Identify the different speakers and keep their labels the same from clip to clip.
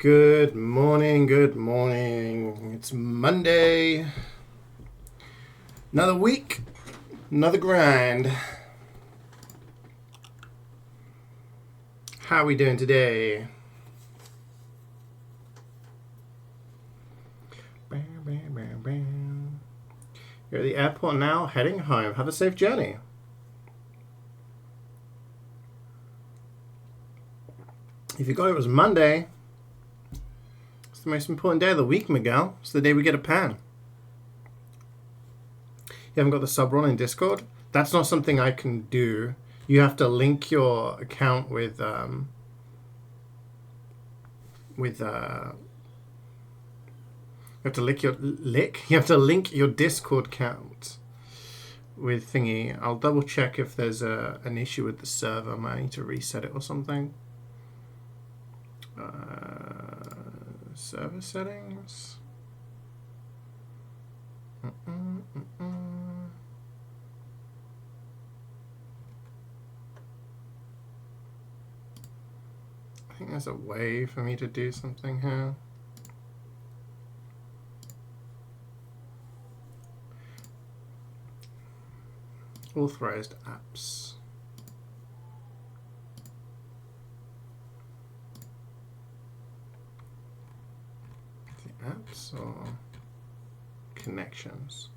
Speaker 1: Good morning, good morning. It's Monday. Another week, another grind. How are we doing today? You're at the airport now, heading home. Have a safe journey. If you got it was Monday, it's the most important day of the week, Miguel. It's the day we get a pan. You haven't got the sub role in Discord? That's not something I can do. You have to link your account with you have to link your Discord account with thingy. I'll double check if there's an issue with the server. I might need to reset it or something. Server settings. I think there's a way for me to do something here. Authorized apps. The apps or connections?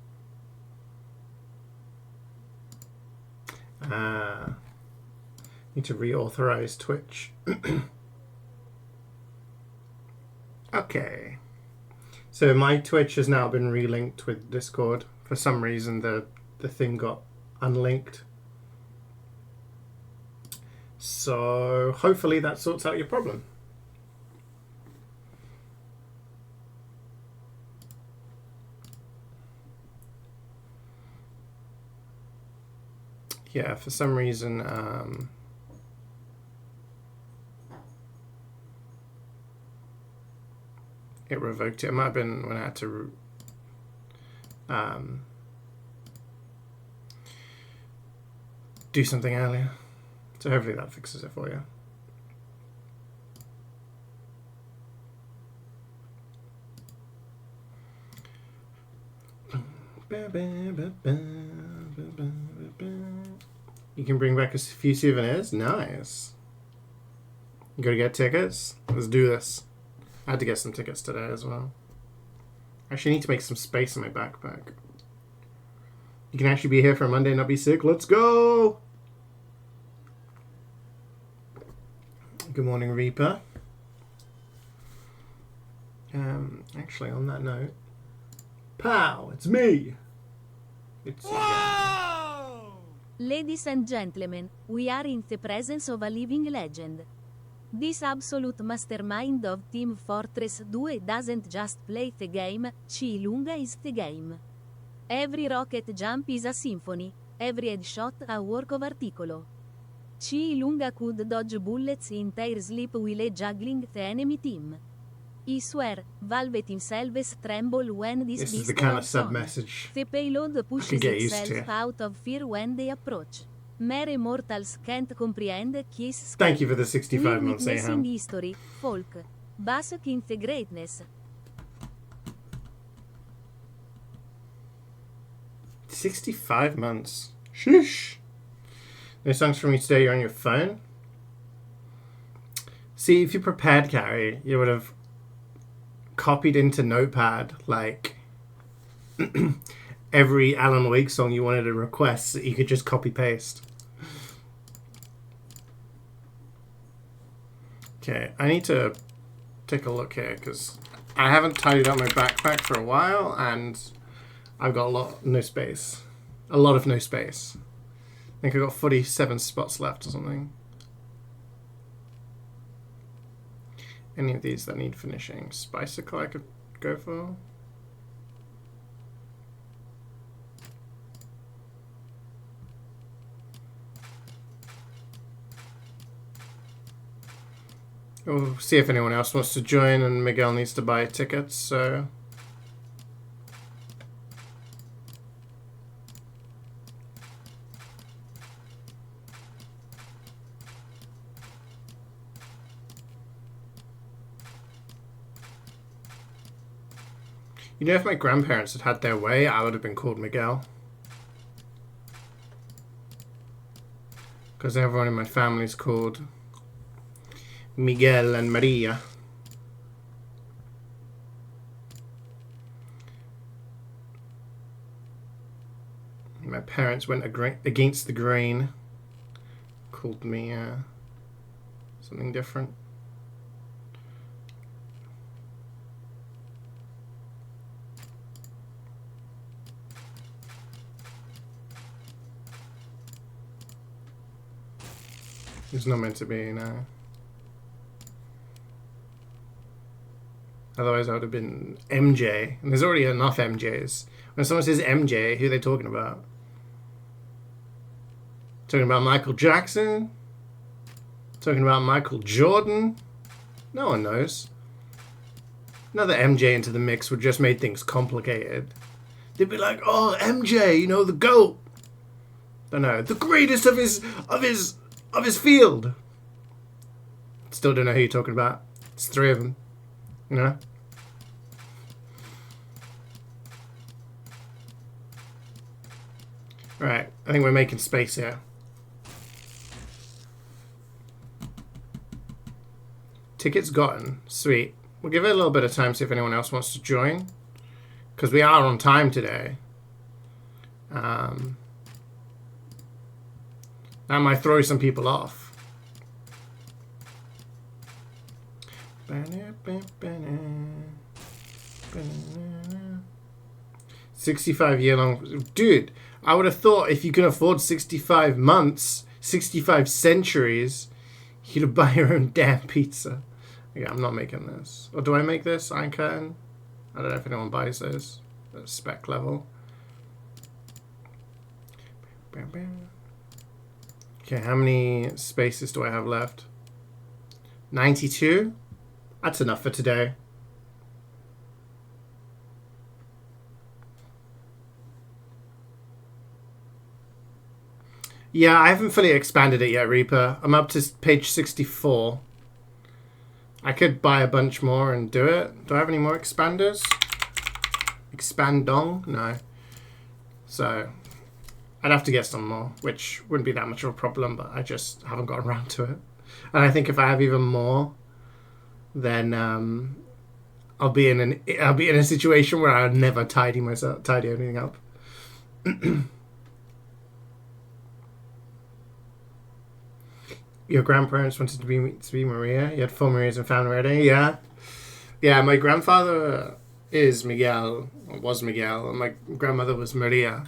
Speaker 1: Need to reauthorize Twitch. Okay. So my Twitch has now been relinked with Discord. For some reason the thing got unlinked. So hopefully that sorts out your problem. Yeah, for some reason it revoked it. It might have been when I had to do something earlier. So hopefully that fixes it for you. You can bring back a few souvenirs? Nice. You gotta get tickets? Let's do this. I had to get some tickets today as well. Actually, I need to make some space in my backpack. You can actually be here for a Monday and not be sick. Let's go! Good morning, Reaper. Actually, on that note, pow! It's me! It's
Speaker 2: Whoa! Ladies and gentlemen, we are in the presence of a living legend. This absolute mastermind of Team Fortress 2 doesn't just play the game, CeeJaey Lunga is the game. Every rocket jump is a symphony, every headshot a work of articolo. CeeJaey Lunga could dodge bullets in their sleep while juggling the enemy team. I swear, Valve themselves tremble when
Speaker 1: This is
Speaker 2: beast
Speaker 1: the kind of
Speaker 2: goes on.
Speaker 1: sub-message
Speaker 2: The payload pushes
Speaker 1: get used
Speaker 2: itself
Speaker 1: to.
Speaker 2: out of fear when they approach. Mere mortals can't comprehend Kiss.
Speaker 1: Thank you for the
Speaker 2: We
Speaker 1: 65 months,
Speaker 2: witnessing
Speaker 1: Aham.
Speaker 2: history, folk. Bask in the greatness.
Speaker 1: 65 months. Sheesh. No songs for me today. You're on your phone? See, if you prepared, Carrie, you would have copied into Notepad, like, every Alan Wake song you wanted to request that you could just copy-paste. Okay, I need to take a look here, because I haven't tidied up my backpack for a while, and I've got no space. A lot of no space. I think I've got 47 spots left or something. Any of these that need finishing. Spicycle I could go for. We'll see if anyone else wants to join, and Miguel needs to buy tickets, so... You know, if my grandparents had had their way, I would have been called Miguel. Because everyone in my family is called Miguel and Maria. My parents went against the grain. Called me something different. It's not meant to be, no. Otherwise I would have been MJ. And there's already enough MJs. When someone says MJ, who are they talking about? Talking about Michael Jackson? Talking about Michael Jordan? No one knows. Another MJ into the mix would just make things complicated. They'd be like, oh, MJ, you know, the GOAT. Don't know, the greatest of his field. Still don't know who you're talking about. It's 3 of them. You know? Right, I think we're making space here. Tickets gotten. Sweet. We'll give it a little bit of time, see if anyone else wants to join. Because we are on time today. That might throw some people off. 65-year long. Dude, I would have thought if you can afford 65 months, 65 centuries, you'd buy your own damn pizza. Yeah, I'm not making this. Or do I make this? Iron curtain? I don't know if anyone buys those. At spec level. Okay, how many spaces do I have left? 92? That's enough for today. Yeah, I haven't fully expanded it yet, Reaper. I'm up to page 64. I could buy a bunch more and do it. Do I have any more expanders? Expandong? No. So, I'd have to get some more, which wouldn't be that much of a problem, but I just haven't gotten around to it. And I think if I have even more, then I'll be in a situation where I'll never tidy anything up. Your grandparents wanted to be Maria. You had 4 Marias and found already. Yeah, yeah. My grandfather is Miguel, or was Miguel, and my grandmother was Maria.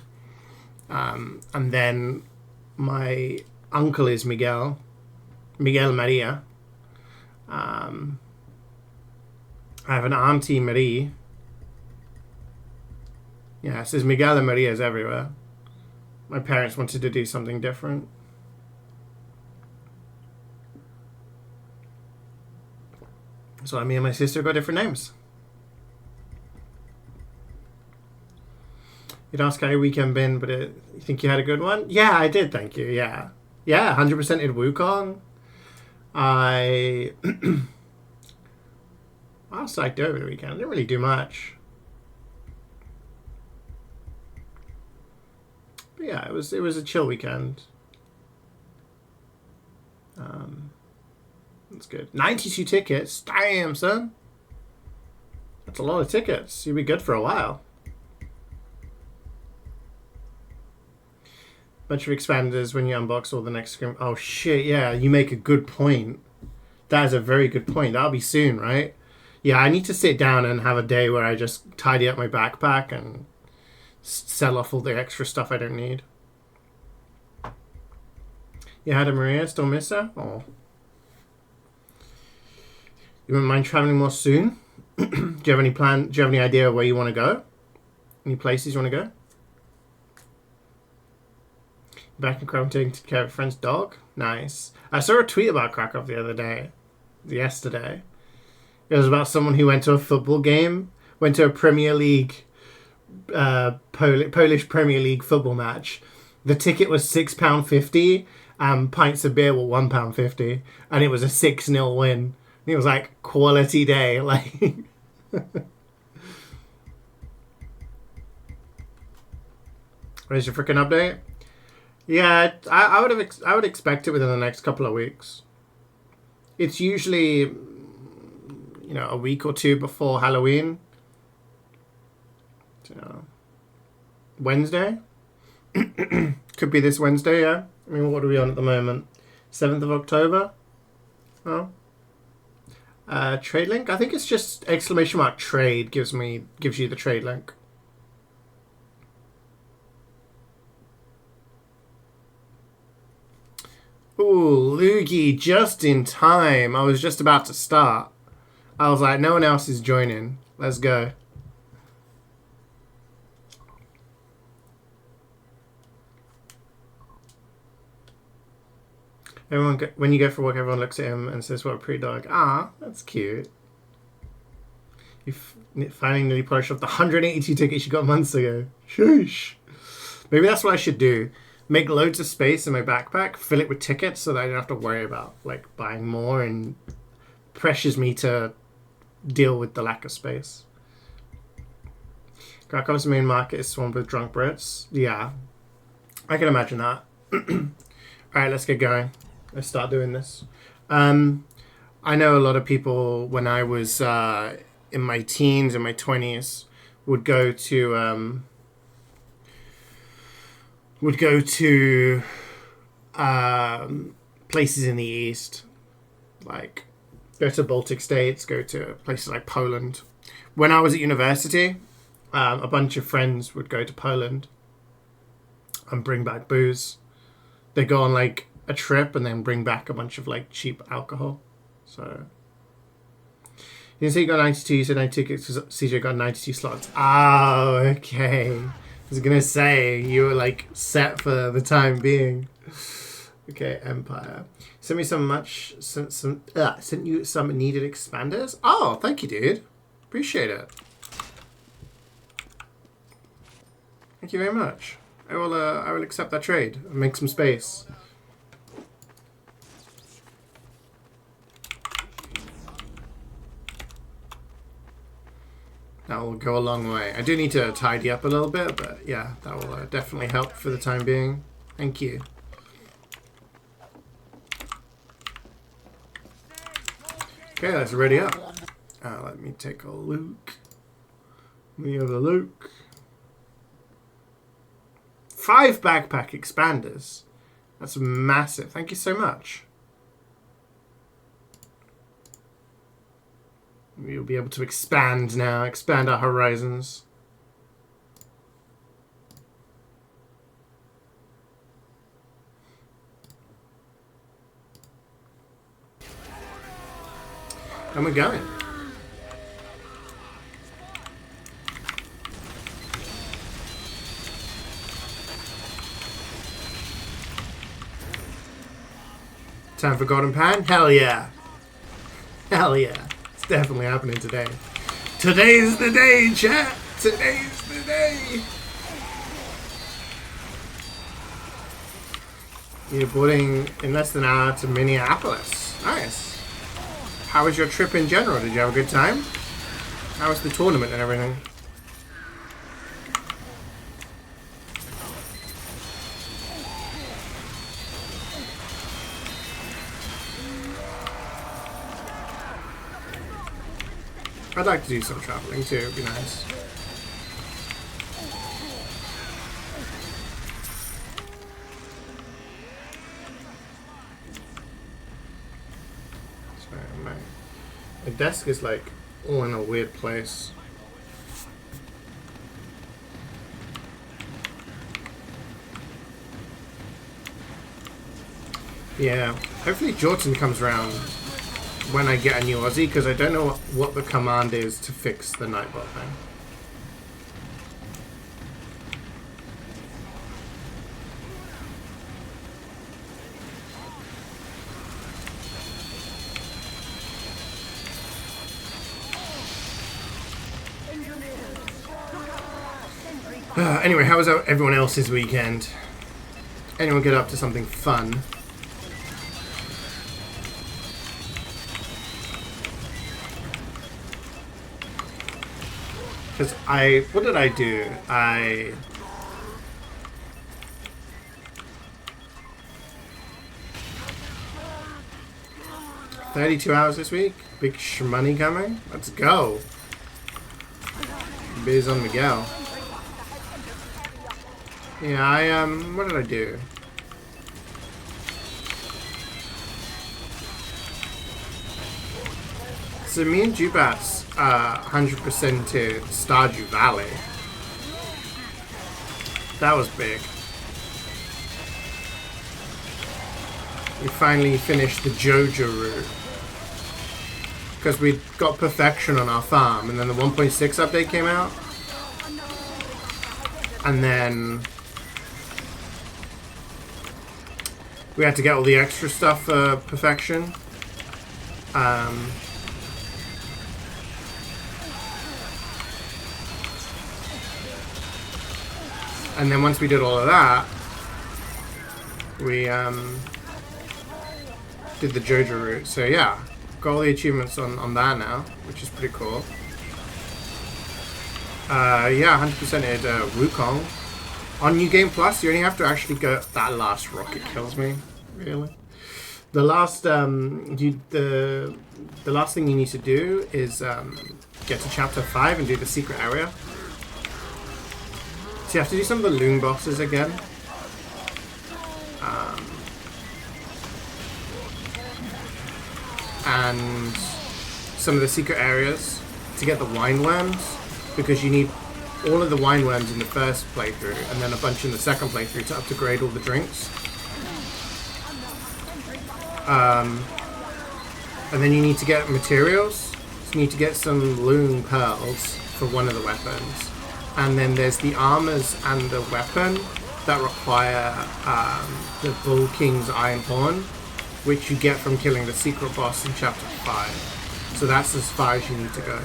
Speaker 1: And then my uncle is Miguel Maria. I have an auntie Marie. Yeah, it says Miguel and Maria is everywhere. My parents wanted to do something different. So me and my sister got different names. You'd ask how your weekend been, but you think you had a good one? Yeah, I did, thank you, yeah. Yeah, 100% in Wukong. What else did I do over the weekend? I didn't really do much. But yeah, it was a chill weekend. That's good. 92 tickets? Damn, son. That's a lot of tickets. You'll be good for a while. Bunch of expanders when you unbox all the next screen. Oh shit, yeah, you make a good point. That is a very good point. That'll be soon, right? Yeah, I need to sit down and have a day where I just tidy up my backpack and sell off all the extra stuff I don't need. You had a Maria, still miss her? Oh. You wouldn't mind traveling more soon? Do you have any plan? Do you have any idea where you want to go? Any places you want to go? Back in Krakow taking care of a friend's dog? Nice. I saw a tweet about Krakow the other day. Yesterday. It was about someone who went to a football game. Went to a Premier League... Polish Premier League football match. The ticket was £6.50 and pints of beer were £1.50. And it was a 6-0 win. It was like, quality day. Like... Where's your freaking update? Yeah, I would expect it within the next couple of weeks. It's usually, you know, a week or two before Halloween. So, Wednesday? Could be this Wednesday, yeah. I mean, what are we on at the moment? 7th of October? Oh. Trade link? I think it's just !trade gives you the trade link. Ooh, Loogie, just in time. I was just about to start. I was like, no one else is joining. Let's go. When you go for work, everyone looks at him and says, what a pretty dog. Ah, that's cute. You finally polished off the 182 tickets you got months ago. Sheesh. Maybe that's what I should do. Make loads of space in my backpack, fill it with tickets so that I don't have to worry about like buying more, and pressures me to deal with the lack of space. Krakow's main market is swamped with drunk Brits. Yeah, I can imagine that. Alright, let's get going. Let's start doing this. I know a lot of people when I was in my teens and my 20s would go to places in the East, like go to Baltic states, go to places like Poland. When I was at university, a bunch of friends would go to Poland and bring back booze. They go on like a trip and then bring back a bunch of like cheap alcohol. So you didn't say you got 92, you said 92 because CeeJaey got 92 slots. Oh, okay. I was gonna say you were like set for the time being. Okay, Empire. Sent me sent you some needed expanders. Oh, thank you, dude. Appreciate it. Thank you very much. I will accept that trade and make some space. That will go a long way. I do need to tidy up a little bit, but yeah, that will definitely help for the time being. Thank you. Okay, let's ready up. Let me take a look. Let me have a look. 5 backpack expanders. That's massive. Thank you so much. We'll be able to expand now, expand our horizons. And we're going. Time for Golden Pan? Hell yeah. Hell yeah. It's definitely happening today. Today's the day, chat. Today's the day. You're boarding in less than an hour to Minneapolis. Nice. How was your trip in general? Did you have a good time? How was the tournament and everything? I'd like to do some traveling too, it'd be nice. Sorry, my desk is like all in a weird place. Yeah, hopefully Jordan comes around when I get a new Aussie, because I don't know what the command is to fix the Nightbot thing. Anyway, how was everyone else's weekend? Anyone get up to something fun? Because what did I do? I 32 hours this week. Big shmoney coming. Let's go. Biz on Miguel. Yeah, what did I do? So me and Jubats 100% to Stardew Valley. That was big. We finally finished the Jojo route. Because we got perfection on our farm, and then the 1.6 update came out. And then we had to get all the extra stuff for perfection. And then once we did all of that, we did the Jojo route. So yeah, got all the achievements on that now, which is pretty cool. Yeah, 100%ed Wukong. On New Game Plus, you only have to actually go. That last rocket kills me, really. The last the last thing you need to do is get to chapter 5 and do the secret area. So you have to do some of the Loon bosses again. And some of the secret areas to get the wine worms, because you need all of the wine worms in the first playthrough and then a bunch in the second playthrough to upgrade all the drinks. And then you need to get materials. So you need to get some Loon pearls for one of the weapons. And then there's the armors and the weapon that require the Bull King's Iron Horn, which you get from killing the secret boss in chapter 5. So that's as far as you need to go.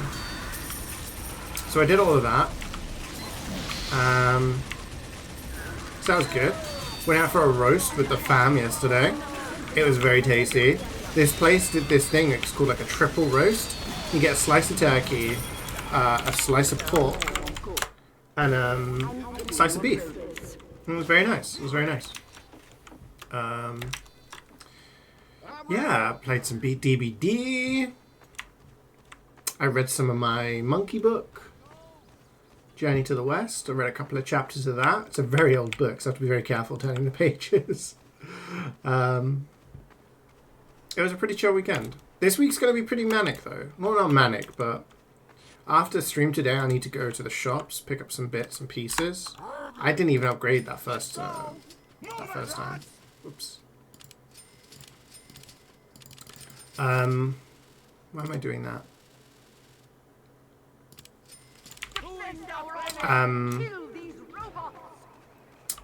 Speaker 1: So I did all of that. So that was good. Went out for a roast with the fam yesterday. It was very tasty. This place did this thing, it's called like a triple roast. You get a slice of turkey, a slice of pork, and a slice of beef. It was very nice. It was very nice. Yeah, played some DBD. I read some of my monkey book, Journey to the West. I read a couple of chapters of that. It's a very old book, so I have to be very careful turning the pages. It was a pretty chill weekend. This week's going to be pretty manic, though. Well, not manic, but after stream today, I need to go to the shops, pick up some bits and pieces. I didn't even upgrade that first time. Oops. Why am I doing that?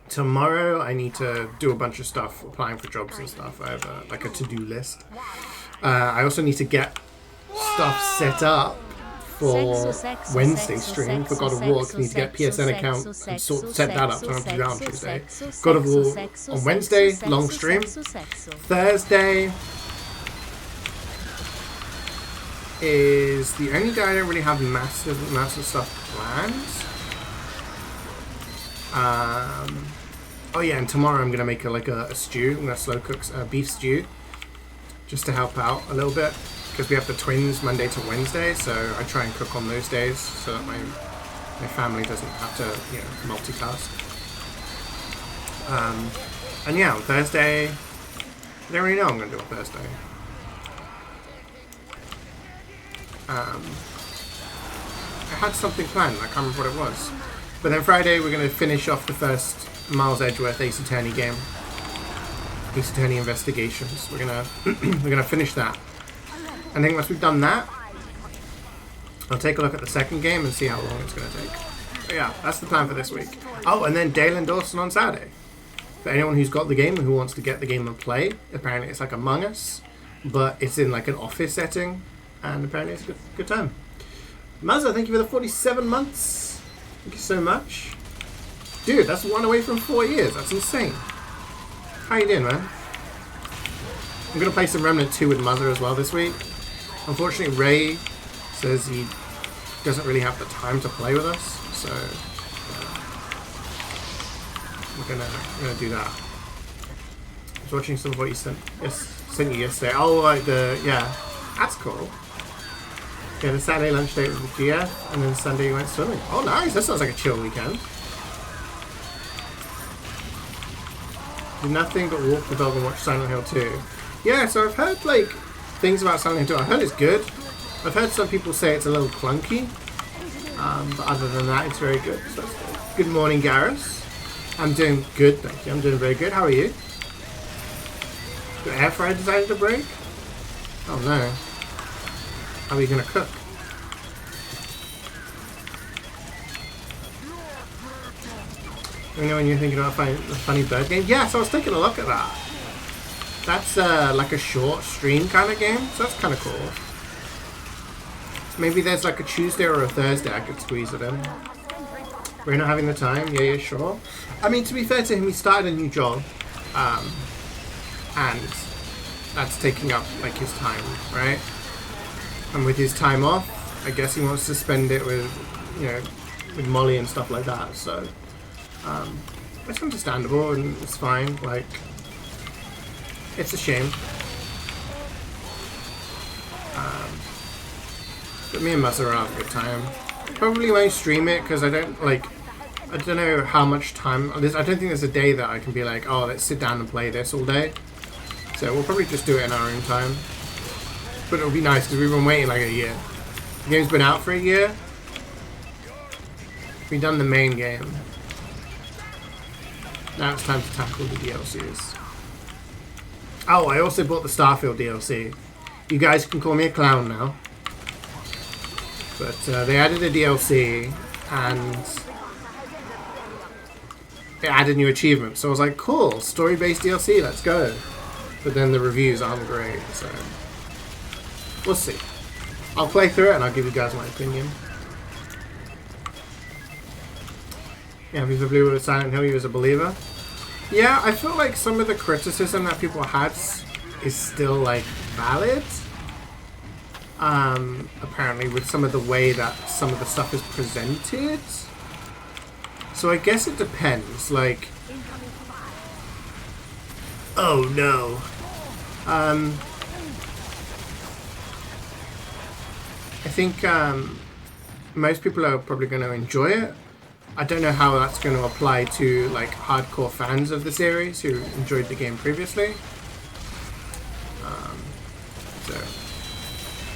Speaker 1: Tomorrow I need to do a bunch of stuff, applying for jobs and stuff. I have like a to-do list. I also need to get stuff set up for Wednesday stream for God of War. I need to get PSN account and set that up, so I don't have to do that on Tuesday. God of War on Wednesday, long stream. Thursday is the only day I don't really have massive stuff planned. Oh yeah, and tomorrow I'm gonna make a stew. I'm gonna slow cook beef stew, just to help out a little bit, because we have the twins Monday to Wednesday, so I try and cook on those days so that my family doesn't have to, you know, multitask. And yeah, on Thursday, I don't really know what I'm gonna do on Thursday. I had something planned, I can't remember what it was. But then Friday we're going to finish off the first Miles Edgeworth Ace Attorney game. Ace Attorney Investigations. We're gonna finish that. And then once we've done that, I'll take a look at the second game and see how long it's going to take. But yeah, that's the plan for this week. Oh, and then Dale and Dawson on Saturday. For anyone who's got the game and who wants to get the game and play, apparently it's like Among Us, but it's in like an office setting, and apparently it's a good time. Mazza, thank you for the 47 months. Thank you so much. Dude, that's one away from 4 years. That's insane. How you doing, man? I'm going to play some Remnant 2 with Mother as well this week. Unfortunately, Ray says he doesn't really have the time to play with us, so we're gonna do that. was watching some of what you sent you yesterday. Oh, like yeah, that's cool. Yeah, the Saturday lunch date with the GF, and then Sunday you went swimming. Oh, nice. That sounds like a chill weekend. Did nothing but walk the dog and watch Silent Hill 2. Yeah, so I've heard like things about Silent Hill 2. I heard it's good. I've heard some people say it's a little clunky, but other than that, it's very good. So that's good. Good morning, Garrus. I'm doing good, thank you. I'm doing very good. How are you? Your air fryer decided to break? Oh no. How are you gonna cook? You know when you're thinking about a funny bird game? Yeah, so I was taking a look at that. That's like a short stream kind of game, so that's kind of cool. Maybe there's like a Tuesday or a Thursday I could squeeze it in. We're not having the time? Yeah, sure. I mean, to be fair to him, he started a new job. And that's taking up like his time, right? And with his time off, I guess he wants to spend it with, you know, with Molly and stuff like that, so it's understandable and it's fine. Like, it's a shame. But me and Muzzer will have a good time. Probably won't stream it because I don't know how much time. I don't think there's a day that I can be like, oh, let's sit down and play this all day. So we'll probably just do it in our own time. But it'll be nice because we've been waiting like a year. The game's been out for a year. We've done the main game. Now it's time to tackle the DLCs. Oh, I also bought the Starfield DLC. You guys can call me a clown now. But they added a DLC and it added new achievements. So I was like, cool, story-based DLC, let's go. But then the reviews aren't great, so we'll see. I'll play through it and I'll give you guys my opinion. Yeah, Viva Blue with Silent Hill, you as a believer. Yeah, I feel like some of the criticism that people had is still like valid. Apparently with some of the way that some of the stuff is presented. So I guess it depends, like... Oh no. I think most people are probably going to enjoy it. I don't know how that's going to apply to like hardcore fans of the series who enjoyed the game previously. So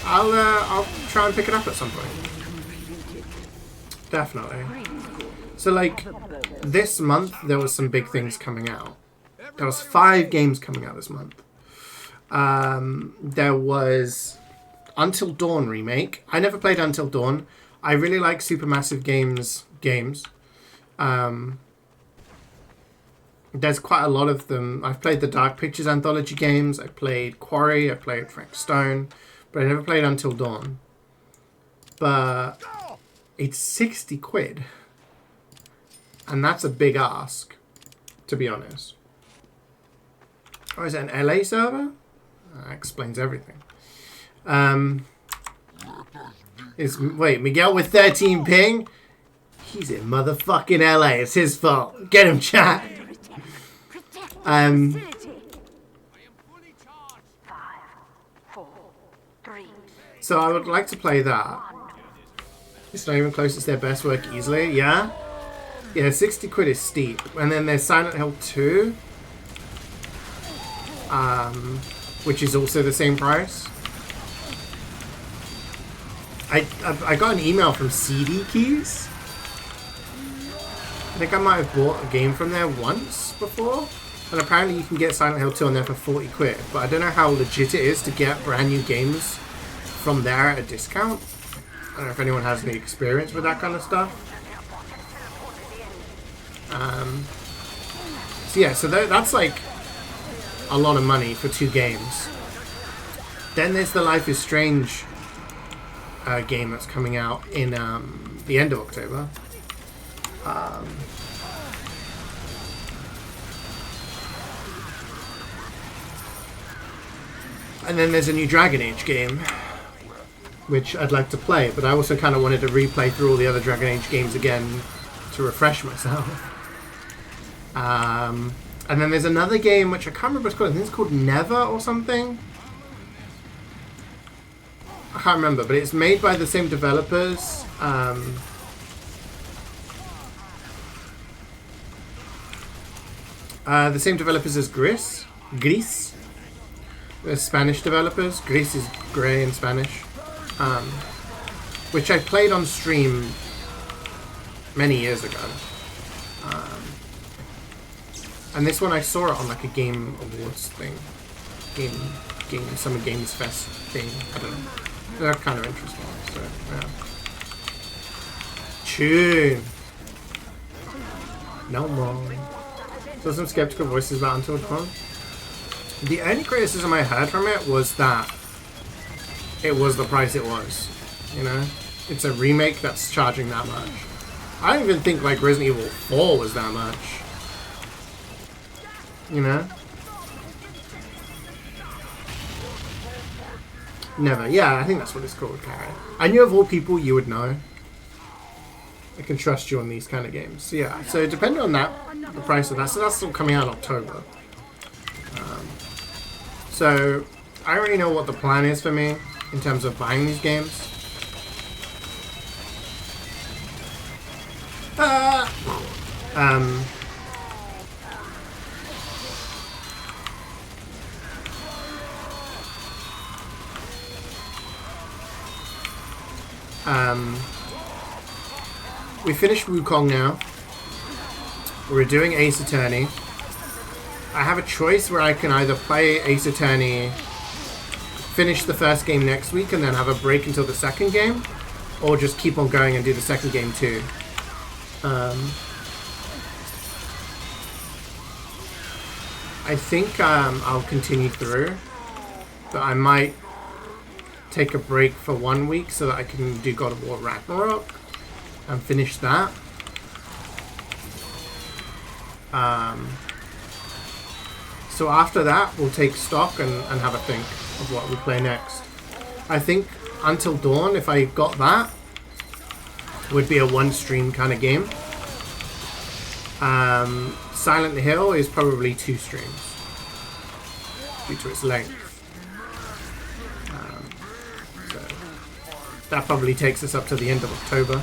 Speaker 1: I'll try and pick it up at some point. Definitely. So like this month there was some big things coming out. There was 5 games coming out this month. There was Until Dawn remake. I never played Until Dawn. I really like Supermassive games. There's quite a lot of them. I've played the Dark Pictures anthology games. I played Quarry. I played Frank Stone. But I never played Until Dawn. But it's 60 quid. And that's a big ask, to be honest. Oh, is it an LA server? That explains everything. Wait, Miguel with 13 ping? He's in motherfucking LA. It's his fault. Get him, chat. So I would like to play that. It's not even close. It's their best work easily. Yeah? Yeah, 60 quid is steep. And then there's Silent Hill 2. Which is also the same price. I got an email from CD Keys. I think I might have bought a game from there once before. And apparently you can get Silent Hill 2 on there for 40 quid. But I don't know how legit it is to get brand new games from there at a discount. I don't know if anyone has any experience with that kind of stuff. So yeah, so that's like a lot of money for 2 games. Then there's the Life is Strange game that's coming out in the end of October. And then there's a new Dragon Age game, which I'd like to play, but I also kind of wanted to replay through all the other Dragon Age games again to refresh myself. And then there's another game which I can't remember what it's called. I think it's called Never or something. I can't remember, but it's made by the same developers. The same developers as Gris. The Spanish developers. Gris is grey in Spanish. Which I played on stream many years ago. And this one I saw it on like a Game Awards thing. Summer Games Fest thing. I don't know. They're kind of interesting. So, yeah. Tune. No more. So some skeptical voices about Until Dawn. The only criticism I heard from it was that it was the price it was. You know? It's a remake that's charging that much. I don't even think like Resident Evil 4 was that much. You know? Never. Yeah, I think that's what it's called, Karen. I knew of all people you would know. I can trust you on these kind of games. So, yeah, so depending on that, the price of that, so that's still coming out in October. So I already know what the plan is for me in terms of buying these games. We finished Wukong now. We're doing Ace Attorney. I have a choice where I can either play Ace Attorney, finish the first game next week, and then have a break until the second game, or just keep on going and do the second game too. I think I'll continue through, but I might take a break for 1 week so that I can do God of War Ragnarok and finish that. So after that, we'll take stock and have a think of what we play next. I think Until Dawn, if I got that, would be a one stream kind of game. Silent Hill is probably 2 streams due to its length. So that probably takes us up to the end of October.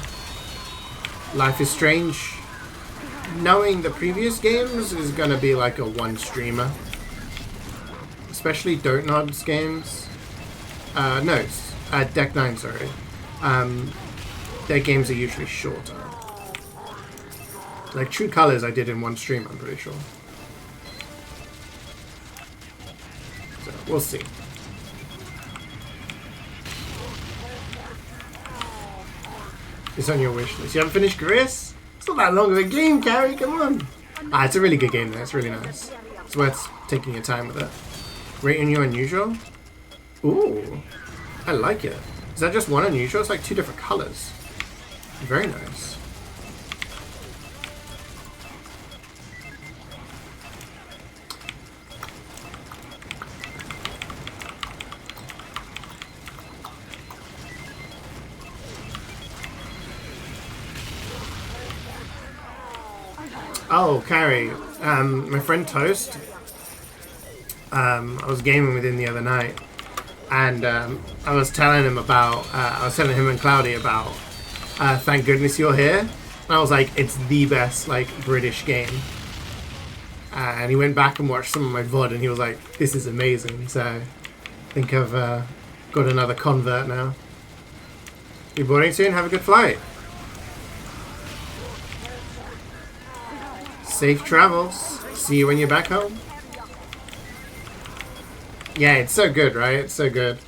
Speaker 1: Life is Strange, knowing the previous games, is going to be like a one streamer. Especially Dontnod's games. Deck 9, sorry. Their games are usually shorter. Like True Colors I did in one stream, I'm pretty sure. So, we'll see. It's on your wish list. You haven't finished Gris? It's not that long of a game, Carrie, come on! Ah, it's a really good game though, it's really nice. It's worth taking your time with it. Rating you unusual? Ooh, I like it. Is that just one unusual? It's like 2 different colors. Very nice. Oh, Carrie, my friend Toast, I was gaming with him the other night, and I was telling him about, him and Cloudy about Thank Goodness You're Here, and I was like, it's the best, like, British game, and he went back and watched some of my VOD, and he was like, this is amazing, so I think I've got another convert now. You boarding soon? Have a good flight. Safe travels. See you when you're back home. Yeah, it's so good, right? It's so good.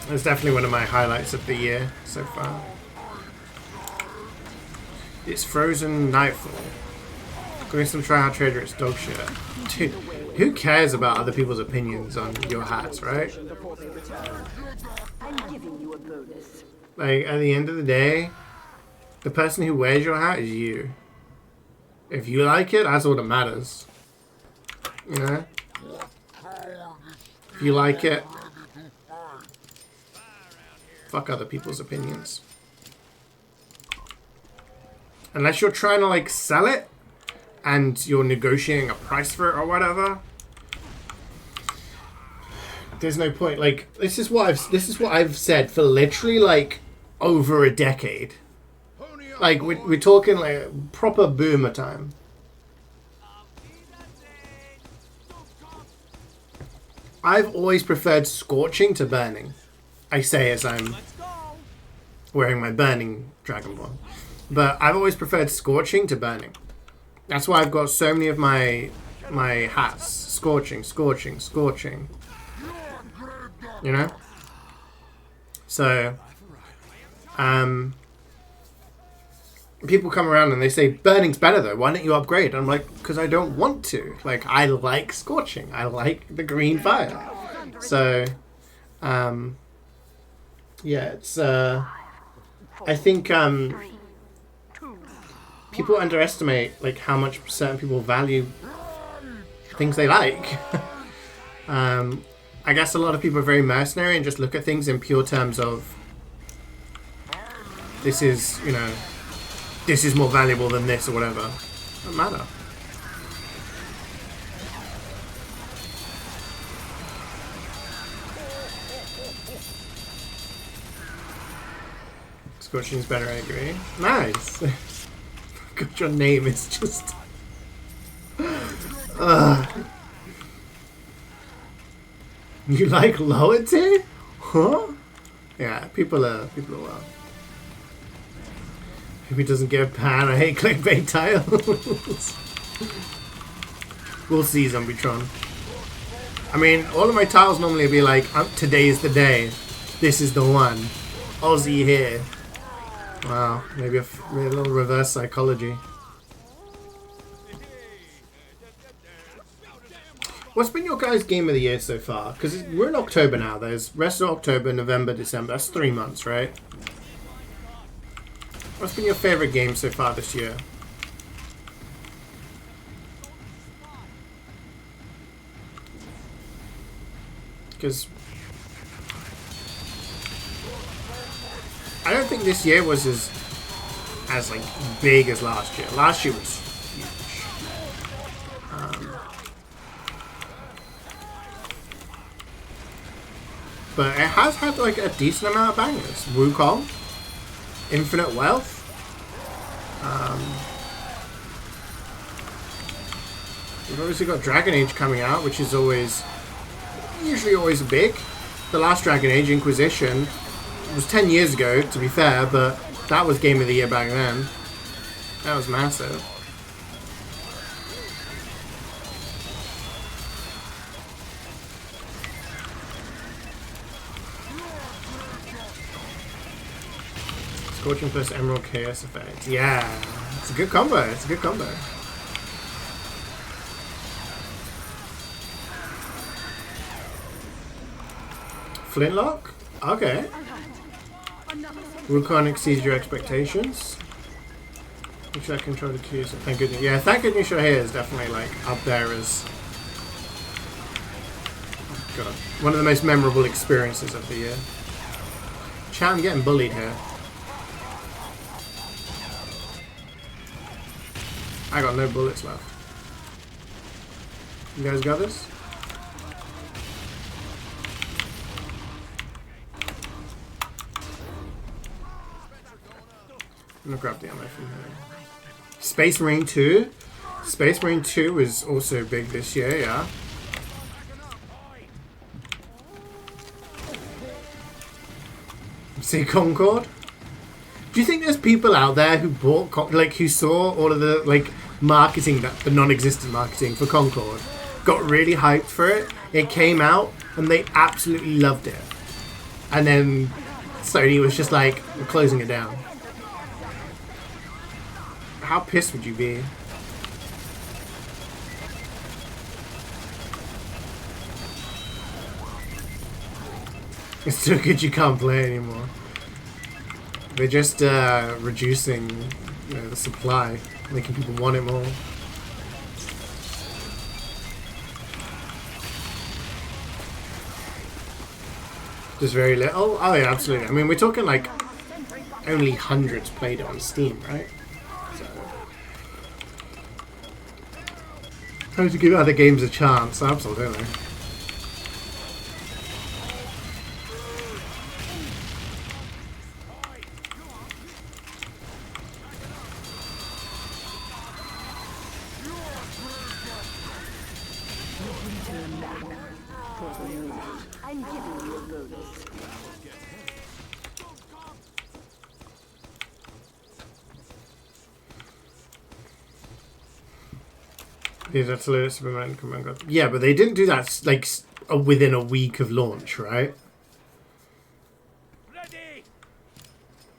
Speaker 1: It's definitely one of my highlights of the year so far. It's Frozen Nightfall. Going some tryhard trader, it's dog shit. Dude, who cares about other people's opinions on your hats, right? Like, at the end of the day, the person who wears your hat is you. If you like it, that's all that matters. You know? If you like it, Fuck other people's opinions. Unless you're trying to like sell it and you're negotiating a price for it or whatever, there's no point. Like this is what I've said for literally like over a decade. Like we're talking like proper boomer time. I've always preferred scorching to burning. I say as I'm wearing my burning Dragonborn. But I've always preferred scorching to burning. That's why I've got so many of my hats. Scorching, scorching, scorching. You know? So, people come around and they say, burning's better though, why don't you upgrade? I'm like, because I don't want to. Like, I like scorching. I like the green fire. So, yeah, it's, I think, people underestimate, like, how much certain people value things they like. I guess a lot of people are very mercenary and just look at things in pure terms of, this is, you know, this is more valuable than this or whatever. Doesn't matter. Scorching's better, I agree. Nice. God, your name is just... You like lower tier? Huh? Yeah, people are wild. If he doesn't get a pan, I hate clickbait titles. We'll see, Zombitron. I mean, all of my titles normally be like, today is the day. This is the one. Aussie here. Wow, maybe a little reverse psychology. What's been your guys' game of the year so far? Because we're in October now. There's rest of October, November, December. That's 3 months, right? What's been your favorite game so far this year? Because I don't think this year was as like big as last year. Last year was huge. But it has had like a decent amount of bangers. Wukong, Infinite Wealth. We've obviously got Dragon Age coming out, which is usually always big. The last Dragon Age, Inquisition, was 10 years ago, to be fair, but that was Game of the Year back then. That was massive. Scorching plus Emerald Chaos effect. Yeah, it's a good combo. It's a good combo. Flintlock? Okay. Wukong exceeds your expectations. Which I control the keys. Thank goodness. Yeah, thank goodness you're here is definitely like up there as God, one of the most memorable experiences of the year. Chat, I'm getting bullied here. I got no bullets left. You guys got this? I'm gonna grab the ammo from here. Space Marine 2? Space Marine 2 is also big this year, yeah. See Concord? Do you think there's people out there who bought, who saw all of the, marketing, the non-existent marketing for Concord, got really hyped for it, it came out, and they absolutely loved it. And then Sony was just like, we're closing it down. How pissed would you be? It's so good you can't play anymore. They're just reducing, the supply, making people want it more. There's very little. Oh yeah, absolutely. I mean, we're talking like only hundreds played it on Steam, right? So, how to give other games a chance? Absolutely. These absolute Superman command guard. Yeah, but they didn't do that like within a week of launch, right?
Speaker 3: Ready.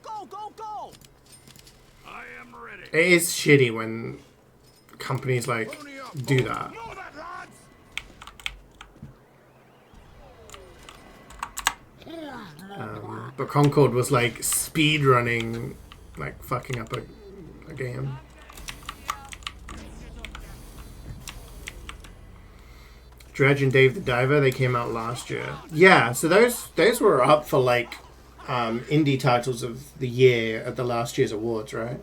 Speaker 3: Go, go, go. I am ready.
Speaker 1: It is shitty when companies like do that.
Speaker 3: Know that, lads.
Speaker 1: But Concord was like speed running, like fucking up a game. Dredge and Dave the Diver, they came out last year. Yeah, so those were up for like indie titles of the year at the last year's awards, right?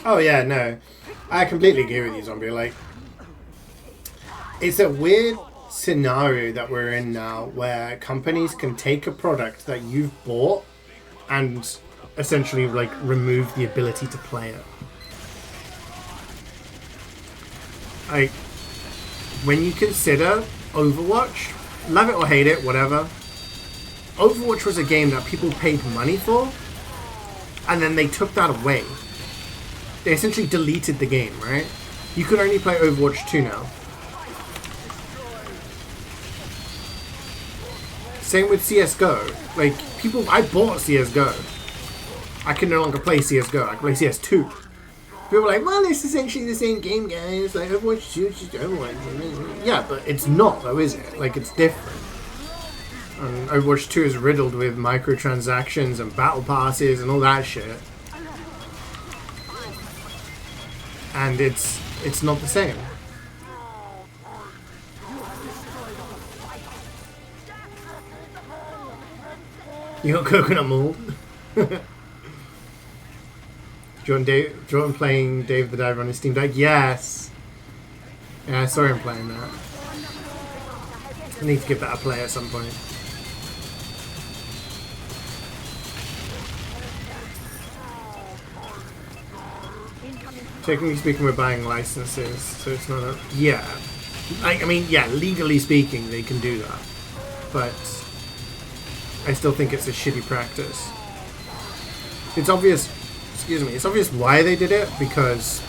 Speaker 1: Oh yeah, no, I completely agree with you, Zombie. Like, it's a weird scenario that we're in now, where companies can take a product that you've bought and essentially like remove the ability to play it. Like, when you consider Overwatch, love it or hate it, whatever, Overwatch was a game that people paid money for, and then they took that away. They essentially deleted the game, right? You can only play Overwatch 2 now. Same with CSGO. Like, I bought CSGO. I can no longer play CSGO, I can play CS2. People are like, well, it's essentially the same game, guys. Like, Overwatch 2 is just Overwatch. Yeah, but it's not, though, is it? Like, it's different. And Overwatch 2 is riddled with microtransactions and battle passes and all that shit. And it's not the same. You got coconut mold? Jordan playing Dave the Diver on his Steam Deck? Yes! Yeah, I saw him playing that. I need to give that a play at some point. Technically speaking, we're buying licenses, so it's not a... Yeah. I mean, yeah, legally speaking, they can do that. But I still think it's a shitty practice. It's obvious... Excuse me, it's obvious why they did it, because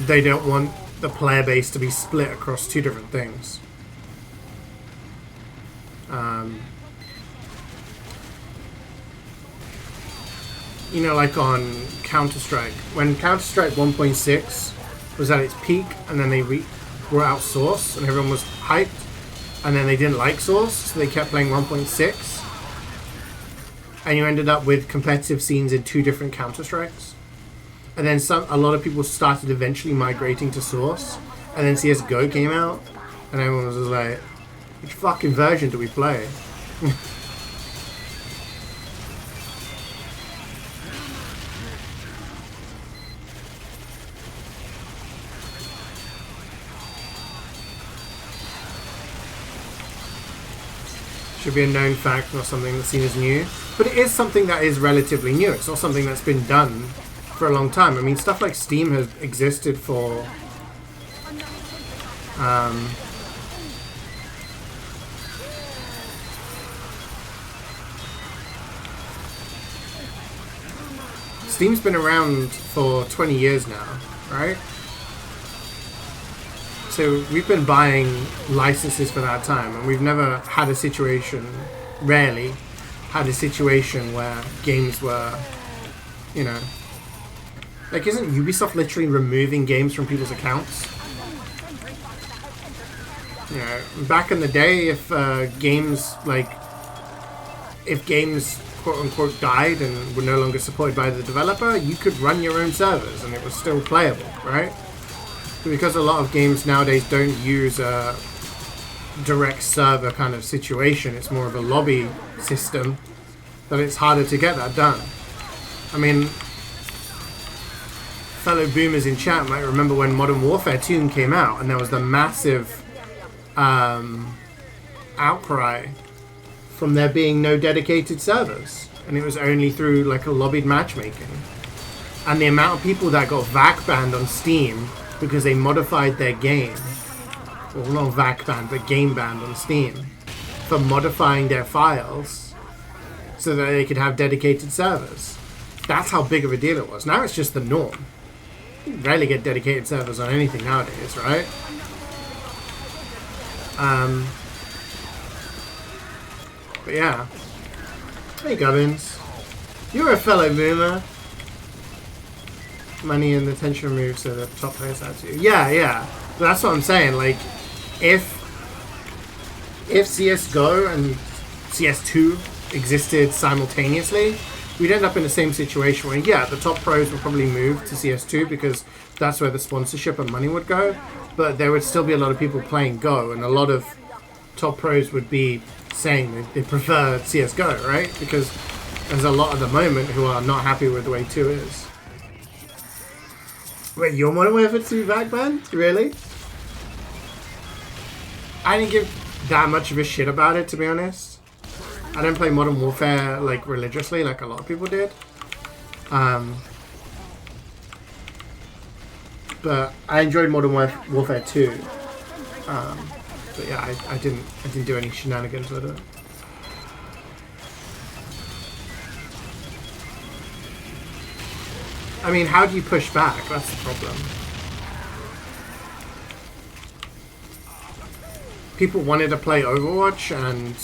Speaker 1: they don't want the player base to be split across two different things. You know, like on Counter-Strike. When Counter-Strike 1.6 was at its peak, and then they were out Source, and everyone was hyped, and then they didn't like Source, so they kept playing 1.6. And you ended up with competitive scenes in two different Counter-Strikes. And then a lot of people started eventually migrating to Source. And then CSGO came out. And everyone was just like, which fucking version do we play? Should be a known fact, not something that's seen as new. But it is something that is relatively new. It's not something that's been done for a long time. I mean, stuff like Steam has existed for... Steam's been around for 20 years now, right? So we've been buying licenses for that time, and we've never had a situation, rarely, had a situation where games were, you know... Like, isn't Ubisoft literally removing games from people's accounts? You know, back in the day, if games, quote-unquote died and were no longer supported by the developer, you could run your own servers and it was still playable, right? because a lot of games nowadays don't use a direct server kind of situation, it's more of a lobby system, that it's harder to get that done. I mean, fellow boomers in chat might remember when Modern Warfare 2 came out and there was the massive outcry from there being no dedicated servers, and it was only through like a lobbied matchmaking. And the amount of people that got VAC banned on Steam because they modified their game, well, not VAC banned, but game banned on Steam, for modifying their files so that they could have dedicated servers. That's how big of a deal it was. Now it's just the norm. You rarely get dedicated servers on anything nowadays, right? But yeah. Hey Gubbins. You're a fellow boomer. Money and the tension removed so the top players have to. Yeah, yeah. That's what I'm saying. Like, if CSGO and CS2 existed simultaneously, we'd end up in the same situation where, yeah, the top pros would probably move to CS2 because that's where the sponsorship and money would go, but there would still be a lot of people playing Go, and a lot of top pros would be saying they prefer CSGO, right? Because there's a lot at the moment who are not happy with the way 2 is. Wait, you're Modern Warfare 2 VAC banned? Really? I didn't give that much of a shit about it, to be honest. I don't play Modern Warfare like religiously like a lot of people did. But I enjoyed Modern Warfare 2. But yeah, I didn't do any shenanigans with it. I mean, how do you push back? That's the problem. People wanted to play Overwatch, and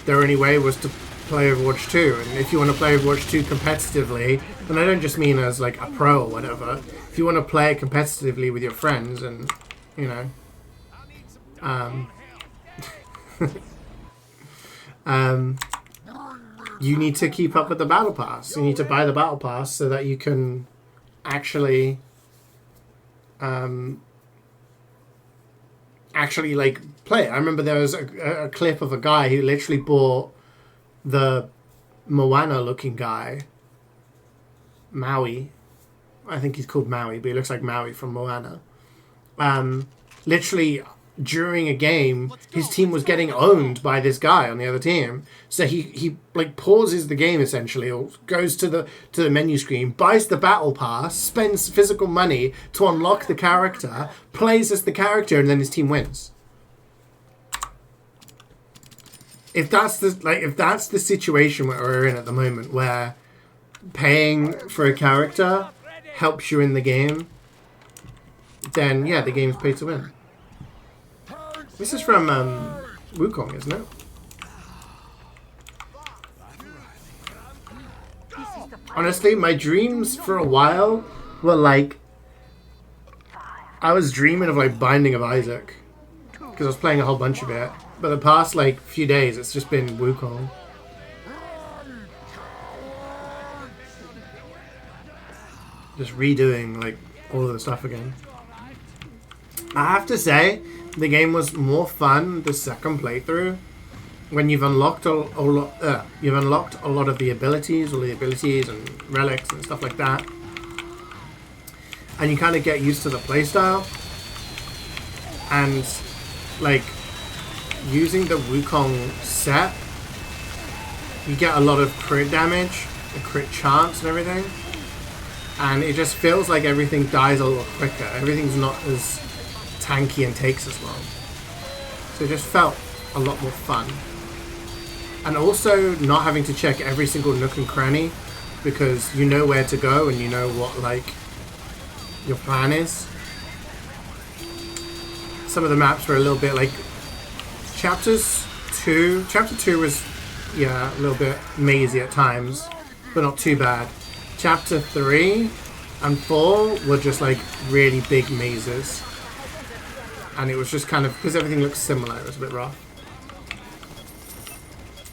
Speaker 1: their only way was to play Overwatch 2. And if you want to play Overwatch 2 competitively, and I don't just mean as like a pro or whatever, if you want to play it competitively with your friends and, you know, you need to keep up with the battle pass. You need to buy the battle pass so that you can actually like play it. I remember there was a clip of a guy who literally bought the Moana looking guy, Maui. I think he's called Maui, but he looks like Maui from Moana. Literally during a game, his team was getting owned by this guy on the other team. So he like pauses the game essentially, or goes to the menu screen, buys the battle pass, spends physical money to unlock the character, plays as the character, and then his team wins. If that's the situation where we're in at the moment, where paying for a character helps you in the game, then yeah, the game's pay to win. This is from Wukong, isn't it? Honestly, my dreams for a while were like, I was dreaming of like Binding of Isaac, because I was playing a whole bunch of it. But the past like few days, it's just been Wukong. Just redoing like all of the stuff again. I have to say, the game was more fun the second playthrough, when you've unlocked a lot of the abilities, and relics and stuff like that, and you kind of get used to the playstyle, and like using the Wukong set, you get a lot of crit damage, a crit chance, and everything, and it just feels like everything dies a little quicker. Everything's not as tanky and takes as long. So it just felt a lot more fun. And also not having to check every single nook and cranny, because you know where to go and you know what like your plan is. Some of the maps were a little bit like Chapter 2 was, yeah, a little bit mazy at times, but not too bad. Chapter 3 and 4 were just like really big mazes. And it was just kind of, because everything looks similar, it was a bit rough.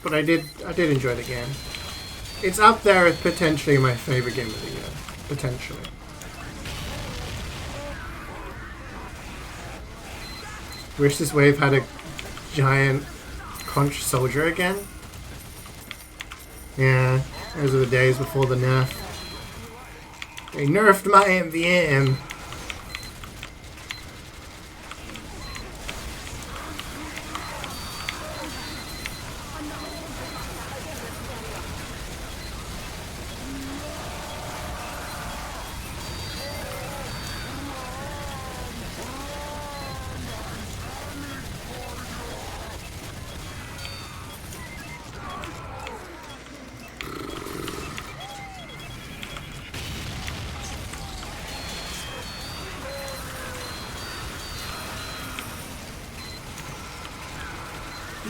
Speaker 1: But I did enjoy the game. It's up there with potentially my favorite game of the year. Potentially. Wish this wave had a giant conch soldier again. Yeah, those are the days before the nerf. They nerfed my MvM.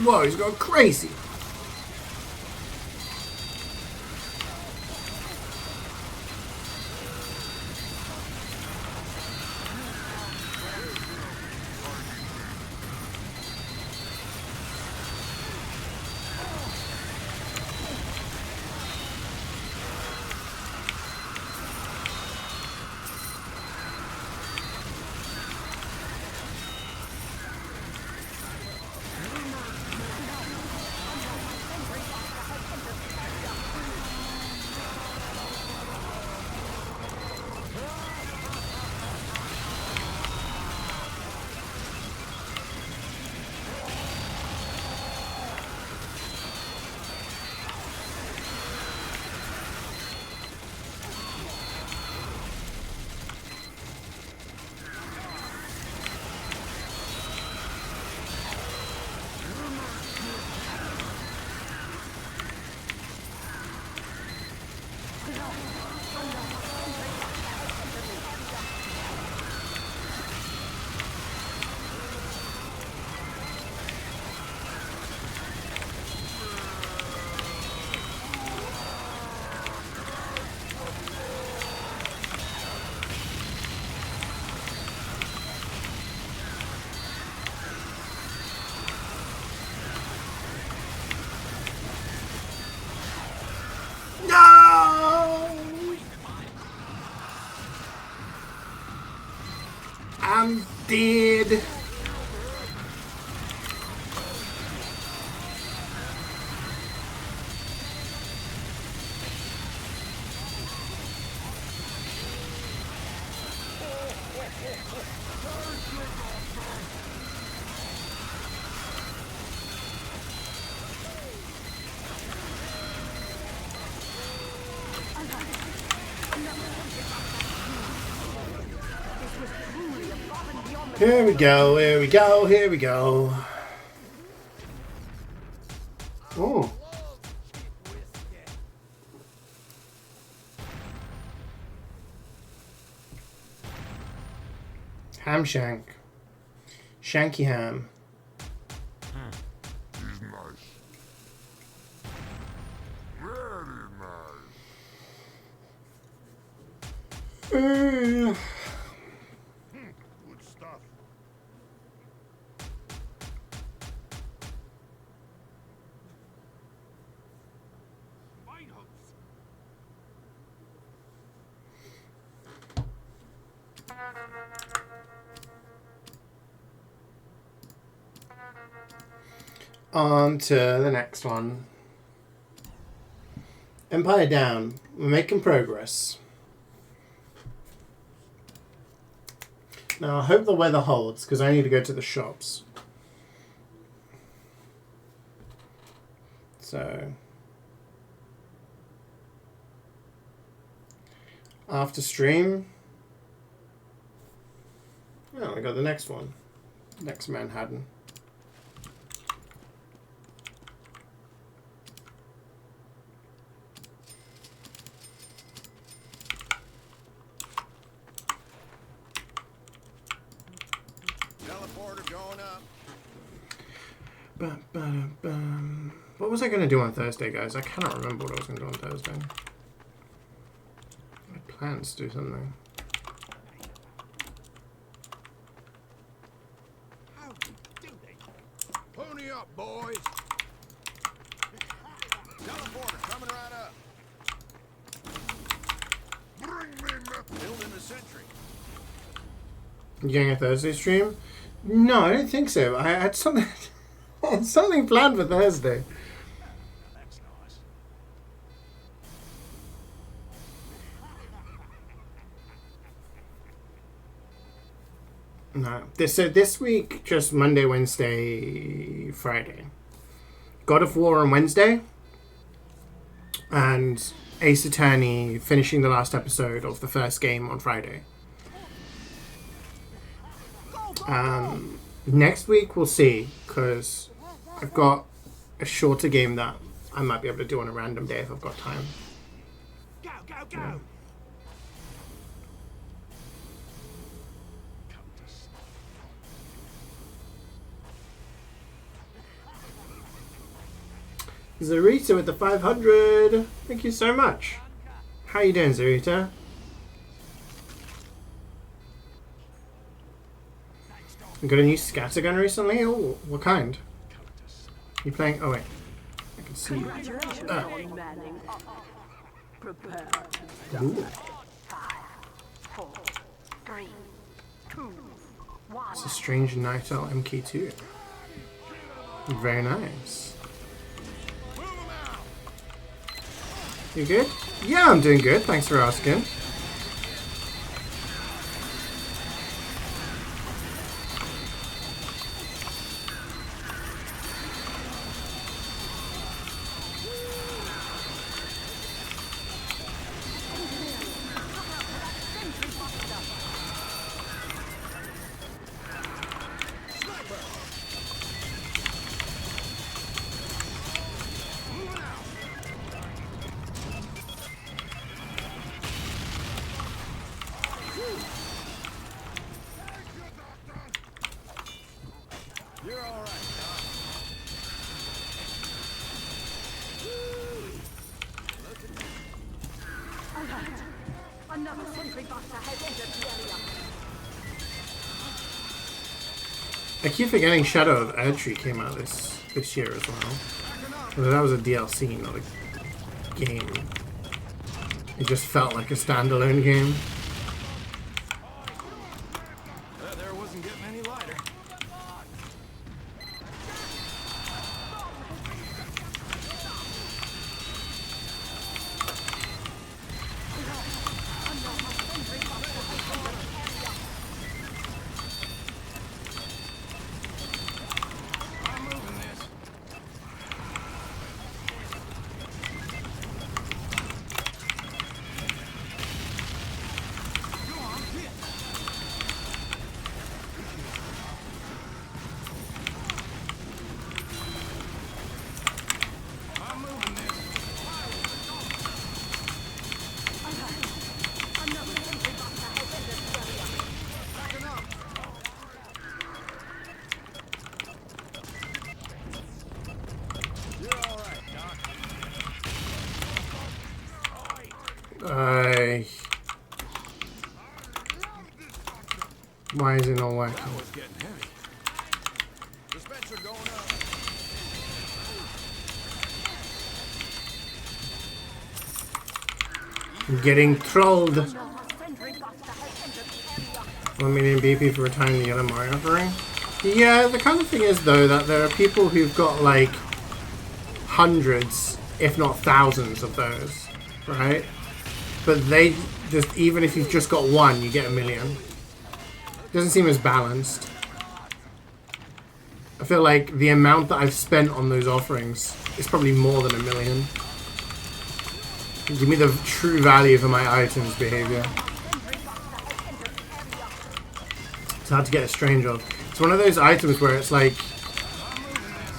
Speaker 1: Whoa, he's going crazy. I'm dead. Here we go, here we go, here we go. Oh. Ham shank. Shanky ham.
Speaker 4: He's nice. Very nice. Good stuff. Fine hooks.
Speaker 1: On to the next one. Empire down. We're making progress. Now I hope the weather holds because I need to go to the shops. So after stream. Oh, I got the next one. Next Manhattan. What was I going to do on Thursday, guys? I cannot remember what I was going to do on Thursday. I had plans to do something.
Speaker 3: How do they? Pony up, boys. Teleporter coming right up.
Speaker 4: Bring me nothing.
Speaker 3: Building the sentry.
Speaker 1: You getting a Thursday stream? No, I don't think so. I had something, something planned for Thursday.
Speaker 3: That's nice.
Speaker 1: No, this week just Monday, Wednesday, Friday. God of War on Wednesday, and Ace Attorney finishing the last episode of the first game on Friday. Next week we'll see, because I've got a shorter game that I might be able to do on a random day if I've got time.
Speaker 3: Go, go, go!
Speaker 1: Zarita with the 500. Thank you so much. How you doing, Zarita? You got a new scattergun recently? Oh, what kind? You playing? Oh wait, I can see you.
Speaker 5: Prepare.
Speaker 1: Ooh.
Speaker 5: 5, 4, 3, 2, 1.
Speaker 1: It's a strange Night Owl MK2. Very nice. You good? Yeah, I'm doing good. Thanks for asking.
Speaker 3: You're all right, Doc.
Speaker 5: Alert! Another sentry buster has entered the area.
Speaker 1: I keep forgetting Shadow of Erdtree came out this year as well. But that was a DLC, not a game. It just felt like a standalone game.
Speaker 3: There wasn't getting any lighter. I'm moving this. Go on, hit. I'm moving this.
Speaker 5: Another sentry buster has entered the area.
Speaker 3: Backing up. You're all right, Doc.
Speaker 1: Why is it not working?
Speaker 3: That was getting heavy. Dispenser going up.
Speaker 1: I'm getting trolled.
Speaker 5: Another sentry buster has entered the area.
Speaker 1: 1 million BP for retiring the Yellow Mario offering. Yeah, the kind of thing is though that there are people who've got like hundreds, if not thousands of those, right? But they just, even if you've just got one, you get a million. Doesn't seem as balanced. I feel like the amount that I've spent on those offerings is probably more than a million. Give me the true value for my items behavior. It's hard to get a strange of. It's one of those items where it's like,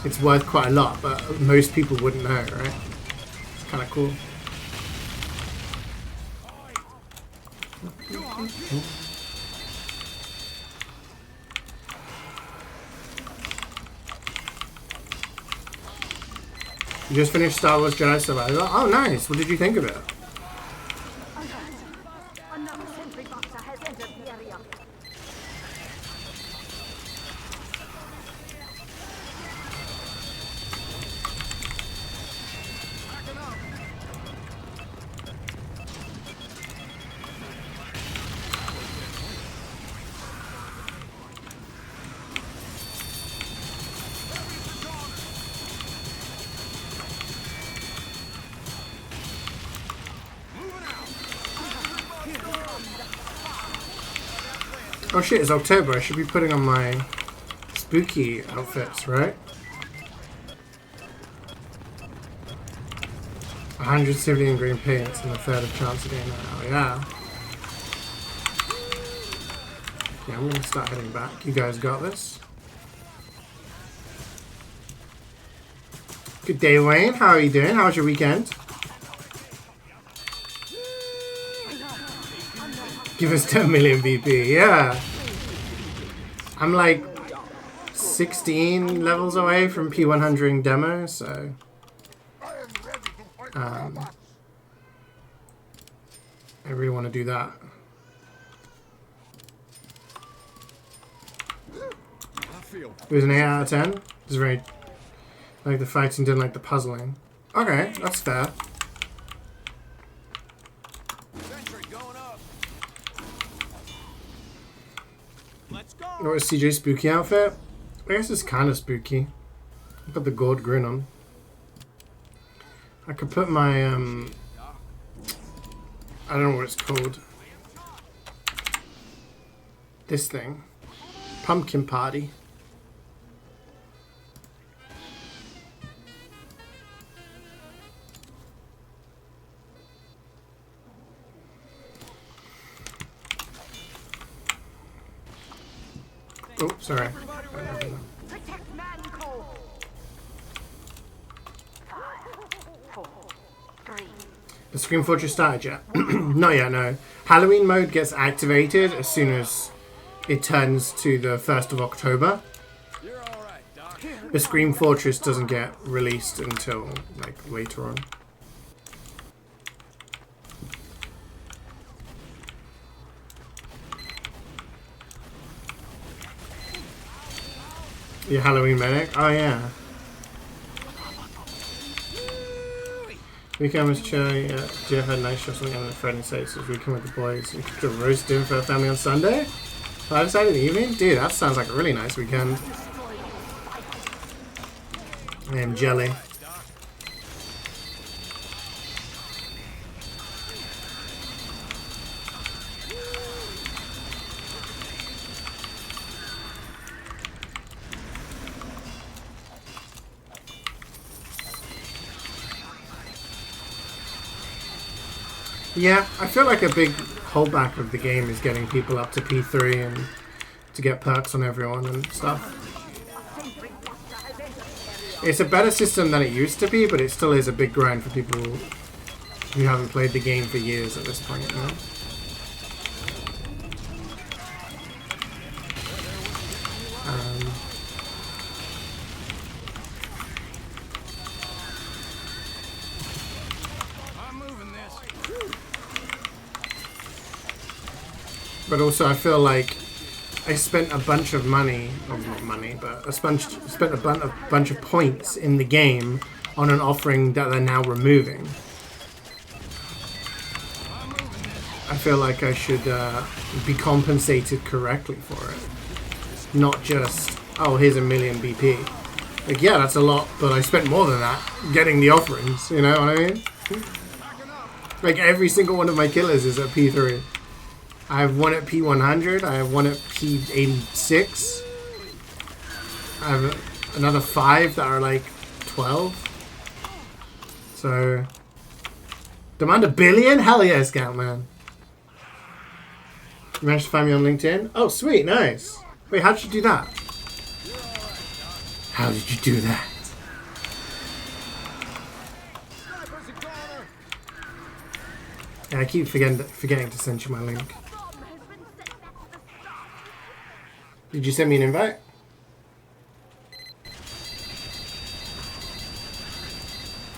Speaker 1: it's worth quite a lot, but most people wouldn't know, right? It's kind of cool. You just finished Star Wars Jedi Survivor? Oh, nice. What did you think of it?
Speaker 5: Another sentry buster has entered the area.
Speaker 1: Oh shit, it's October. I should be putting on my spooky outfits, right? 170 in green paints and a third of chance of getting that out. Yeah. Yeah, I'm gonna start heading back. You guys got this. Good day, Wayne. How are you doing? How was your weekend? Give us 10 million VP. Yeah. I'm like 16 levels away from P100 demo, so I really want to do that. It was an 8 out of 10. It was very like the fighting, didn't like the puzzling. Okay, that's fair. What was CeeJaey's spooky outfit? I guess it's kind of spooky. I've got the gold grin on. I could put my, I don't know what it's called. This thing. Pumpkin Party. Oh, sorry.
Speaker 5: Protect Manco. 5, 4, 3.
Speaker 1: The Scream Fortress started yet? Not yet, no. Halloween mode gets activated as soon as it turns to the 1st of October. The Scream Fortress doesn't get released until like later on. Your Halloween medic? Oh yeah. Weekend was chill, yeah. Jeff had nice shots on the Friday night, so weekend with the boys. You could roast dinner for our family on Sunday? 5-side in the evening? Dude, that sounds like a really nice weekend. I am jelly. Yeah, I feel like a big holdback of the game is getting people up to P3 and to get perks on everyone and stuff. It's a better system than it used to be, but it still is a big grind for people who haven't played the game for years at this point, you know? But also, I feel like I spent a bunch of money, well, not money, but I spent a bunch of points in the game on an offering that they're now removing. I feel like I should be compensated correctly for it. Not just, oh, here's a million BP. Like, yeah, that's a lot, but I spent more than that getting the offerings, you know what I mean? Like, every single one of my killers is at P3. I have one at P100, I have one at P86. I have another 5 that are like 12. So, demand 1 billion? Hell yeah, Scout Man. You managed to find me on LinkedIn? Oh, sweet, nice. Wait, how did you do that? How did you do that? Yeah, I keep forgetting to send you my link. Did you send me an invite?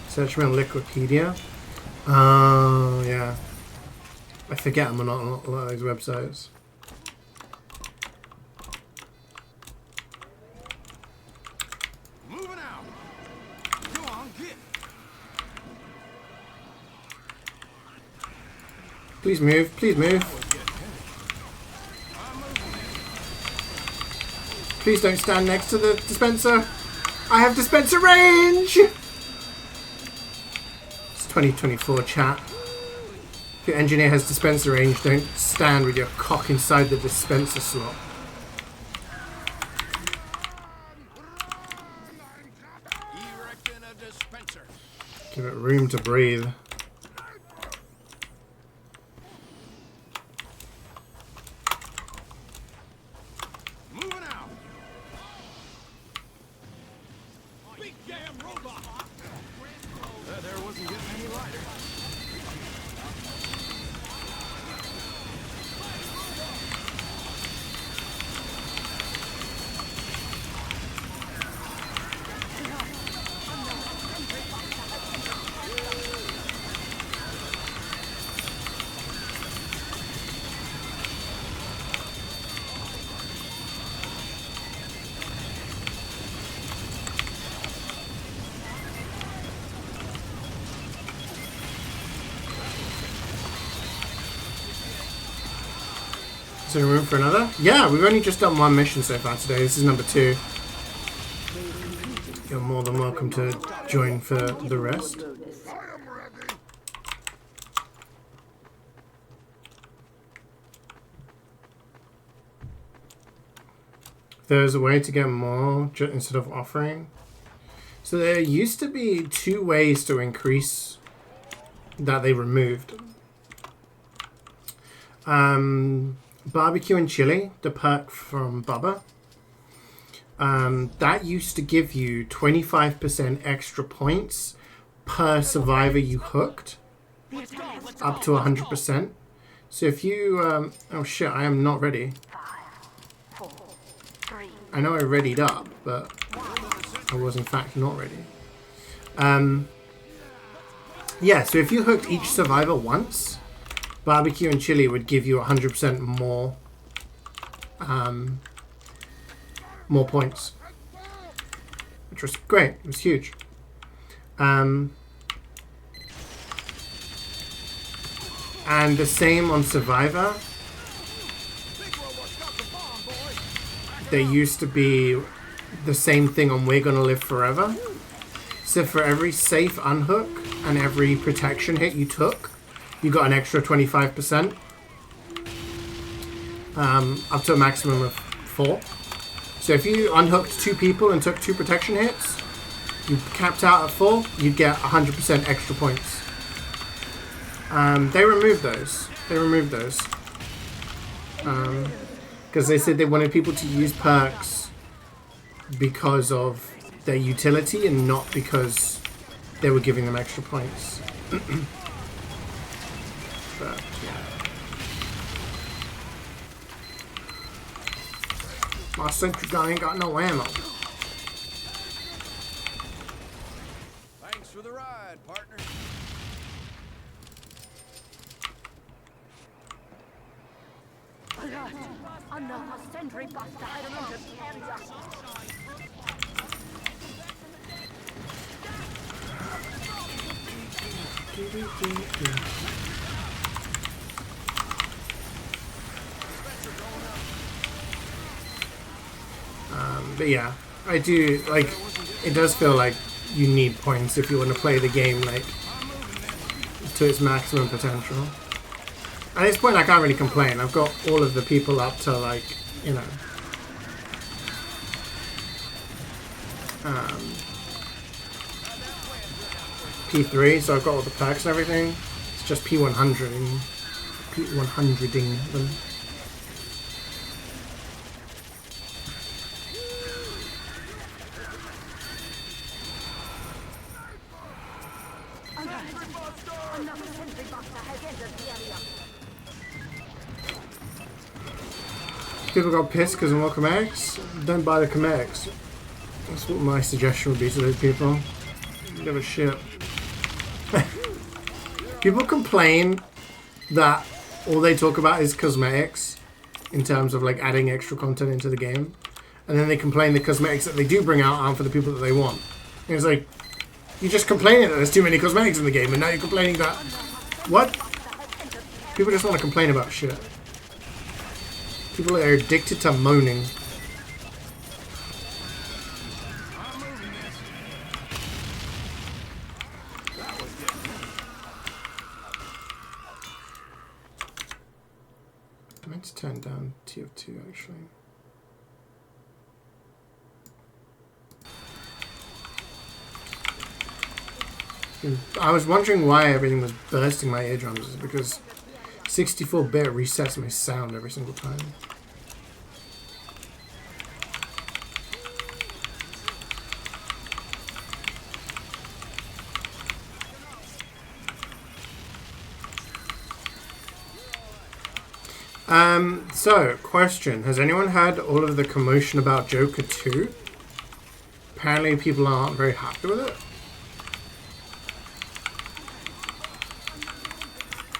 Speaker 1: Search me on Liquipedia. Oh, yeah. I forget I'm on a lot of those websites.
Speaker 3: Moving out. Go on, get.
Speaker 1: Please move, please move. Please don't stand next to the dispenser. I have dispenser range! It's 2024, chat. Your engineer has dispenser range. Don't stand with your cock inside the dispenser slot.
Speaker 3: Erecting a dispenser.
Speaker 1: Give it room to breathe.
Speaker 3: Moving out. Big damn robot. That there wasn't getting any lighter.
Speaker 1: Is there room for another? Yeah, we've only just done one mission so far today. This is number 2. You're more than welcome to join for the rest.
Speaker 4: I am ready.
Speaker 1: There's a way to get more instead of offering. So there used to be 2 ways to increase that they removed. Barbecue and chili, the perk from Bubba. That used to give you 25% extra points per survivor you hooked, up to 100%. So if you, oh shit, I am not ready.
Speaker 5: 5, 4, 3.
Speaker 1: I know I readied up, but I was in fact not ready. Yeah, so if you hooked each survivor once, barbecue and chili would give you 100% more, more points, which was great. It was huge. And the same on Survivor. There used to be the same thing on We're Gonna Live Forever. So for every safe unhook and every protection hit you took, you got an extra 25%. Up to a maximum of 4. So if you unhooked 2 people and took 2 protection hits, you capped out at 4, you'd get 100% extra points. They removed those. Because they said they wanted people to use perks because of their utility and not because they were giving them extra points. But, yeah. My sentry gun ain't got no ammo.
Speaker 3: Thanks for the ride, partner.
Speaker 5: Alert! Another sentry buster has entered the area.
Speaker 1: But yeah, I do, like, it does feel like you need points if you want to play the game, like, to its maximum potential. At this point, I can't really complain. I've got all of the people up to, like, you know, P3, so I've got all the perks and everything. It's just P100ing them.
Speaker 5: Another sentry buster has entered the area.
Speaker 1: People got pissed because of more cosmetics. Don't buy the cosmetics. That's what my suggestion would be to those people. Give a shit. People complain that all they talk about is cosmetics in terms of like adding extra content into the game, and then they complain the cosmetics that they do bring out aren't for the people that they want. And it's like, you're just complaining that there's too many cosmetics in the game, and now you're complaining that what? People just want to complain about shit. People are addicted to moaning. I was wondering why everything was bursting my eardrums. Is because 64-bit resets my sound every single time. So, question. Has anyone had all of the commotion about Joker 2? Apparently people aren't very happy with it.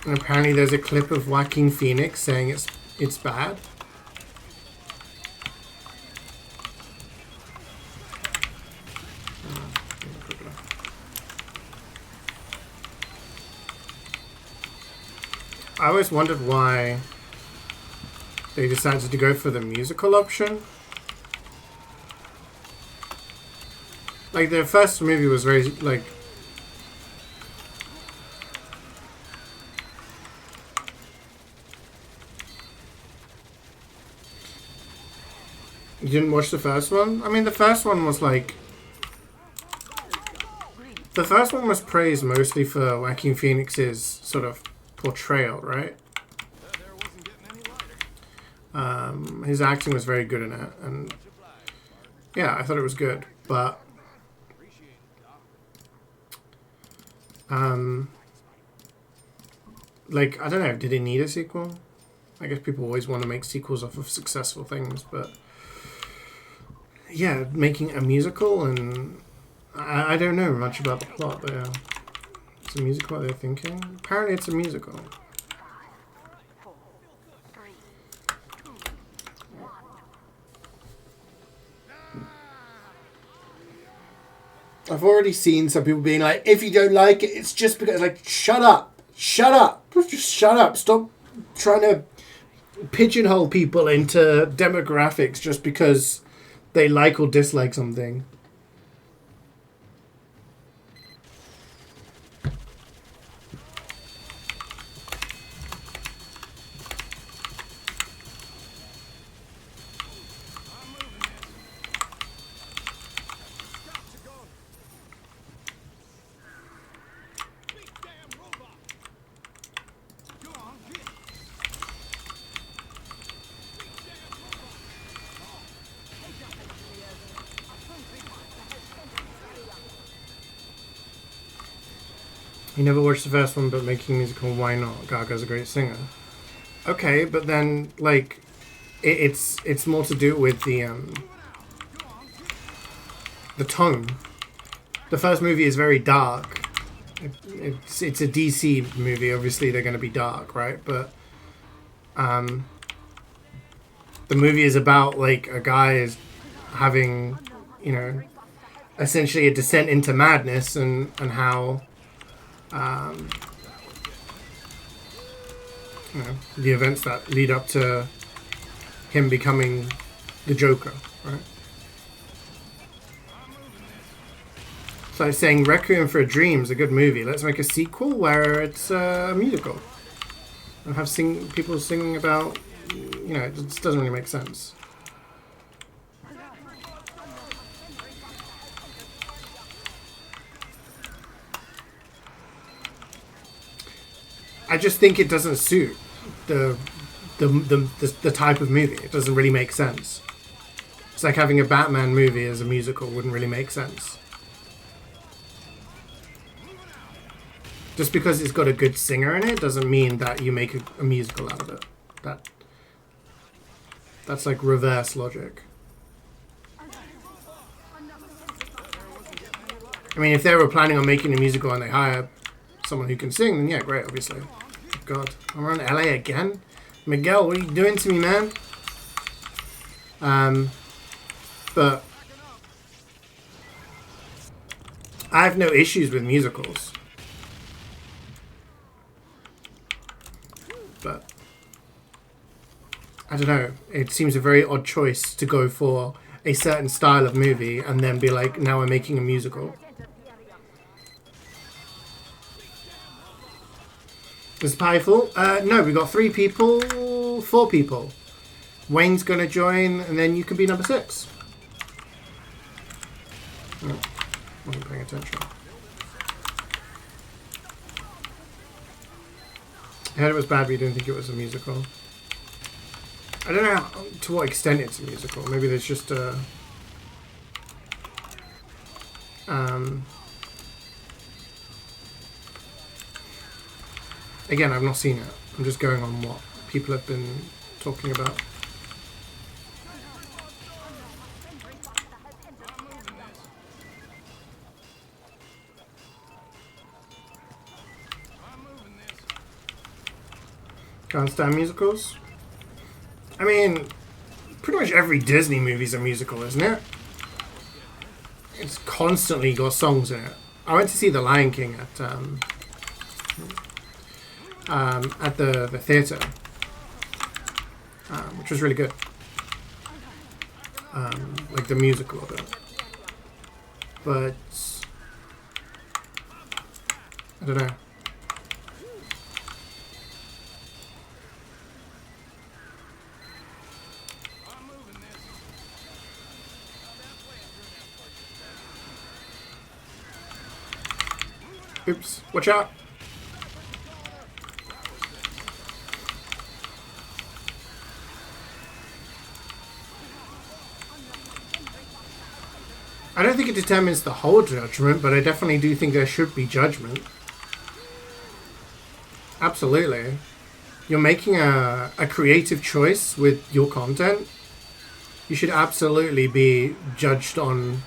Speaker 1: And apparently there's a clip of Joaquin Phoenix saying it's bad. I always wondered why they decided to go for the musical option. Like, the first movie was very, like... You didn't watch the first one? I mean, the first one was, like... The first one was praised mostly for Joaquin Phoenix's sort of portrayal, right? His acting was very good in it, and yeah, I thought it was good, but like, I don't know, did it need a sequel? I guess people always want to make sequels off of successful things, but yeah, making a musical, and I don't know much about the plot, but yeah, it's a musical, what they're thinking. Apparently it's a musical. I've already seen some people being like, if you don't like it, it's just because, like, shut up. Shut up. Just shut up. Stop trying to pigeonhole people into demographics just because they like or dislike something. You never watched the first one, but making musical, why not? Gaga's a great singer. Okay, but then, like, it's more to do with the tone. The first movie is very dark. It's a DC movie. Obviously, they're going to be dark, right? But the movie is about, like, a guy is having, you know, essentially a descent into madness, and how you know, the events that lead up to him becoming the Joker, right? So I was saying Requiem for a Dream is a good movie. Let's make a sequel where it's a musical. And have people singing about, you know, it just doesn't really make sense. I just think it doesn't suit the type of movie. It doesn't really make sense. It's like having a Batman movie as a musical wouldn't really make sense. Just because it's got a good singer in it doesn't mean that you make a musical out of it. That's like reverse logic. I mean, if they were planning on making a musical and they hire someone who can sing, then yeah, great, obviously. God, I'm around LA again? Miguel, what are you doing to me, man? But I have no issues with musicals. But I don't know, it seems a very odd choice to go for a certain style of movie and then be like, now we're making a musical. Is powerful? No, we got 4 people. Wayne's gonna join, and then you can be number 6. Oh, wasn't paying attention. I heard it was bad, but you didn't think it was a musical. I don't know to what extent it's a musical. Maybe there's just a... Again, I've not seen it. I'm just going on what people have been talking about. Can't stand musicals? I mean, pretty much every Disney movie's a musical, isn't it? It's constantly got songs in it. I went to see The Lion King at the theatre, which was really good. Like the musical of it. But I don't know. Oops, watch out. I don't think it determines the whole judgment, but I definitely do think there should be judgment. Absolutely. You're making a creative choice with your content. You should absolutely be judged on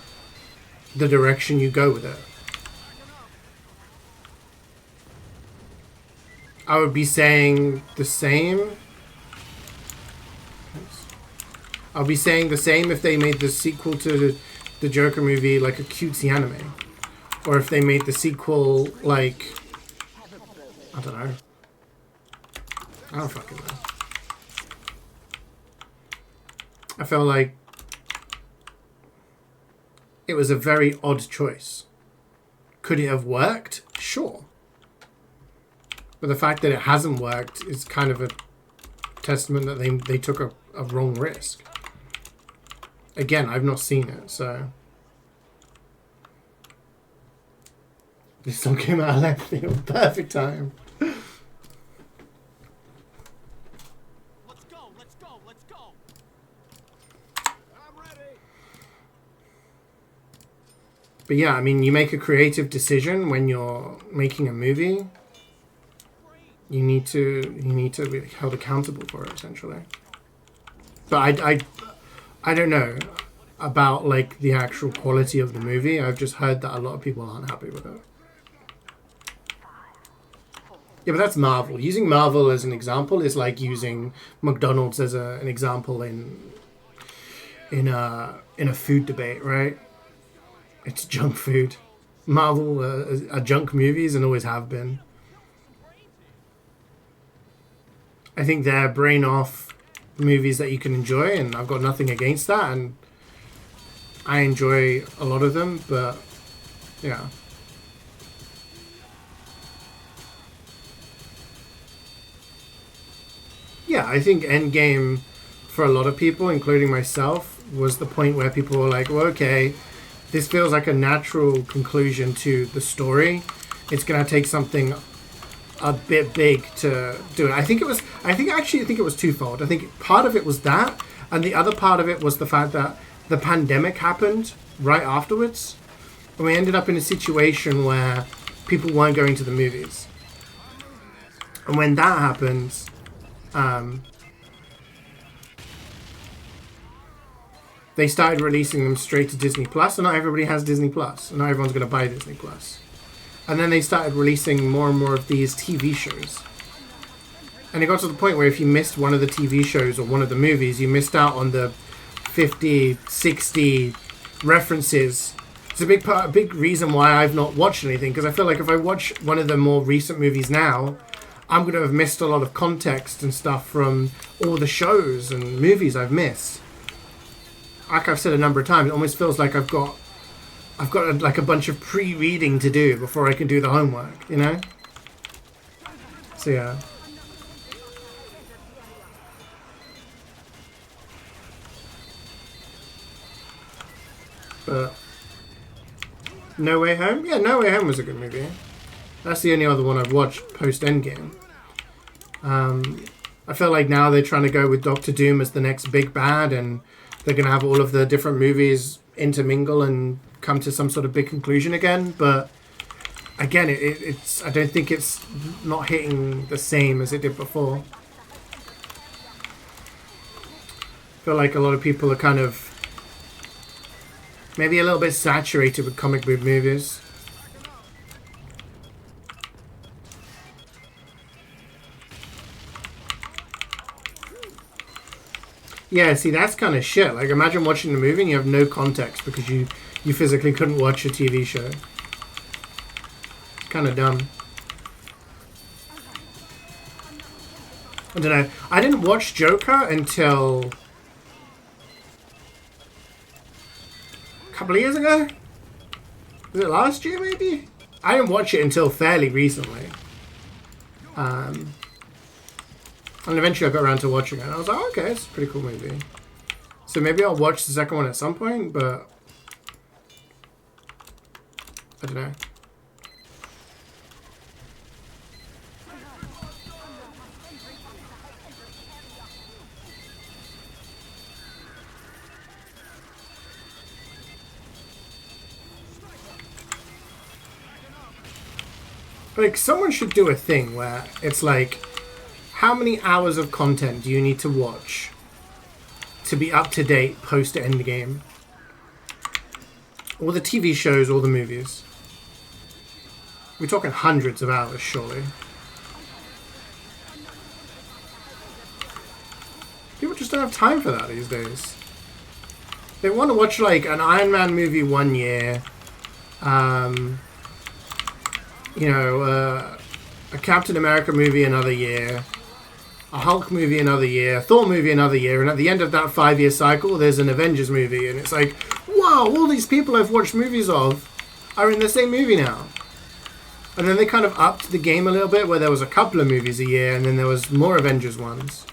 Speaker 1: the direction you go with it. I would be saying the same. I'll be saying the same if they made the sequel to the Joker movie like a cutesy anime. Or if they made the sequel like... I don't know. I don't fucking know. I felt like it was a very odd choice. Could it have worked? Sure. But the fact that it hasn't worked is kind of a testament that they took a wrong risk. Again, I've not seen it, so... This song came out of left field. Perfect time.
Speaker 3: Let's go, let's go, let's go. I'm ready.
Speaker 1: But yeah, I mean, you make a creative decision when you're making a movie. You need to be held accountable for it, essentially. But I don't know about like the actual quality of the movie. I've just heard that a lot of people aren't happy with it. Yeah, but that's Marvel. Using Marvel as an example is like using McDonald's as an example in a food debate, right? It's junk food. Marvel are junk movies and always have been. I think they're brain off movies that you can enjoy, and I've got nothing against that, and I enjoy a lot of them, but yeah. Yeah, I think Endgame, for a lot of people, including myself, was the point where people were like, well, okay, this feels like a natural conclusion to the story. It's going to take something a bit big to do it. I think it was twofold. I think part of it was that, and the other part of it was the fact that the pandemic happened right afterwards, and we ended up in a situation where people weren't going to the movies. And when that happens, they started releasing them straight to Disney Plus, and not everybody has Disney Plus, and not everyone's going to buy Disney Plus. And then they started releasing more and more of these TV shows. And it got to the point where if you missed one of the TV shows or one of the movies, you missed out on the 50, 60 references. It's a big reason why I've not watched anything, because I feel like if I watch one of the more recent movies now, I'm going to have missed a lot of context and stuff from all the shows and movies I've missed. Like I've said a number of times, it almost feels like I've got like a bunch of pre-reading to do before I can do the homework, you know? So yeah. But No Way Home? Yeah, No Way Home was a good movie. That's the only other one I've watched post Endgame. I feel like now they're trying to go with Doctor Doom as the next big bad, and they're going to have all of the different movies intermingle and come to some sort of big conclusion again. But again, it's I don't think it's not hitting the same as it did before. I feel like a lot of people are kind of maybe a little bit saturated with comic book movies. Yeah, see, that's kind of shit. Like, imagine watching the movie and you have no context because you physically couldn't watch a TV show. It's kind of dumb. I don't know. I didn't watch Joker until a couple of years ago. Was it last year, maybe? I didn't watch it until fairly recently. And eventually I got around to watching it. And I was like, oh, okay, it's a pretty cool movie. So maybe I'll watch the second one at some point, but I don't know. Like, someone should do a thing where it's like, how many hours of content do you need to watch to be up to date post Endgame? All the TV shows, all the movies. We're talking hundreds of hours, surely. People just don't have time for that these days. They want to watch like an Iron Man movie 1 year, you know, a Captain America movie another year, a Hulk movie another year, a Thor movie another year, and at the end of that 5-year cycle, there's an Avengers movie, and it's like, wow, all these people I've watched movies of are in the same movie now. And then they kind of upped the game a little bit, where there was a couple of movies a year, and then there was more Avengers ones.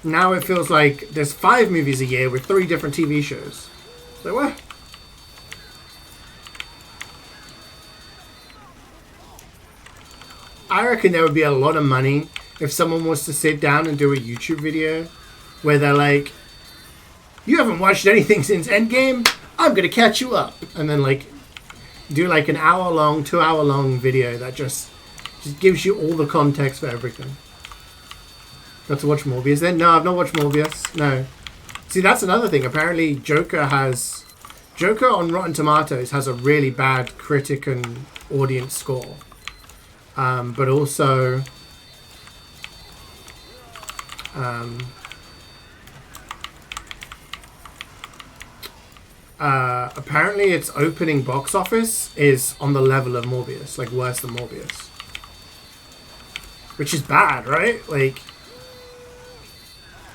Speaker 1: Now it feels like there's 5 movies a year with 3 different TV shows. So what? I reckon there would be a lot of money if someone was to sit down and do a YouTube video where they're like, you haven't watched anything since Endgame? I'm going to catch you up. And then like do like an hour-long, 2-hour-long video that just gives you all the context for everything. Got to watch Morbius then? No, I've not watched Morbius. No. See, that's another thing. Apparently Joker on Rotten Tomatoes has a really bad critic and audience score. But also, apparently its opening box office is on the level of Morbius, like worse than Morbius. Which is bad, right? Like,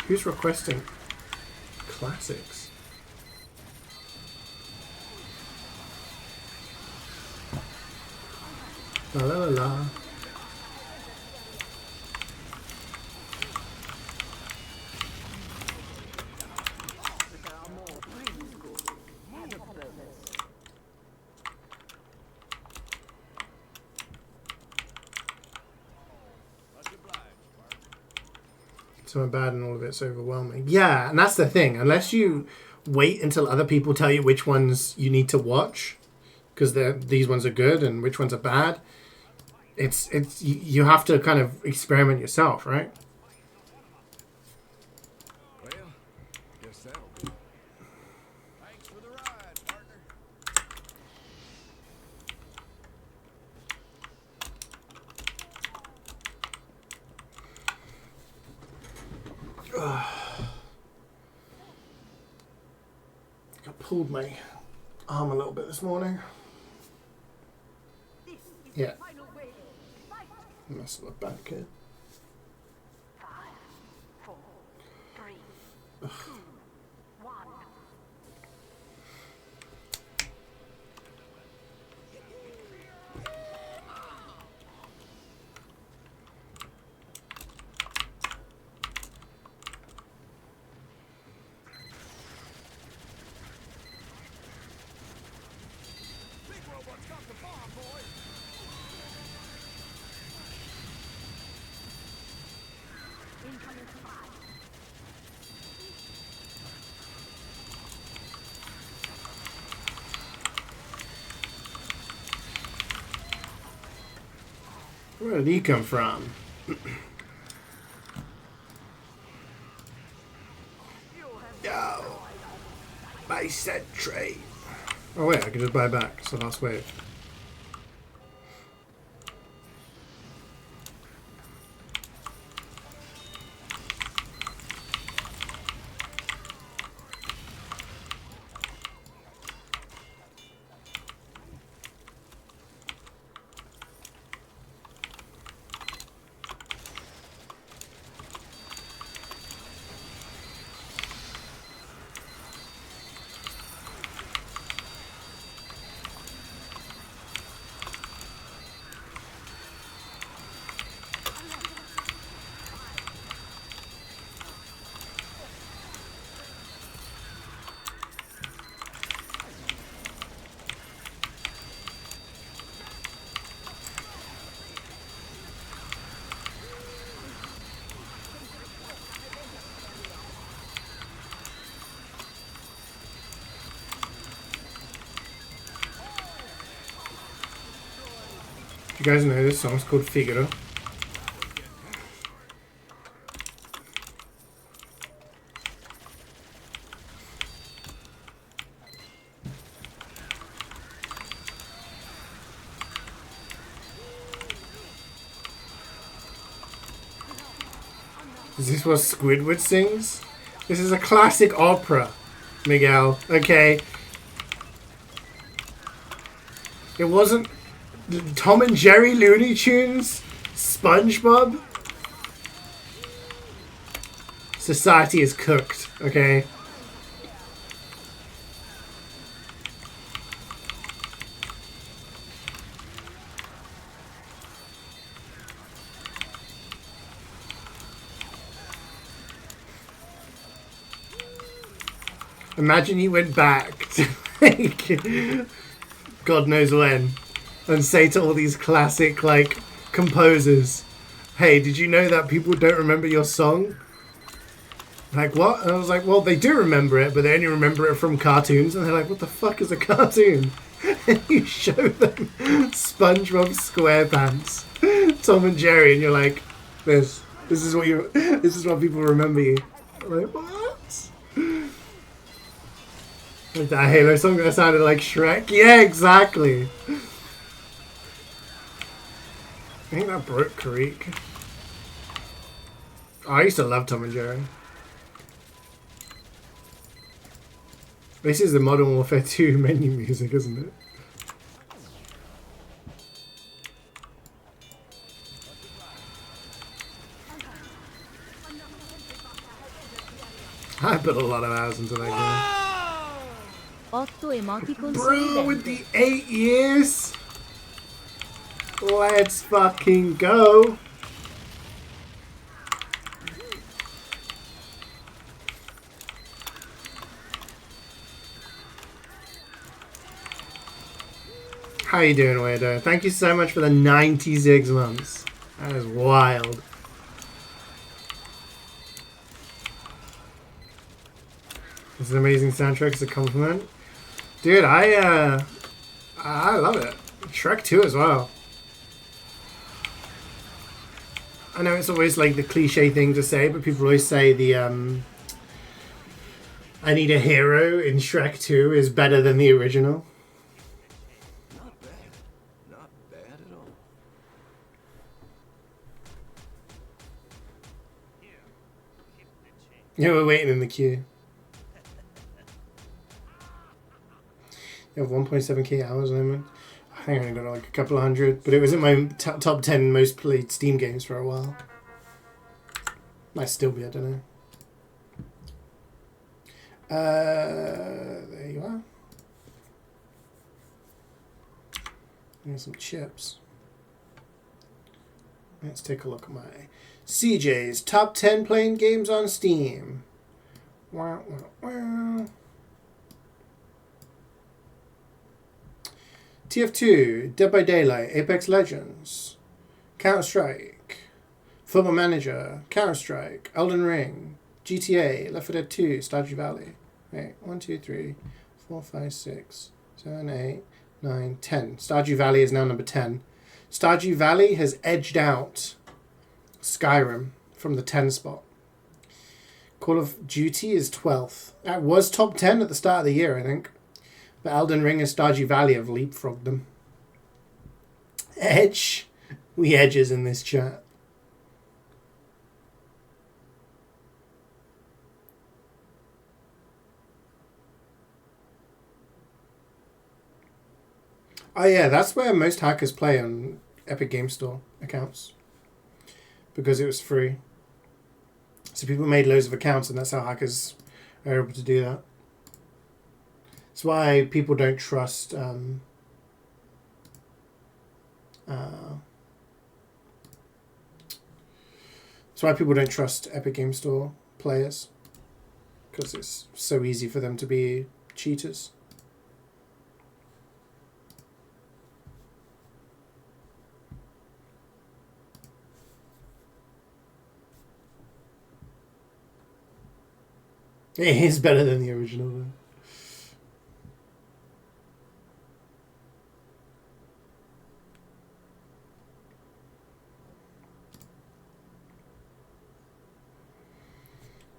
Speaker 1: who's requesting classics? La la la la. So bad and all of it's overwhelming. Yeah, and that's the thing. Unless you wait until other people tell you which ones you need to watch, because these ones are good and which ones are bad, you have to kind of experiment yourself, right?
Speaker 3: Well, guess that'll do. Thanks for the ride, partner.
Speaker 1: I pulled my arm a little bit this morning. Yeah. Mess with my back here.
Speaker 5: 5, 4, 3, 2, 1.
Speaker 3: Big robot's got the bomb, boy.
Speaker 1: Where did he come from? Yo! Buy sentry! Oh wait, I can just buy back. It's the last wave. You guys know this song's called Figaro. Is this what Squidward sings? This is a classic opera, Miguel. Okay. It wasn't Tom and Jerry, Looney Tunes, SpongeBob. Society is cooked, okay? Imagine he went back to like God knows when and say to all these classic like composers, hey, did you know that people don't remember your song? Like, what? And I was like, well, they do remember it, but they only remember it from cartoons. And they're like, what the fuck is a cartoon? And you show them SpongeBob SquarePants, Tom and Jerry, and you're like, this is what people remember you. I'm like, what? Like that Halo song that sounded like Shrek? Yeah, exactly. I think that broke Creek. Oh, I used to love Tom and Jerry. This is the Modern Warfare 2 menu music, isn't it? I put a lot of hours into that game.
Speaker 2: 8 emoticons
Speaker 1: Bro, with the 8 years? Let's fucking go. How you doing, Weirdo? Thank you so much for the 96 months. That is wild. It's an amazing soundtrack. It's a compliment. Dude, I love it. Shrek 2 as well. I know it's always like the cliche thing to say, but people always say the I Need a Hero in Shrek 2 is better than the original.
Speaker 3: Not bad. Not bad at all.
Speaker 1: Yeah, we're waiting in the queue. You have 1.7k hours limit. I think I only got like a couple of hundred, but it was in my top 10 most played Steam games for a while. Might still be, I don't know. There you are. Here's some chips. Let's take a look at my CeeJaey's top 10 playing games on Steam. Wow, wow, wow. TF2, Dead by Daylight, Apex Legends, Counter-Strike, Football Manager, Counter-Strike, Elden Ring, GTA, Left 4 Dead 2, Stardew Valley. Wait, 1, 2, 3, 4, 5, 6, 7, 8, 9, 10. Stardew Valley is now number 10. Stardew Valley has edged out Skyrim from the 10 spot. Call of Duty is 12th. That was top 10 at the start of the year, I think. But Elden Ring and Stardew Valley have leapfrogged them. Edge. We edges in this chat. Oh yeah, that's where most hackers play on Epic Game Store accounts. Because it was free. So people made loads of accounts and that's how hackers are able to do that. That's why people don't trust that's why people don't trust Epic Game Store players. Because it's so easy for them to be cheaters. It is better than the original though.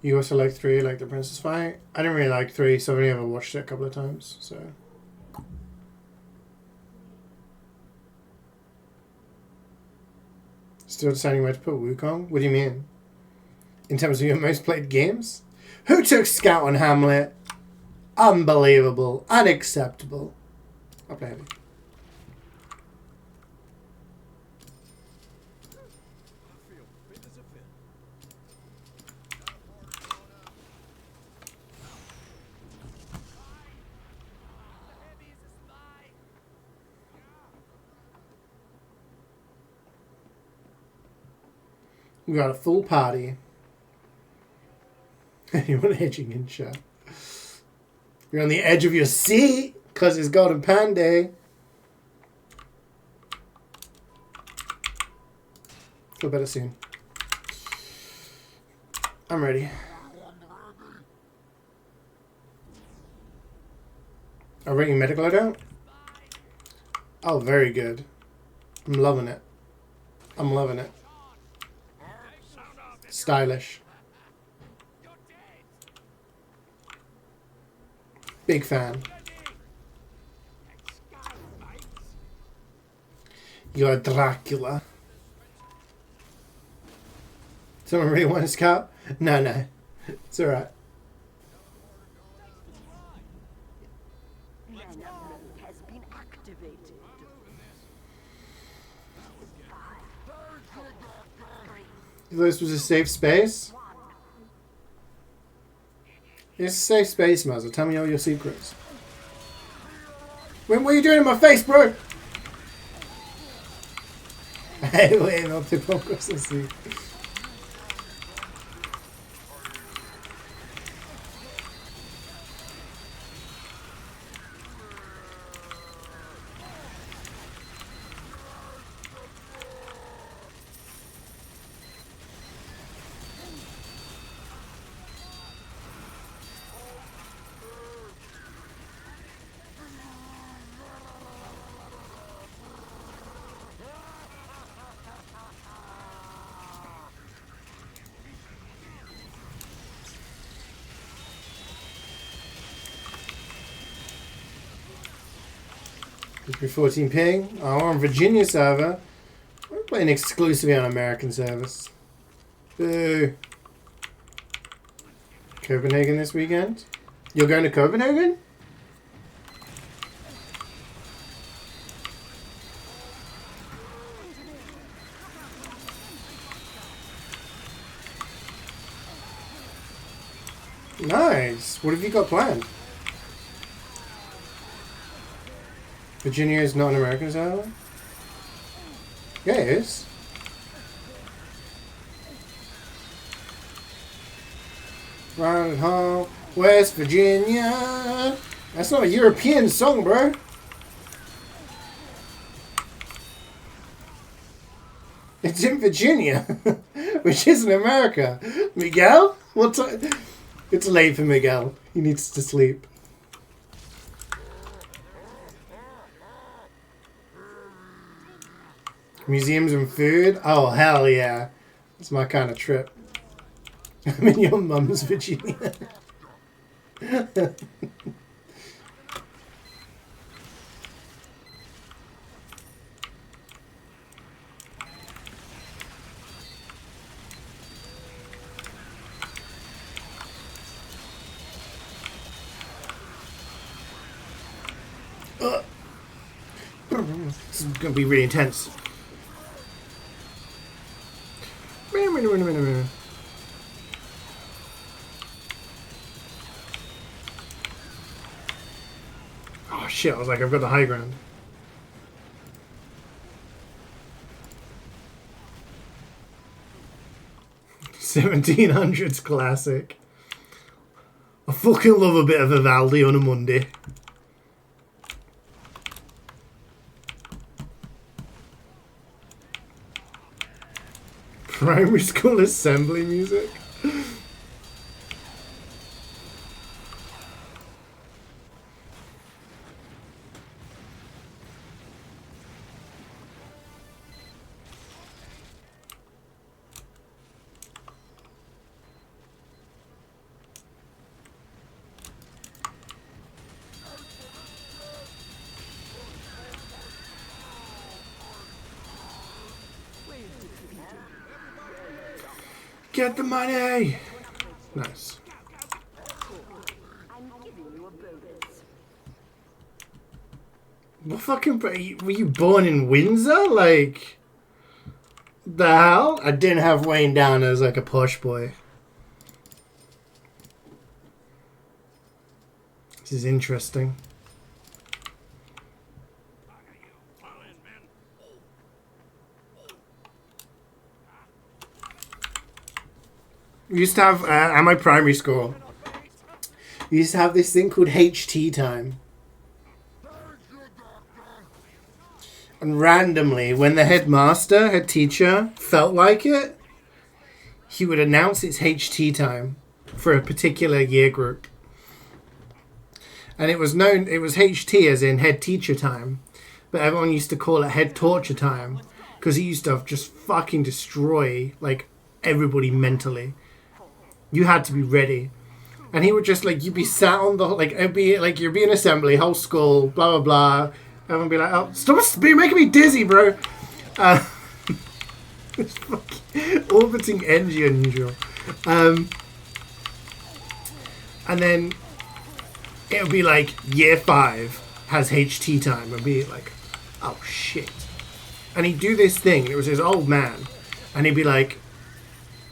Speaker 1: You also like 3, like the Princess fight? I didn't really like 3, so I've only ever watched it a couple of times, so. Still deciding where to put Wukong? What do you mean? In terms of your most played games? Who took Scout on Hamlet? Unbelievable. Unacceptable. I'll play it. We got a full party. Anyone edging in chat? You're on the edge of your seat because it's Golden Pan Day. Feel better soon. I'm ready. Are we rating medical loadout? Oh, very good. I'm loving it. I'm loving it. Stylish. Big fan. You're Dracula. Someone really want a scout? No, no. It's alright.
Speaker 5: Has been activated.
Speaker 1: This was a safe space? It's a safe space, Muzzle. Tell me all your secrets. What are you doing in my face, bro? Hey, wait, no te pongas así. It's 14 ping. Oh, we're on Virginia server. We're playing exclusively on American servers. Boo. Copenhagen this weekend? You're going to Copenhagen? Nice. What have you got planned? Virginia is not an American server? Yeah, it is. Round home, West Virginia. That's not a European song, bro. It's in Virginia, which isn't America. Miguel? What time? It's late for Miguel. He needs to sleep. Museums and food? Oh, hell yeah. That's my kind of trip. I'm in your mum's Virginia. This is going to be really intense. Oh shit, I was like, I've got the high ground. $1700s classic. I fucking love a bit of Vivaldi on a Monday. Primary school assembly music. Get the money! Nice. What fucking... Were you born in Windsor? Like... The hell? I didn't have Wayne down as like a posh boy. This is interesting. We used to have, at my primary school, we used to have this thing called HT time. And randomly, when the head teacher, felt like it, he would announce it's HT time for a particular year group. And it was HT as in head teacher time, but everyone used to call it head torture time, because he used to just fucking destroy, like, everybody mentally. You had to be ready. And he would just, like, you'd be sat on the, like, it'd be, like, you'd be in assembly, whole school, blah, blah, blah. Everyone would be like, oh, stop making me dizzy, bro. It's fucking orbiting engine. And then it would be like, year 5 has HT time. And be like, oh, shit. And he'd do this thing. And it was his old man. And he'd be like,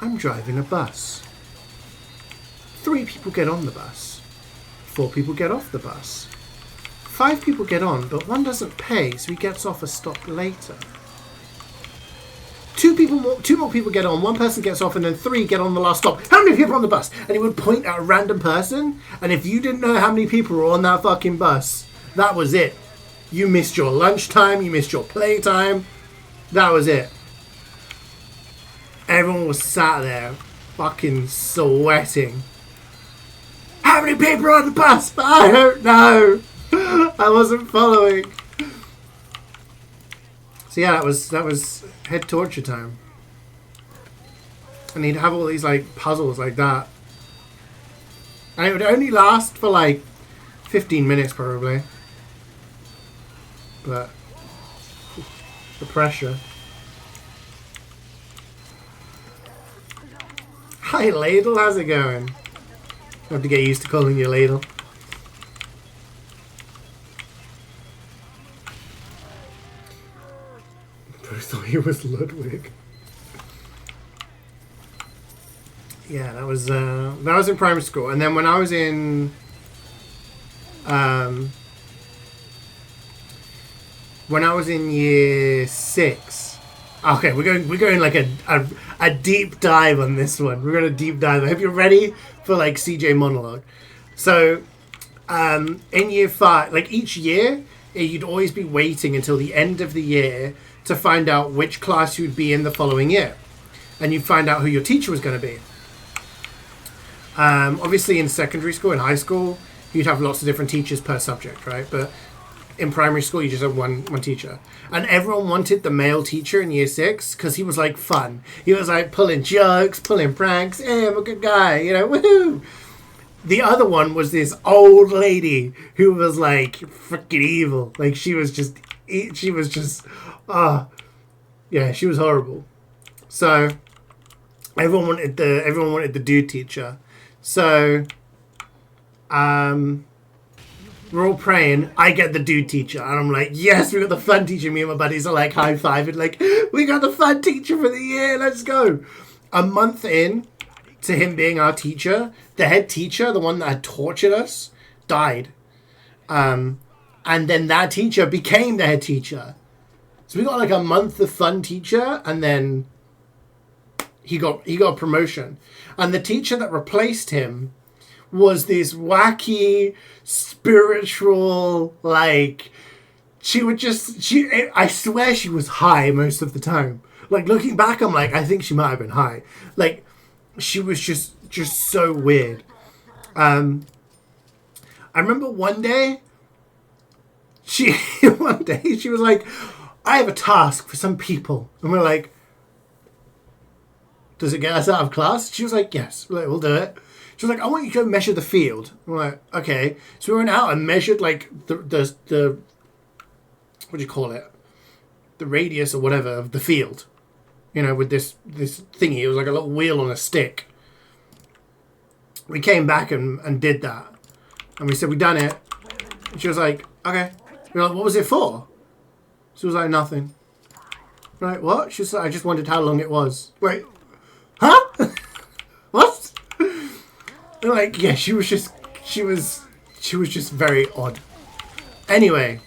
Speaker 1: I'm driving a bus. 3 people get on the bus. 4 people get off the bus. 5 people get on, but 1 doesn't pay, so he gets off a stop later. 2 more people get on, 1 person gets off, and then 3 get on the last stop. How many people on the bus? And he would point at a random person, and if you didn't know how many people were on that fucking bus, that was it. You missed your lunchtime, you missed your playtime. That was it. Everyone was sat there, fucking sweating. How many people are on the bus? I don't know. I wasn't following. So yeah, that was head torture time. And he'd have all these like puzzles like that. And it would only last for like 15 minutes probably. But the pressure. Hi Ladle, how's it going? I have to get used to calling you Ladle. I thought he was Ludwig. Yeah, that was in primary school, and then when I was in year 6. Okay, we're going like a deep dive on this one. We're going to deep dive. I hope you're ready for like CeeJaey monologue. So, in year 5, like each year, you'd always be waiting until the end of the year to find out which class you'd be in the following year, and you'd find out who your teacher was going to be. Obviously, in secondary school and high school, you'd have lots of different teachers per subject, right? But in primary school, you just have one teacher. And everyone wanted the male teacher in year 6 because he was like fun. He was like pulling jokes, pulling pranks. Hey, I'm a good guy, you know, woohoo. The other one was this old lady who was like freaking evil. Like she was just, yeah, she was horrible. So everyone wanted the dude teacher. So, we're all praying. I get the dude teacher, and I'm like, yes, we got the fun teacher. Me and my buddies are like high fiving, like, we got the fun teacher for the year. Let's go. A month in to him being our teacher, the head teacher, the one that had tortured us, died. And then that teacher became the head teacher. So we got like a month of fun teacher, and then he got a promotion. And the teacher that replaced him was this wacky, spiritual, like, I swear she was high most of the time. Like, looking back, I'm like, I think she might have been high. Like, she was just so weird. I remember one day she was like, I have a task for some people. And we're like, does it get us out of class? She was like, yes. We're like, we'll do it. She was like, I want you to go measure the field. I'm like, okay. So we went out and measured like the what do you call it? The radius or whatever of the field. You know, with this thingy. It was like a little wheel on a stick. We came back and did that. And we said, we done it. And she was like, okay. We were like, what was it for? She was like, nothing. We're like, what? She was like, I just wondered how long it was. Wait. Huh? What? And like, yeah, she was just very odd. Anyway.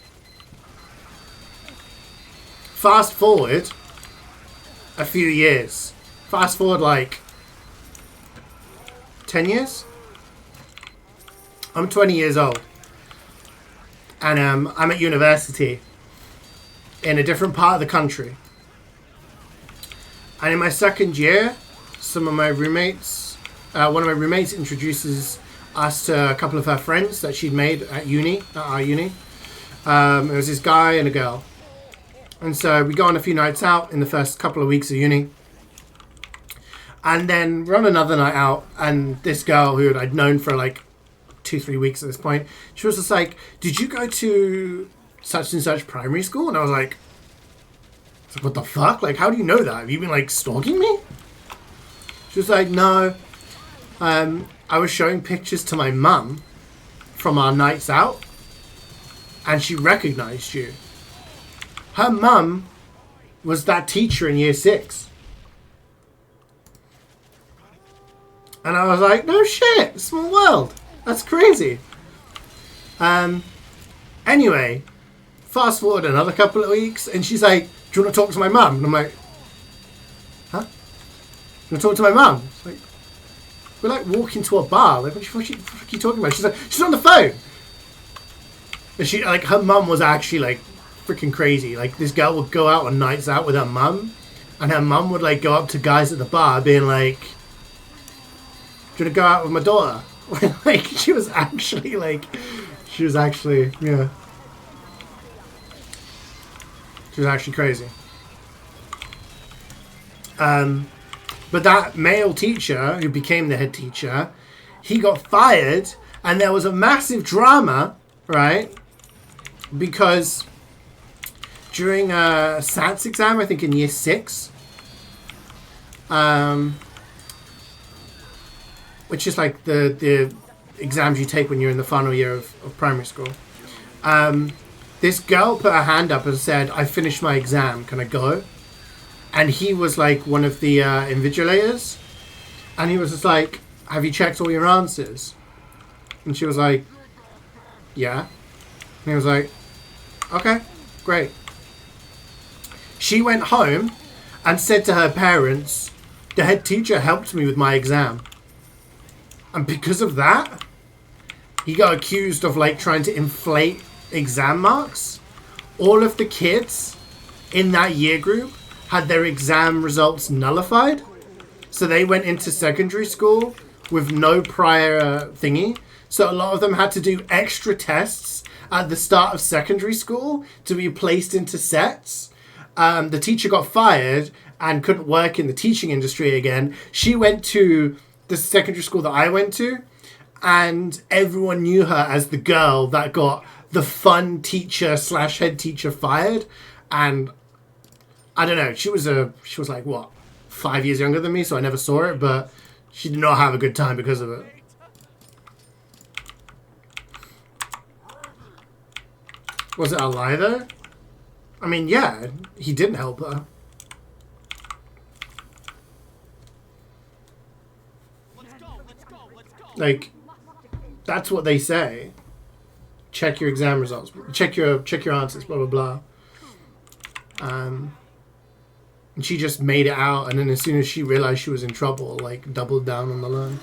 Speaker 1: Fast forward a few years. Fast forward like 10 years? I'm 20 years old. And I'm at university in a different part of the country. And in my second year, one of my roommates introduces us to a couple of her friends that she'd made at our uni. It was this guy and a girl. And so we go on a few nights out in the first couple of weeks of uni. And then we're on another night out, and this girl who I'd known for like 2-3 weeks at this point, she was just like, did you go to such and such primary school? And I was like, what the fuck? Like, how do you know that? Have you been like stalking me? She was like, no. I was showing pictures to my mum from our nights out, and she recognized you. Her mum was that teacher in year 6. And I was like, no shit, small world. That's crazy. Anyway, fast forward another couple of weeks, and she's like, do you want to talk to my mum? And I'm like, huh? You want to talk to my mum? It's like, we're like walking to a bar. Like, what are you talking about? She's like, she's on the phone. And she, like, her mum was actually like freaking crazy. Like, this girl would go out on nights out with her mum, and her mum would like go up to guys at the bar being like, do you want to go out with my daughter? Like, she was actually yeah. She was actually crazy. But that male teacher who became the head teacher, he got fired, and there was a massive drama, right? Because during a SATs exam, I think in year 6, which is like the exams you take when you're in the final year of primary school, this girl put her hand up and said, I finished my exam, can I go? And he was like one of the invigilators, and he was just like, have you checked all your answers? And she was like, yeah. And he was like, okay, great. She went home and said to her parents, the head teacher helped me with my exam. And because of that, he got accused of like trying to inflate exam marks. All of the kids in that year group had their exam results nullified. So they went into secondary school with no prior thingy. So a lot of them had to do extra tests at the start of secondary school to be placed into sets. The teacher got fired and couldn't work in the teaching industry again. She went to the secondary school that I went to, and everyone knew her as the girl that got the fun teacher / head teacher fired. And I don't know, she was like, what, 5 years younger than me, so I never saw it, but she did not have a good time because of it. Was it a lie, though? I mean, yeah, he didn't help her. Like, that's what they say. Check your exam results. Check your answers, blah, blah, blah. And she just made it out, and then as soon as she realized she was in trouble, like, doubled down on the lie.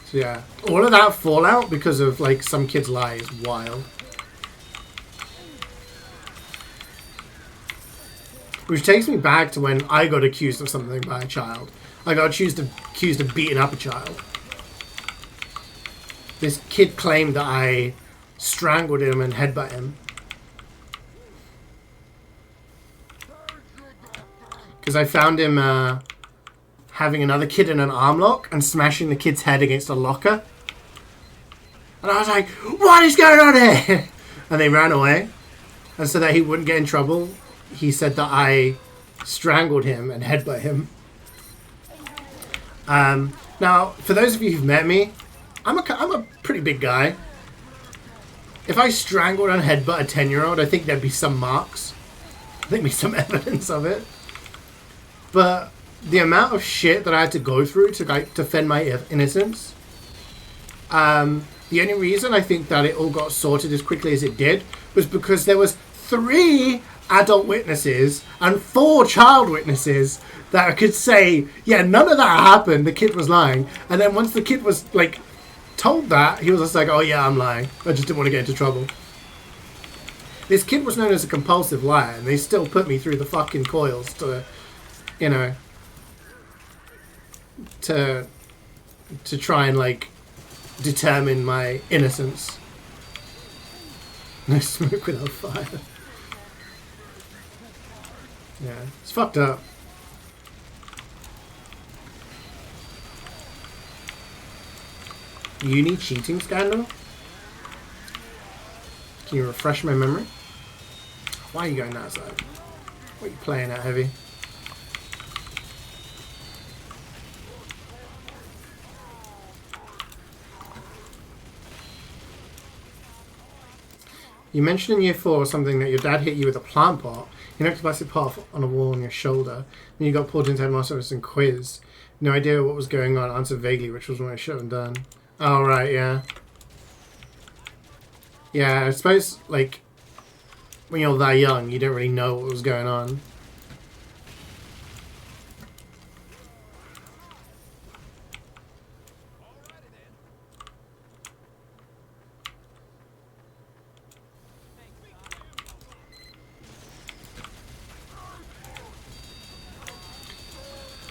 Speaker 1: So yeah, all of that fallout because of, like, some kid's lie is wild. Which takes me back to when I got accused of something by a child. I got accused of beating up a child. This kid claimed that I strangled him and headbutt him. Because I found him having another kid in an arm lock and smashing the kid's head against a locker. And I was like, what is going on here? And they ran away. And so that he wouldn't get in trouble, he said that I strangled him and headbutt him. Now, for those of you who've met me, I'm a pretty big guy. If I strangled and headbutt a 10-year-old, I think there'd be some marks. There'd be some evidence of it. But the amount of shit that I had to go through to defend my innocence, the only reason I think that it all got sorted as quickly as it did was because there was 3 adult witnesses and 4 child witnesses that could say, yeah, none of that happened, the kid was lying. And then once the kid was, like, told that, he was just like, oh yeah, I'm lying. I just didn't want to get into trouble. This kid was known as a compulsive liar, and they still put me through the fucking coils to, you know, to try and, like, determine my innocence. No smoke without fire. Yeah, it's fucked up. Uni cheating scandal? Can you refresh my memory? Why are you going outside? What are you playing at, Heavy? You mentioned in year 4 or something that your dad hit you with a plant pot. You knocked a plastic pot on a wall on your shoulder. Then you got pulled into headmaster office and quizzed. No idea what was going on. Answered vaguely, which was what I should have done. Oh, right, yeah. Yeah, I suppose, like, when you're that young, you don't really know what was going on.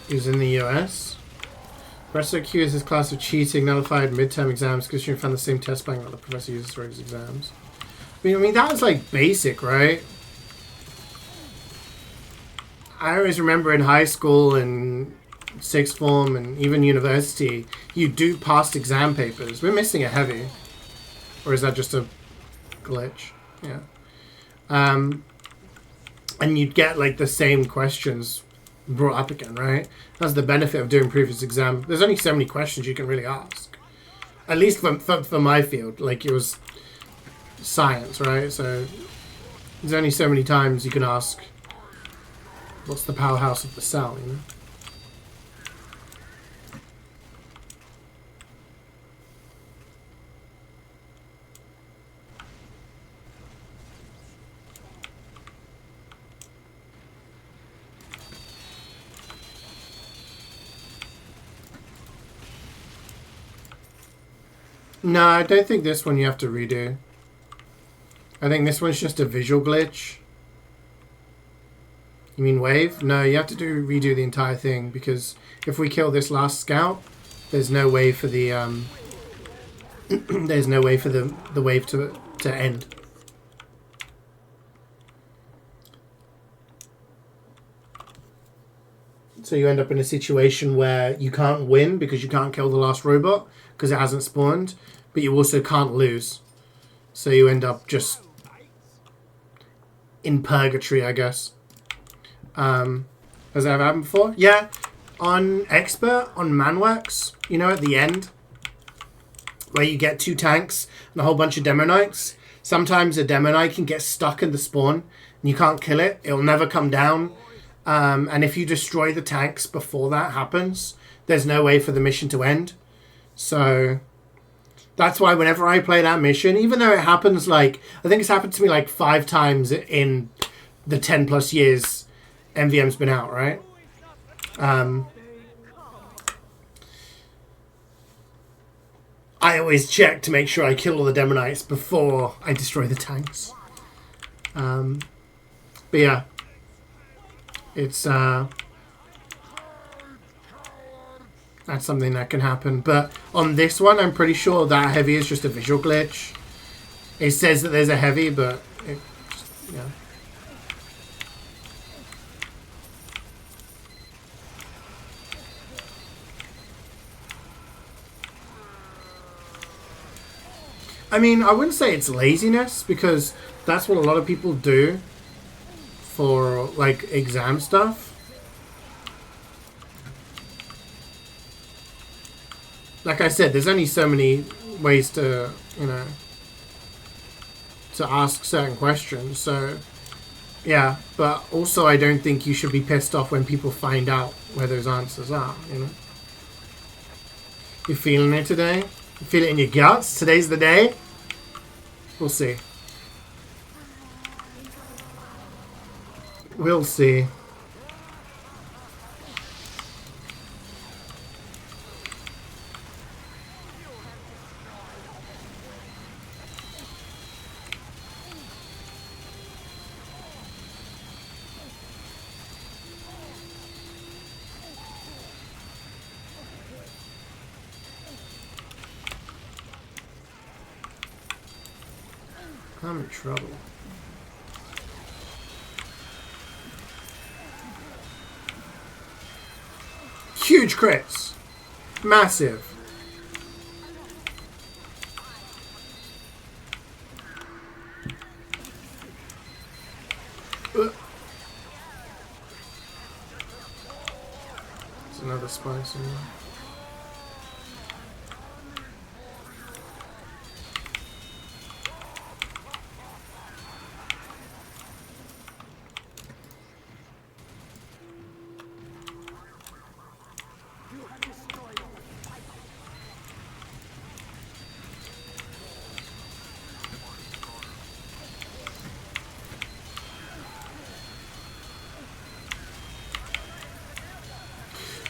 Speaker 1: He was in the US. Professor accused his class of cheating, nullified midterm exams because she found the same test bank that the professor uses for his exams. I mean, that was like basic, right? I always remember in high school and 6th form and even university, you do past exam papers. We're missing a Heavy. Or is that just a glitch? Yeah. And you'd get like the same questions brought up again, right? That's the benefit of doing previous exam. There's only so many questions you can really ask. At least for my field. Like, it was science, right? So there's only so many times you can ask, what's the powerhouse of the cell, you know? No, I don't think this one you have to redo. I think this one's just a visual glitch. You mean wave? No, you have to redo the entire thing, because if we kill this last scout, there's no way for the there's no way for the wave to end. So you end up in a situation where you can't win because you can't kill the last robot because it hasn't spawned, but you also can't lose. So you end up just in purgatory, I guess. Has that ever happened before? Yeah. On Expert, on Manwax, you know, at the end, where you get 2 tanks and a whole bunch of Demo Knights. Sometimes a Demo Knight can get stuck in the spawn and you can't kill it. It'll never come down. And if you destroy the tanks before that happens, there's no way for the mission to end. So that's why whenever I play that mission, even though it happens like, I think it's happened to me like 5 times in the 10 plus years MvM's been out, right? I always check to make sure I kill all the Demo Knights before I destroy the tanks. But yeah. It's that's something that can happen. But on this one, I'm pretty sure that heavy is just a visual glitch. It says that there's a heavy, but it just, yeah. I mean, I wouldn't say it's laziness, because that's what a lot of people do for like exam stuff. Like I said, there's only so many ways to, you know, to ask certain questions. So yeah, but also I don't think you should be pissed off when people find out where those answers are, you know. You feeling it today? You feel it in your guts? Today's the day? We'll see. We'll see. I'm in trouble. Huge crits. Massive. There's another spice in there.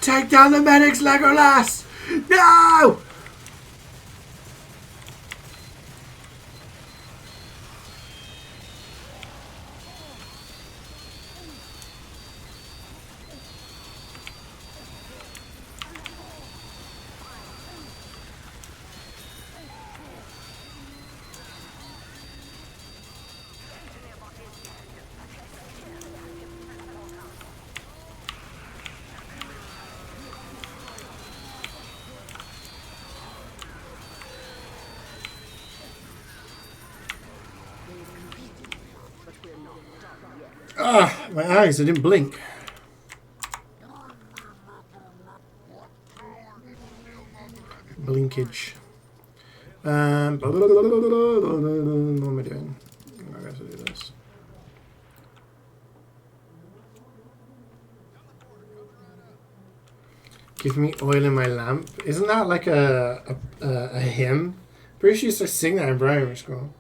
Speaker 1: Take down the medics, Legolas! No! Ah, my eyes, I didn't blink. Blinkage. What am I doing? I got to do this. Give me oil in my lamp. Isn't that like a hymn? Pretty sure you used to sing that in primary school.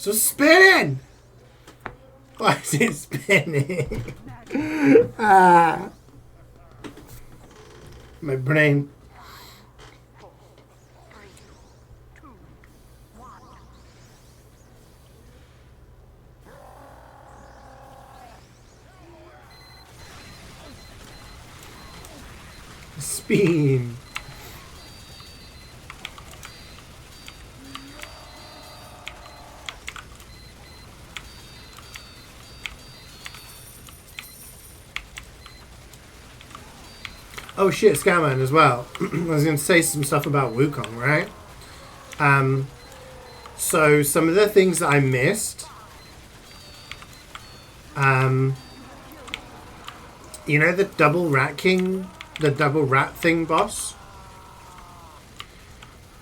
Speaker 1: So spinning! Why is it spinning? Ah. My brain. Spin. Oh shit, Scaman as well. I was going to say some stuff about Wukong, right? So some of the things that I missed. You know the double rat king, the double rat thing boss?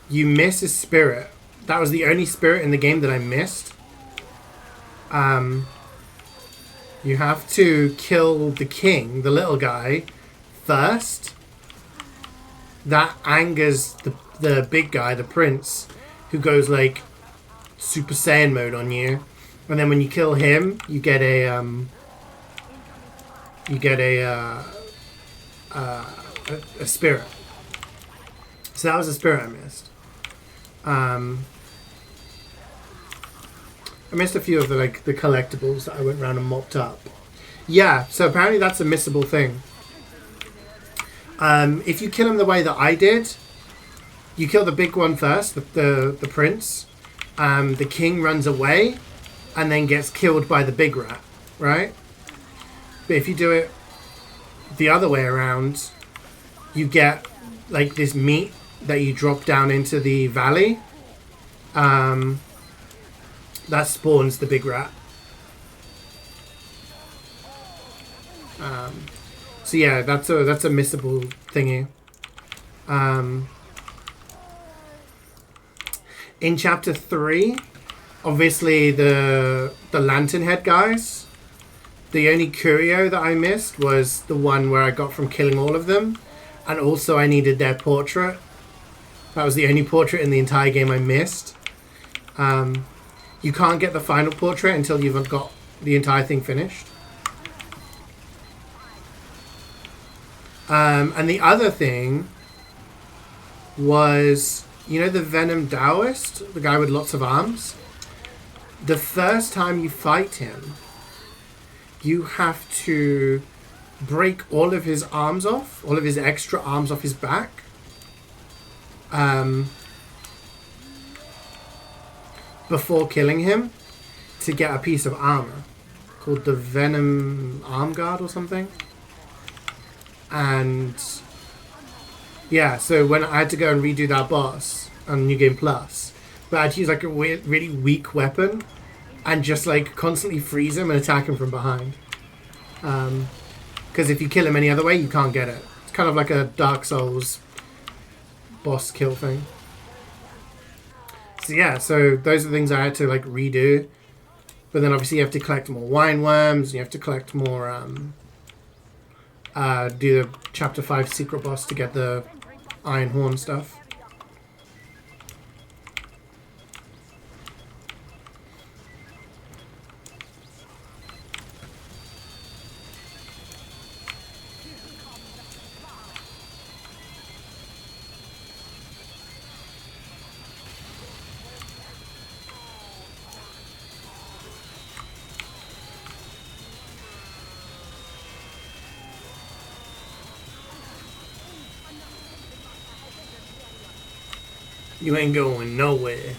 Speaker 1: You miss his spirit. That was the only spirit in the game that I missed. You have to kill the king, the little guy, first. That angers the big guy, the prince, who goes like Super Saiyan mode on you. And then when you kill him, you get a spirit. So that was a spirit I missed. I missed a few of the the collectibles that I went around and mopped up. Yeah, so apparently that's a missable thing. If you kill him the way that I did, you kill the big one first, the prince. The king runs away and then gets killed by the big rat, right? But if you do it the other way around, you get like this meat that you drop down into the valley. That spawns the big rat. So yeah, that's a missable thingy. In chapter 3, obviously the lantern head guys. The only curio that I missed was the one where I got from killing all of them, and also I needed their portrait. That was the only portrait in the entire game I missed. You can't get the final portrait until you've got the entire thing finished. And the other thing was, you know the Venom Taoist? The guy with lots of arms? The first time you fight him, you have to break all of his arms off, all of his extra arms off his back. Before killing him, to get a piece of armor called the Venom Arm Guard or something. And yeah, so when I had to go and redo that boss on New Game Plus, but I had to use like a really weak weapon and just like constantly freeze him and attack him from behind. Because if you kill him any other way, you can't get it. It's kind of like a Dark Souls boss kill thing. So yeah, so those are the things I had to like redo. But then obviously you have to collect more wine worms, and you have to collect more do the chapter 5 secret boss to get the iron horn stuff. You ain't going nowhere.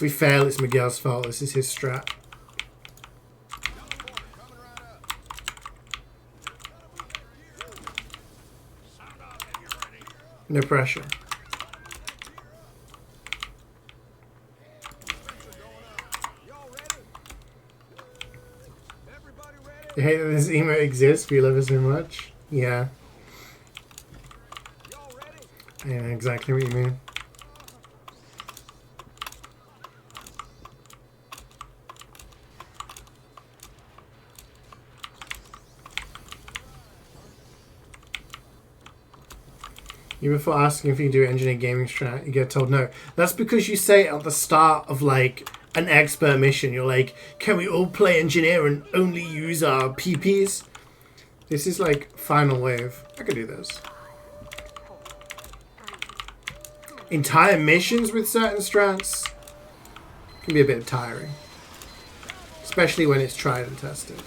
Speaker 1: we fail, it's Miguel's fault. This is his strat. No pressure. You hate that this emote exists, but you love it so much? Yeah. I know exactly what you mean. Even before asking if you do engineer gaming strat, you get told no. That's because you say at the start of like an expert mission, you're like, can we all play engineer and only use our PPs? This is like final wave. I could do this. Entire missions with certain strats can be a bit tiring. Especially when it's tried and tested.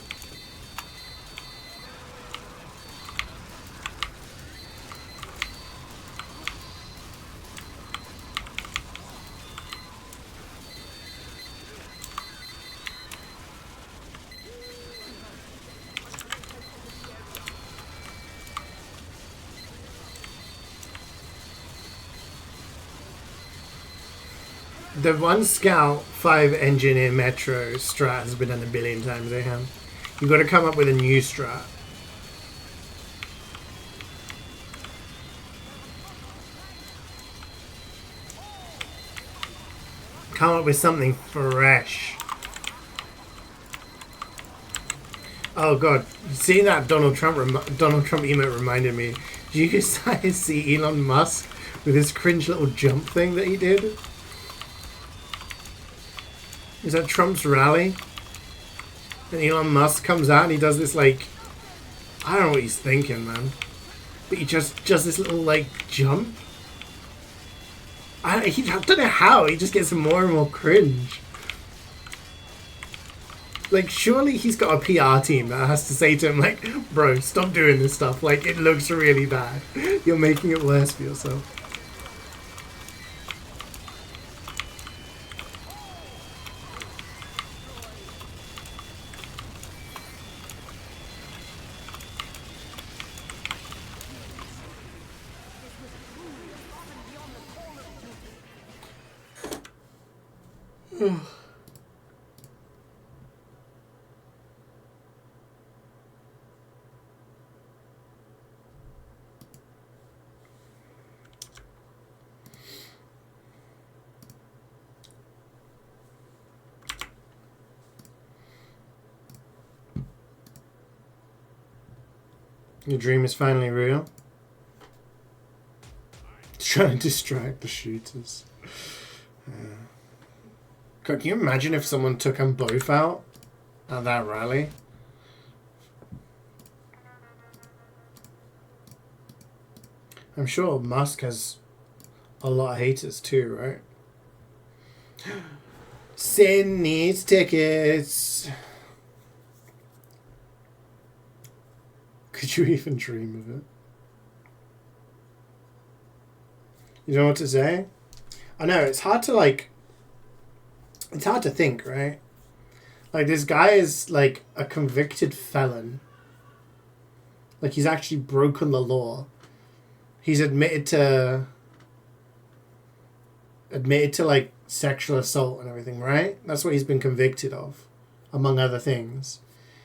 Speaker 1: The one scout 5 engineer metro strat has been done a billion times, Aham. You've got to come up with a new strat. Come up with something fresh. Oh god, seeing that Donald Trump emote reminded me. Did you guys see Elon Musk with his cringe little jump thing that he did? Is that Trump's rally? And Elon Musk comes out and he does this like, I don't know what he's thinking, man. But he just this little like jump. I don't know how, he just gets more and more cringe. Like, surely he's got a PR team that has to say to him like, bro, stop doing this stuff. Like, it looks really bad. You're making it worse for yourself. Your dream is finally real. Trying to distract the shooters. God, can you imagine if someone took them both out at that rally? I'm sure Musk has a lot of haters too, right? Sin needs tickets. Could you even dream of it? You know what to say? I know, it's hard to like... It's hard to think, right? Like, this guy is like a convicted felon. Like, he's actually broken the law. He's admitted to like sexual assault and everything, right? That's what he's been convicted of, among other things.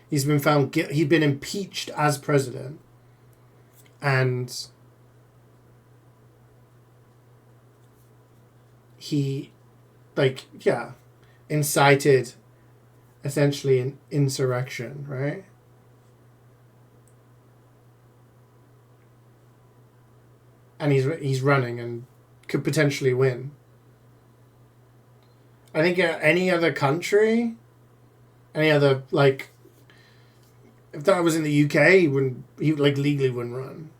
Speaker 1: He's been found guilty. He'd been impeached as president, and he, like, yeah, incited essentially an insurrection, right? And he's running and could potentially win. I think any other country, any other, like, if that was in the UK, he like legally wouldn't run.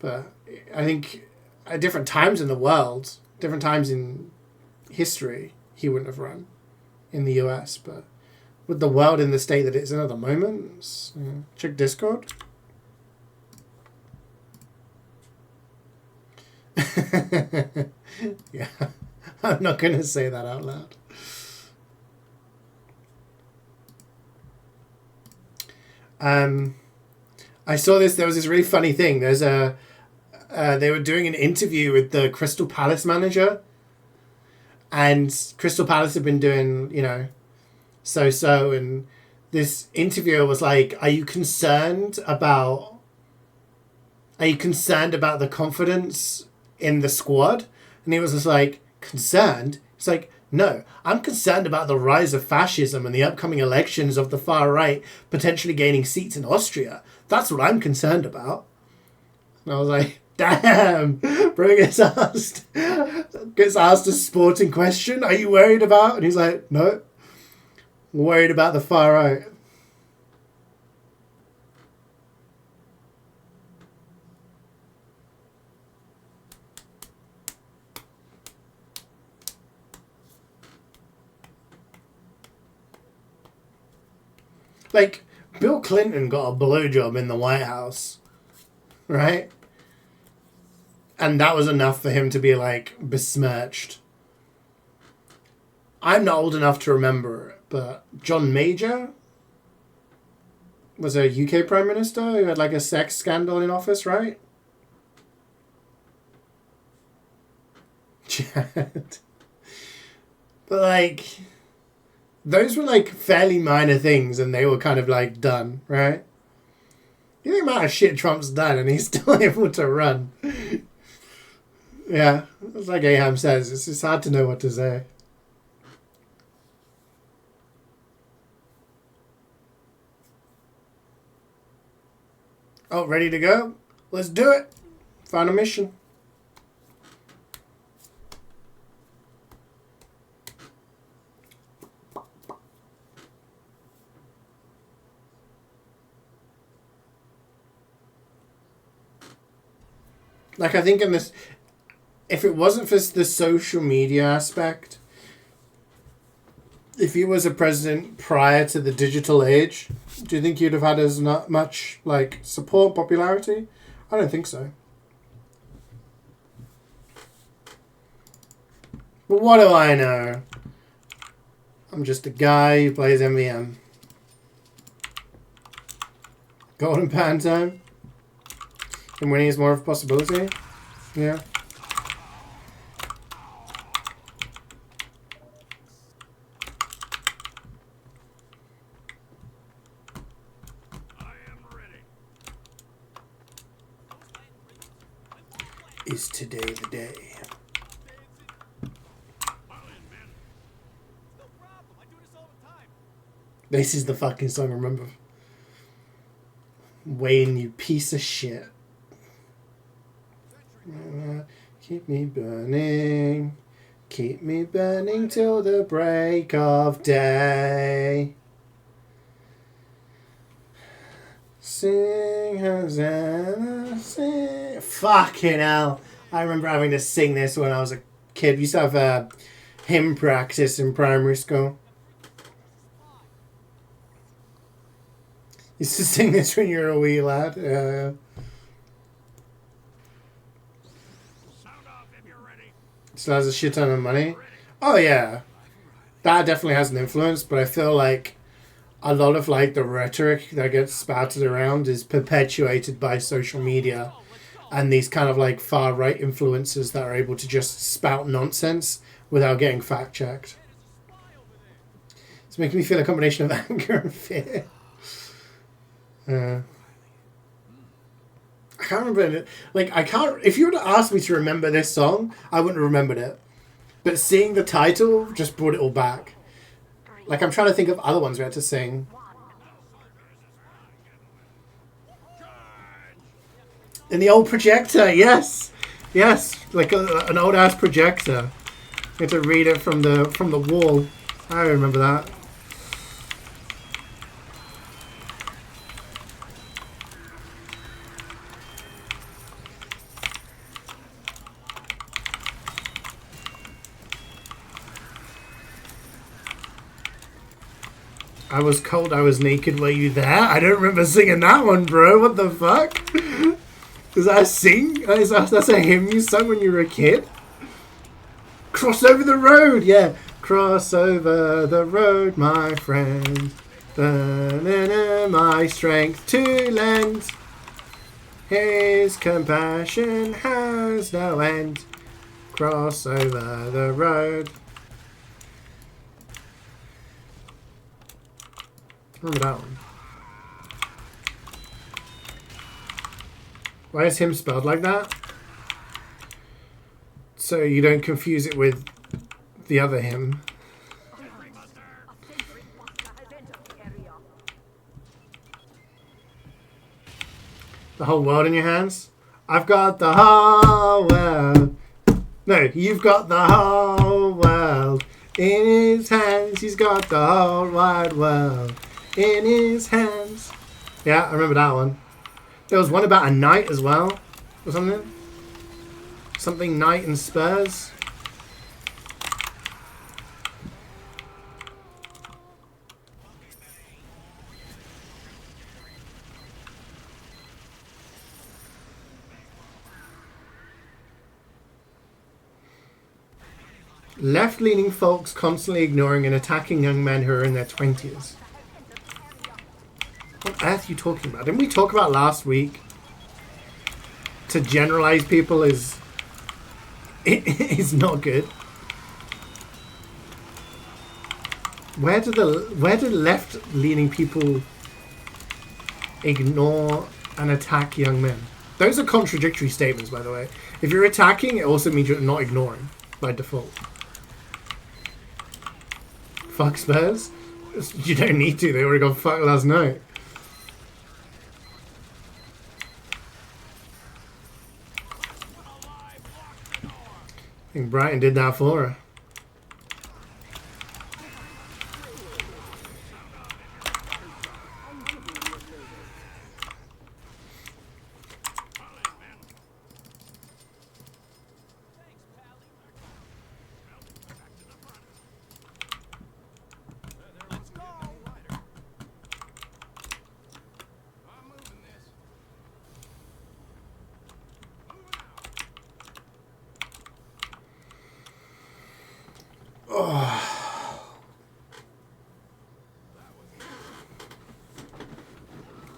Speaker 1: But I think at different times in the world, different times in history, he wouldn't have run in the US. But with the world in the state that it's in at the moment, check Discord. Yeah, I'm not going to say that out loud. I saw this. There was this really funny thing. There's a they were doing an interview with the Crystal Palace manager, and Crystal Palace had been doing, you know, so, and this interviewer was like, "Are you concerned about the confidence in the squad?" And he was just like, "Concerned?" It's like, "No, I'm concerned about the rise of fascism and the upcoming elections of the far right potentially gaining seats in Austria. That's what I'm concerned about." And I was like, damn, bro gets asked a sporting question. "Are you worried about?" And he's like, "No, I'm worried about the far right." Like, Bill Clinton got a blowjob in the White House, right? And that was enough for him to be, like, besmirched. I'm not old enough to remember it, but John Major was a UK Prime Minister who had, like, a sex scandal in office, right? Chad. But, like, those were, like, fairly minor things, and they were kind of, like, done, right? You think the amount of shit Trump's done, and he's still able to run. Yeah, it's like Aham says, it's just hard to know what to say. Oh, ready to go? Let's do it. Final mission. Like, I think in this, if it wasn't for the social media aspect, if he was a president prior to the digital age, do you think he'd have had as much, like, support, popularity? I don't think so. But what do I know? I'm just a guy who plays MvM. Golden Pan time? And winning is more of a possibility? Yeah. Is today the day? This is the fucking song, remember? Wayne, you piece of shit. Keep me burning till the break of day. Sing Hosanna, sing. Fucking hell. I remember having to sing this when I was a kid. We used to have a hymn practice in primary school. Used to sing this when you were a wee lad. Still has a shit ton of money. Oh yeah. That definitely has an influence, but I feel like a lot of like the rhetoric that gets spouted around is perpetuated by social media and these kind of like far right influencers that are able to just spout nonsense without getting fact checked. It's making me feel a combination of anger and fear. I can't remember it. Like, I can't. If you were to ask me to remember this song, I wouldn't have remembered it. But seeing the title just brought it all back. Like, I'm trying to think of other ones we had to sing. In the old projector, yes, yes, like an old ass projector. You had to read it from the wall. I remember that. I was cold, I was naked, were you there? I don't remember singing that one, bro. What the fuck? Is that a sing? That's a hymn you sung when you were a kid? Cross over the road, yeah. Cross over the road, my friend. Da-na-na, my strength to lend. His compassion has no end. Cross over the road. Remember that one. Why is him spelled like that? So you don't confuse it with the other him.
Speaker 5: A sentry buster has entered the area.
Speaker 1: The whole world in your hands? I've got the whole world. No, you've got the whole world in his hands. He's got the whole wide world in his hands. Yeah, I remember that one. There was one about a knight as well, or something. Something knight and spurs. Left-leaning folks constantly ignoring and attacking young men who are in their 20s. What on earth are you talking about? Didn't we talk about last week? To generalize people is not good. Where do left-leaning people ignore and attack young men? Those are contradictory statements, by the way. If you're attacking, it also means you're not ignoring by default. Fuck Spurs? You don't need to. They already got fucked last night. I think Brighton did that for her.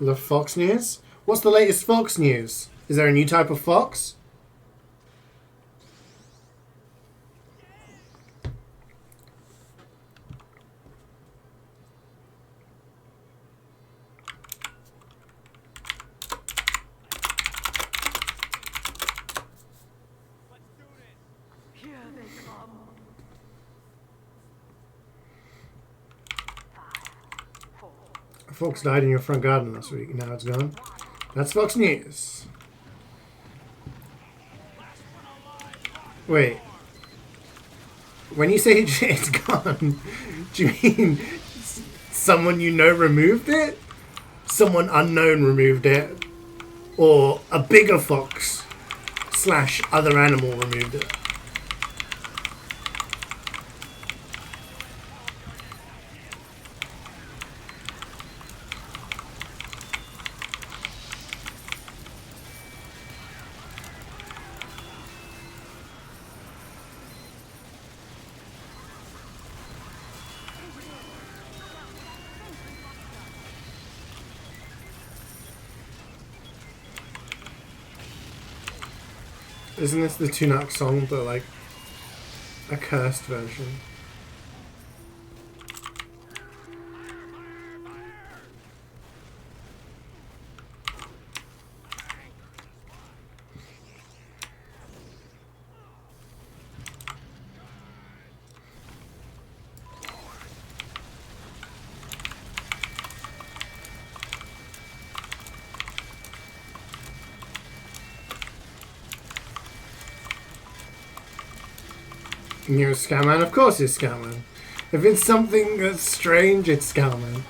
Speaker 1: Love Fox News? What's the latest Fox News? Is there a new type of fox?
Speaker 5: Here they come. 5, 4.
Speaker 1: A fox died in your front garden last week. Now it's gone. That's Fox News. Wait. When you say it's gone, do you mean someone you know removed it? Someone unknown removed it? Or a bigger fox / other animal removed it? Isn't this the Tunak song, but like a cursed version? You're a Scowman? Of course you're Scowman. If it's something that's strange, it's Scowman.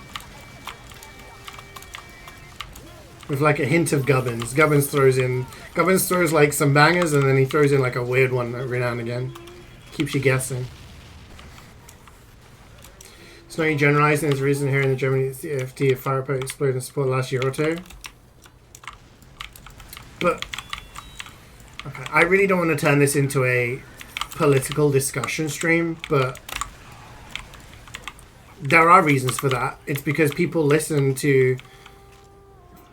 Speaker 1: With like a hint of Gubbins. Gubbins throws like some bangers and then he throws in like a weird one every now and again. Keeps you guessing. It's not you generalizing as reason here in the Germany CFT of firepower exploded in support last year or two. But okay, I really don't want to turn this into a political discussion stream, but there are reasons for that. It's because people listen to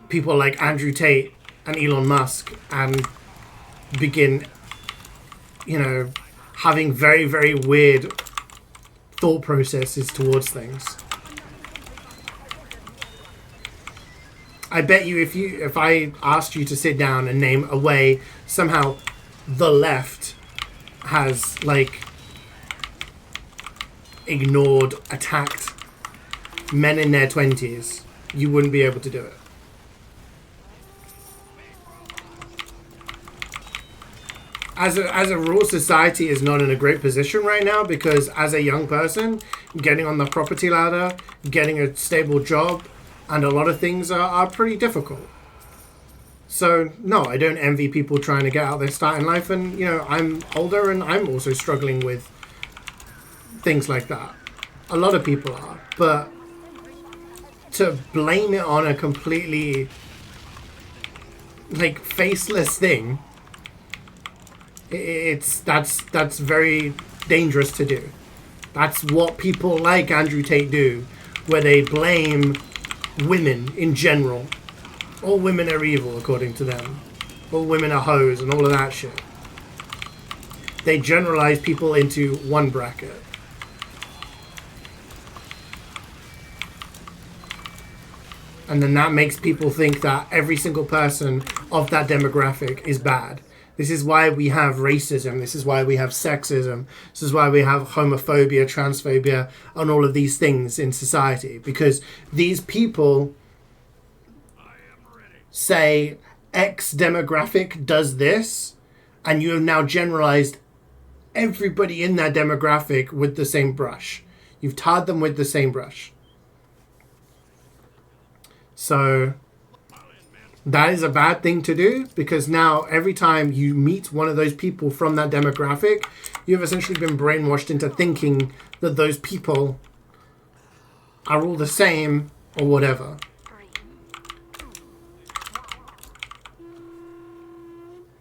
Speaker 1: people like Andrew Tate and Elon Musk and begin, you know, having very, very weird thought processes towards things. I bet you if I asked you to sit down and name a way somehow the left has like ignored, attacked men in their 20s, you wouldn't be able to do it. As a rule, society is not in a great position right now because as a young person, getting on the property ladder, getting a stable job, and a lot of things are pretty difficult. So, no, I don't envy people trying to get out their start in life. And, you know, I'm older and I'm also struggling with things like that. A lot of people are. But to blame it on a completely, like, faceless thing, that's very dangerous to do. That's what people like Andrew Tate do, where they blame women in general. All women are evil, according to them. All women are hoes and all of that shit. They generalize people into one bracket. And then that makes people think that every single person of that demographic is bad. This is why we have racism. This is why we have sexism. This is why we have homophobia, transphobia, and all of these things in society. Because these people say X demographic does this, and you have now generalized everybody in that demographic with the same brush. You've tarred them with the same brush. So that is a bad thing to do, because now every time you meet one of those people from that demographic, you've essentially been brainwashed into thinking that those people are all the same or whatever.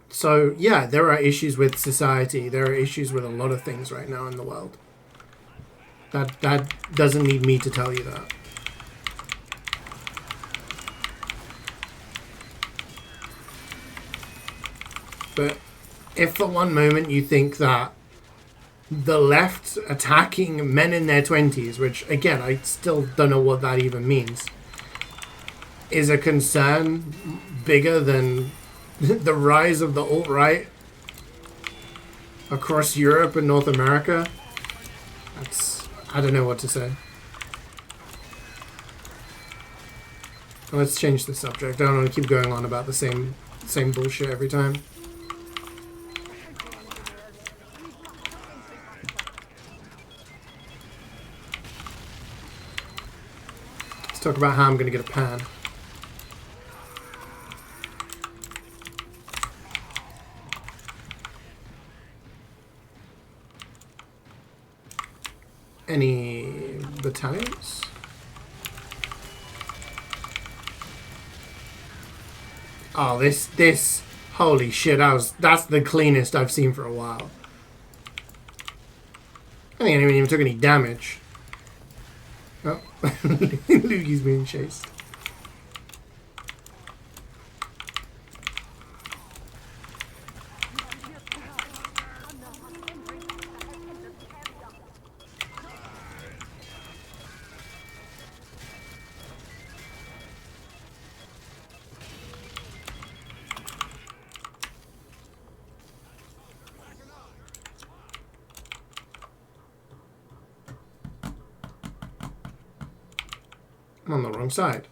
Speaker 1: So yeah, there are issues with society. There are issues with a lot of things right now in the world. That doesn't need me to tell you that. But if for one moment you think that the left attacking men in their 20s, which again, I still don't know what that even means, is a concern bigger than the rise of the alt-right across Europe and North America, I don't know what to say. Let's change the subject. I don't want to keep going on about the same bullshit every time. Let's talk about how I'm going to get a pan. Any battalions? Oh, this, holy shit, that's the cleanest I've seen for a while. I think anyone even took any damage. Oh, Lukey's being chased. I'm on the wrong side.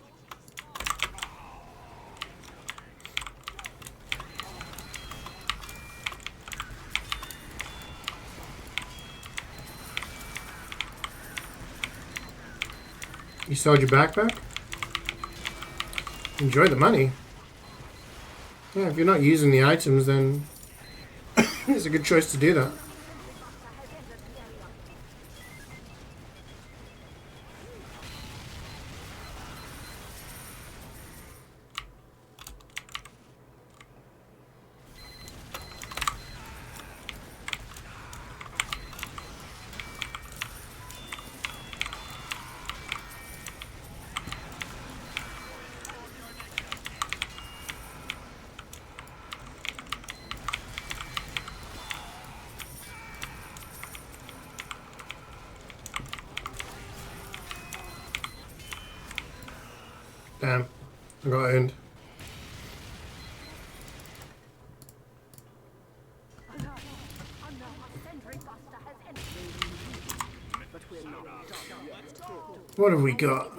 Speaker 1: You sold your backpack? Enjoy the money. Yeah, if you're not using the items, then it's a good choice to do that. Damn. I got owned. What have we got?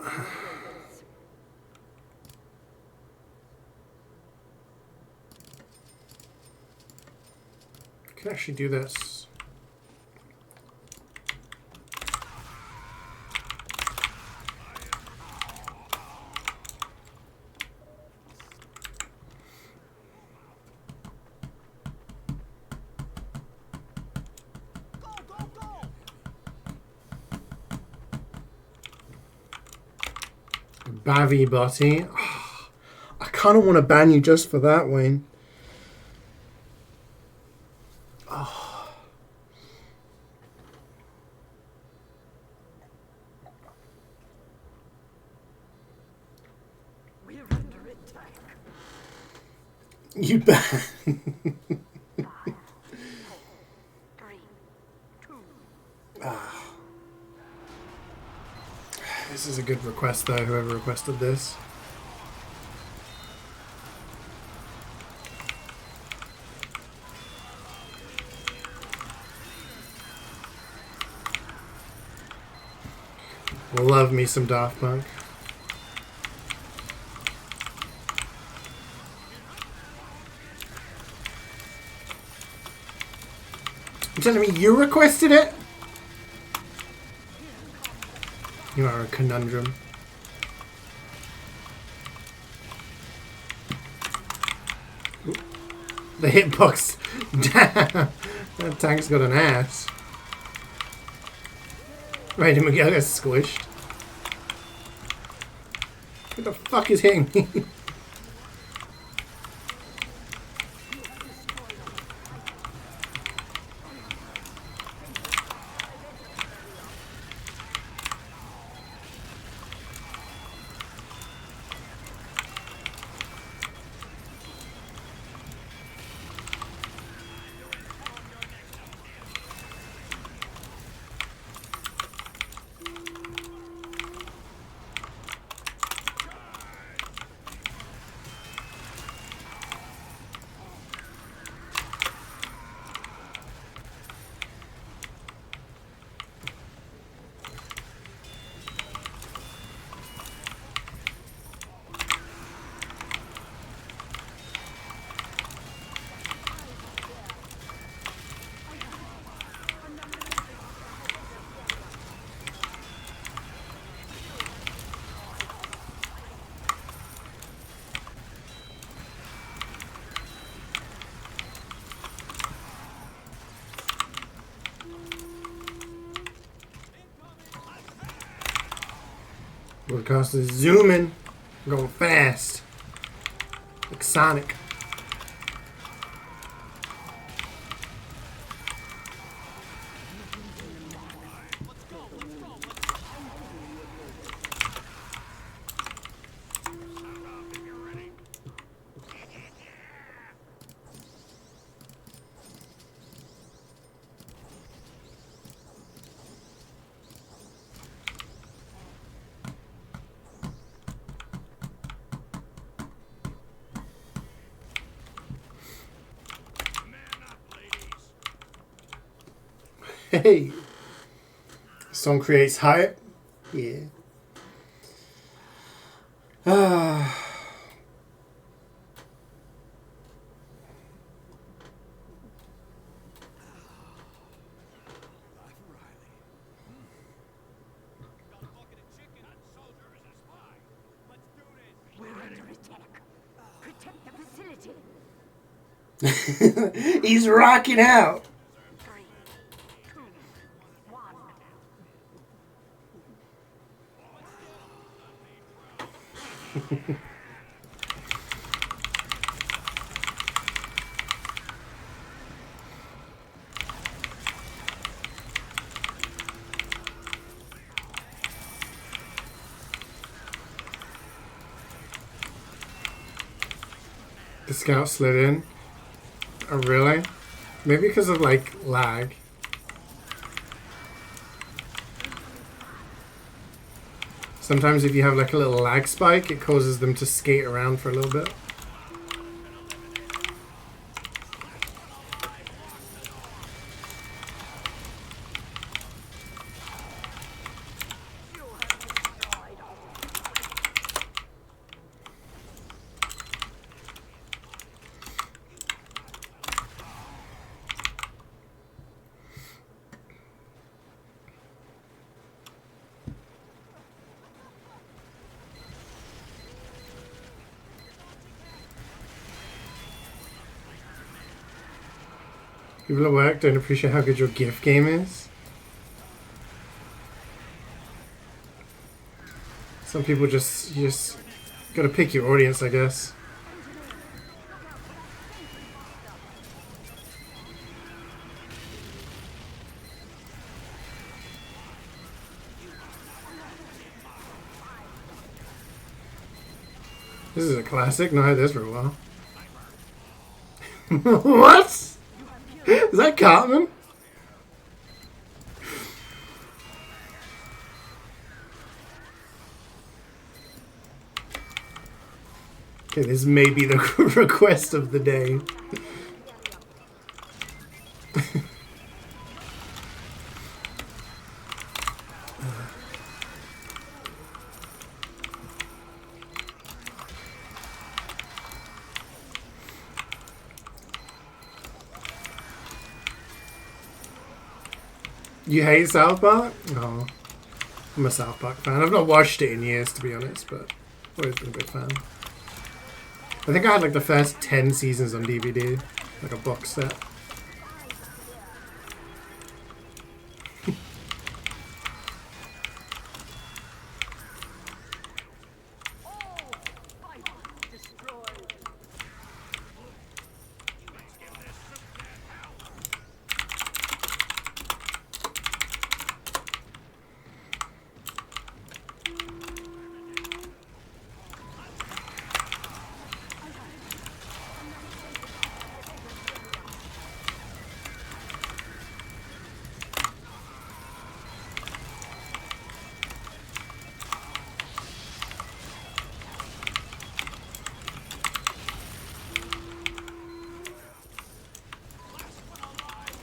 Speaker 1: I can actually do this. Bavy Botty. Oh, I kind of want to ban you just for that, Wayne. Oh.
Speaker 5: We're under attack.
Speaker 1: You ban.
Speaker 5: 5, 4, 3, 2.
Speaker 1: This is a good request, though, whoever requested this. Love me some Daft Punk. You're telling me you requested it? You are a conundrum. Ooh. The hitbox. Damn. That tank's got an ass. Right, Miguel got squished. What the fuck is hitting me? Broadcaster is zooming, going fast, like Sonic. Hey, song creates hype. Yeah.
Speaker 5: We're under attack. Protect the facility.
Speaker 1: He's rocking out.
Speaker 5: 3, 2, 1.
Speaker 1: The scout slid in. Oh, really? Maybe because of, like, lag. Sometimes if you have like a little lag spike, it causes them to skate around for a little bit. People at work don't appreciate how good your GIF game is. Some people you just gotta pick your audience, I guess. This is a classic. No, I had this for a while. What? Is that Cartman? Okay, this may be the request of the day. You hate South Park? No. I'm a South Park fan. I've not watched it in years, to be honest, but I've always been a big fan. I think I had like the first 10 seasons on DVD, like a box set.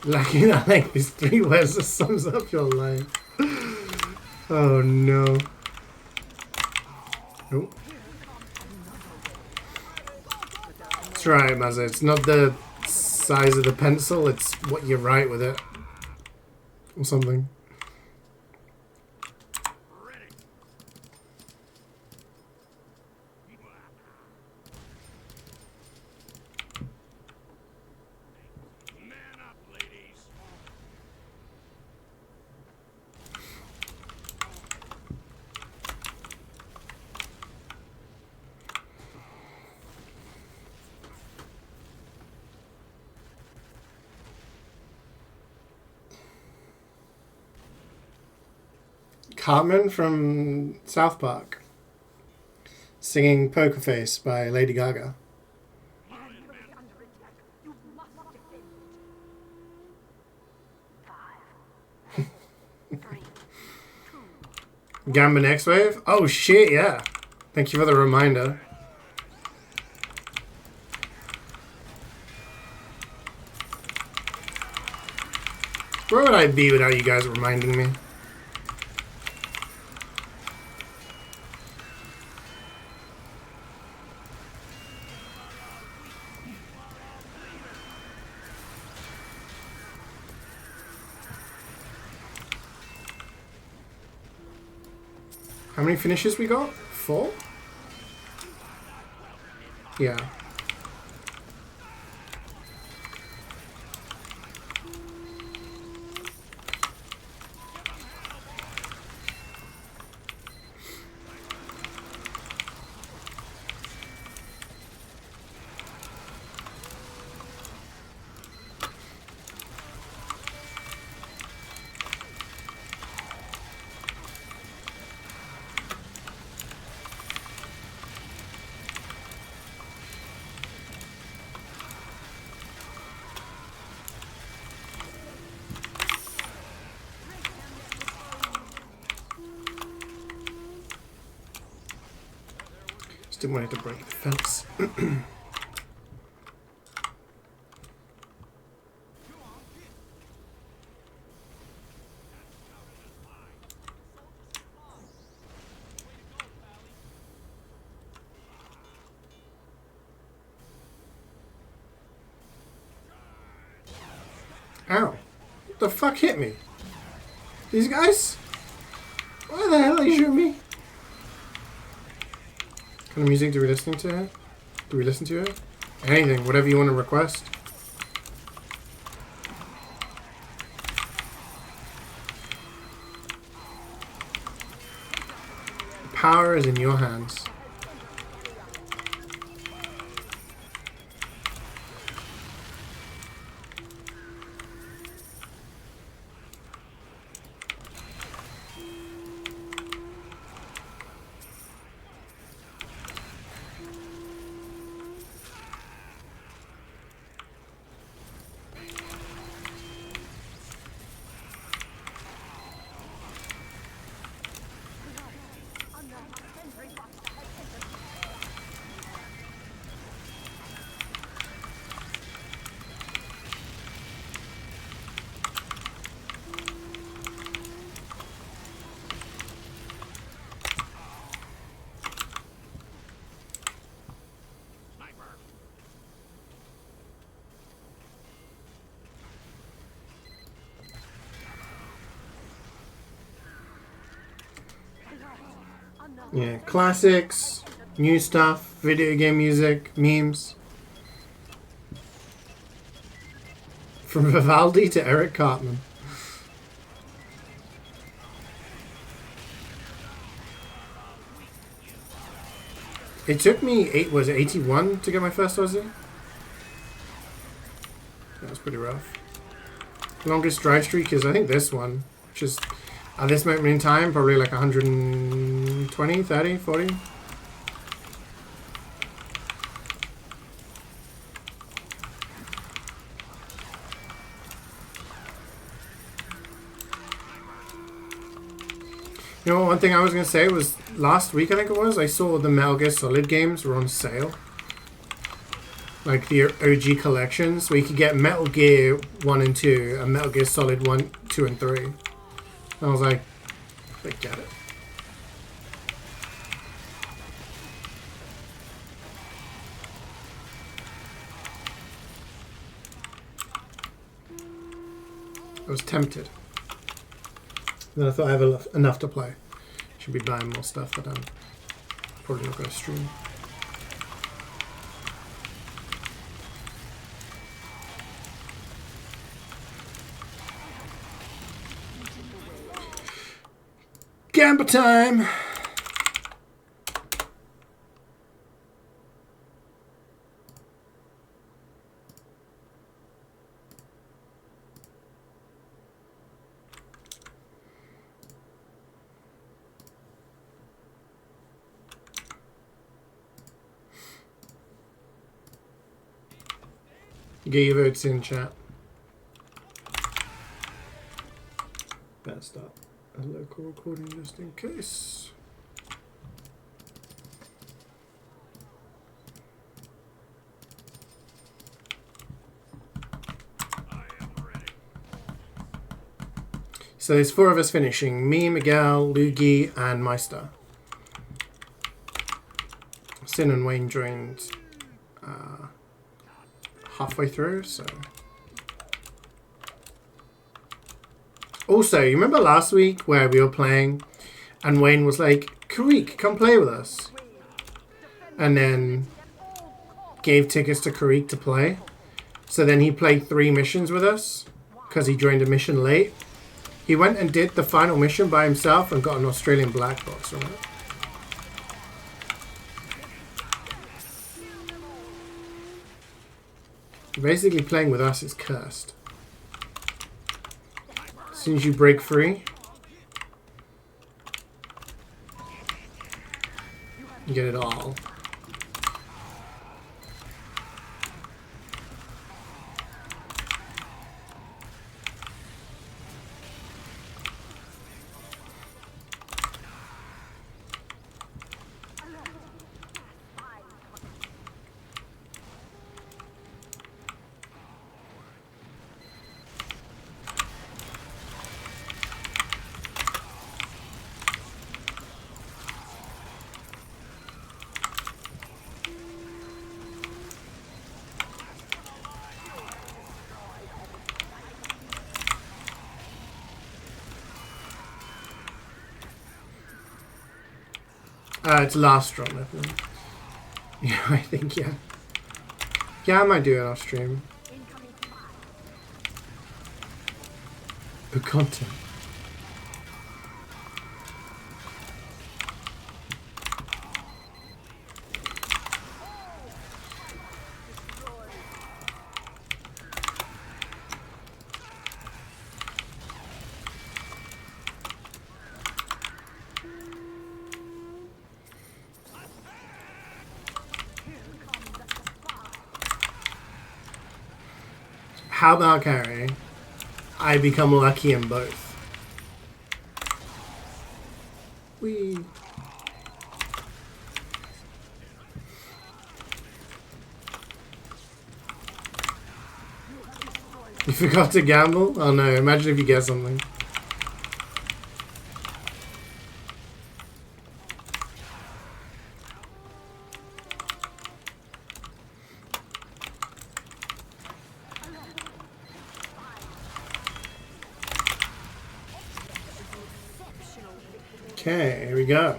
Speaker 1: Lucky that like these 3 words that sums up your life. Oh no. Oh. That's right, Mazza. It's not the size of the pencil, it's what you write with it. Or something. Cartman from South Park singing Poker Face by Lady Gaga. Gamba Next Wave? Oh shit, yeah. Thank you for the reminder. Where would I be without you guys reminding me? How many finishes we got? 4? Yeah. didn't want it to break the fence. Ow. What the fuck hit me? These guys? Why the hell are they shooting me? What kind of music do we listen to here? Do we listen to it? Anything, whatever you want to request. Power is in your hands. Yeah, classics, new stuff, video game music, memes. From Vivaldi to Eric Cartman. It took me 81 to get my first Aussie? That was pretty rough. Longest drive streak is I think this one, which is at this moment in time probably like 120, 30, 40. You know, one thing I was going to say was last week, I think it was, I saw the Metal Gear Solid games were on sale. Like the OG collections, where you could get Metal Gear 1 and 2 and Metal Gear Solid 1, 2 and 3. And I was like, I get it. I was tempted. Then I thought I have enough to play. Should be buying more stuff, but I'm probably not going to stream. Gamba time! Get your votes in, chat. Better start a local recording just in case. So there's 4 of us finishing. Me, Miguel, Luigi, and Meister. Sin and Wayne joined halfway through, so... Also, you remember last week where we were playing and Wayne was like, Karik, come play with us. And then gave tickets to Karik to play. So then he played 3 missions with us because he joined a mission late. He went and did the final mission by himself and got an Australian black box from it. Basically playing with us is cursed. As soon as you break free, you get it all. It's last drop, I think. Yeah, I think, yeah. Yeah, I might do it off stream. For content. How about carry? I become lucky in both. Whee. You forgot to gamble? Oh no, imagine if you get something. Okay, here we go.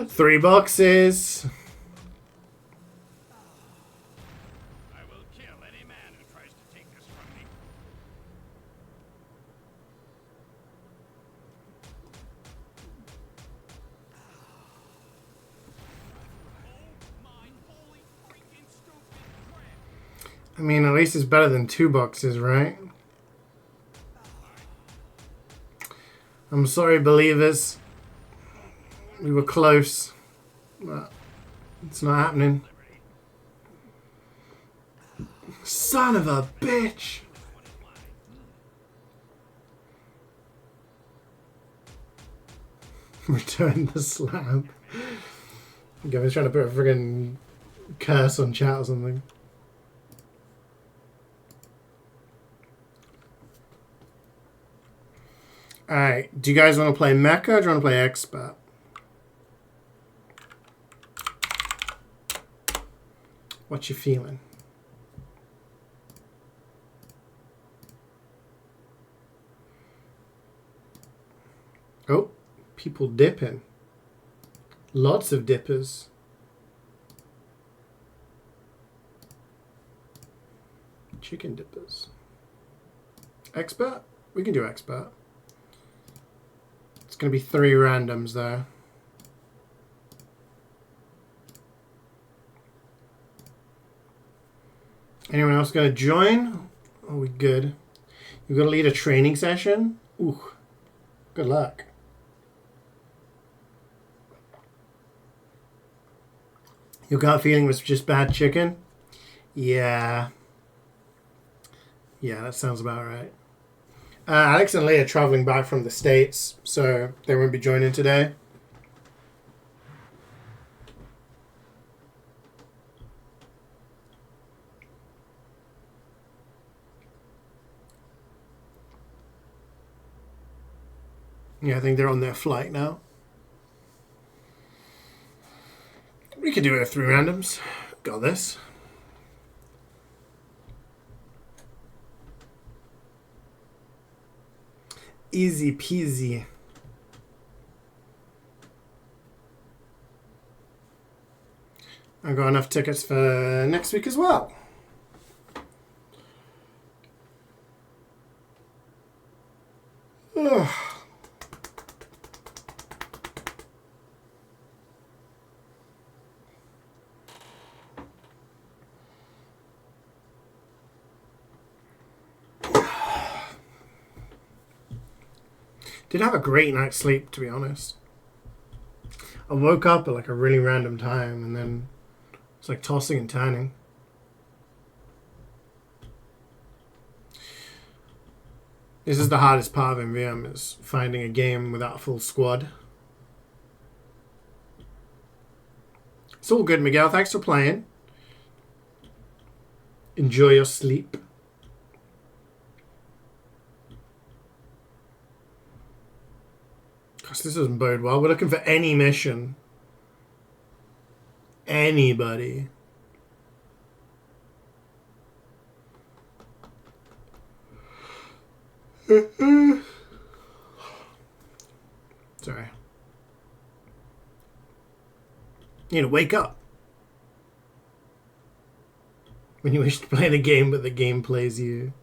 Speaker 1: Three boxes.
Speaker 3: I will kill any man who tries to take this from me. Oh my holy freaking stupid crap!
Speaker 1: I mean, at least it's better than two boxes, right? I'm sorry, believers. We were close, but it's not happening. Son of a bitch! Return the slab. Gavin's trying to put a friggin' curse on chat or something. Alright, do you guys want to play Mecha or do you want to play Expert? What you feeling? Oh, people dipping. Lots of dippers. Chicken dippers. Expert? We can do Expert. It's going to be 3 randoms though. Anyone else going to join? Are we good? You've got to lead a training session? Ooh, good luck. Your gut feeling was just bad chicken? Yeah. Yeah, that sounds about right. Alex and Leah are traveling back from the States, so they won't be joining today. Yeah, I think they're on their flight now. We could do it at 3 randoms. Got this. Easy peasy. I got enough tickets for next week as well. Ugh. Did have a great night's sleep, to be honest. I woke up at like a really random time and then it's like tossing and turning. This is the hardest part of MvM, is finding a game without a full squad. It's all good, Miguel. Thanks for playing. Enjoy your sleep. Gosh, this doesn't bode well. We're looking for any mission. Anybody. Sorry. You need to wake up. When you wish to play the game, but the game plays you.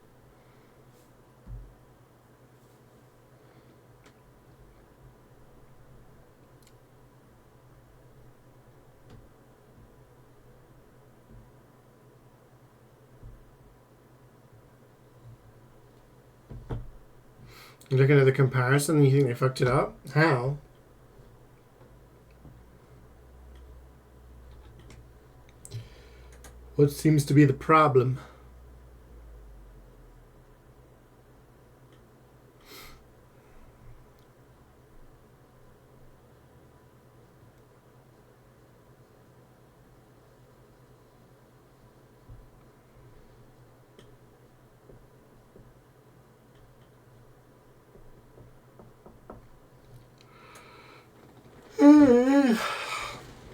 Speaker 1: You're looking at the comparison and you think they fucked it up? How? What seems to be the problem?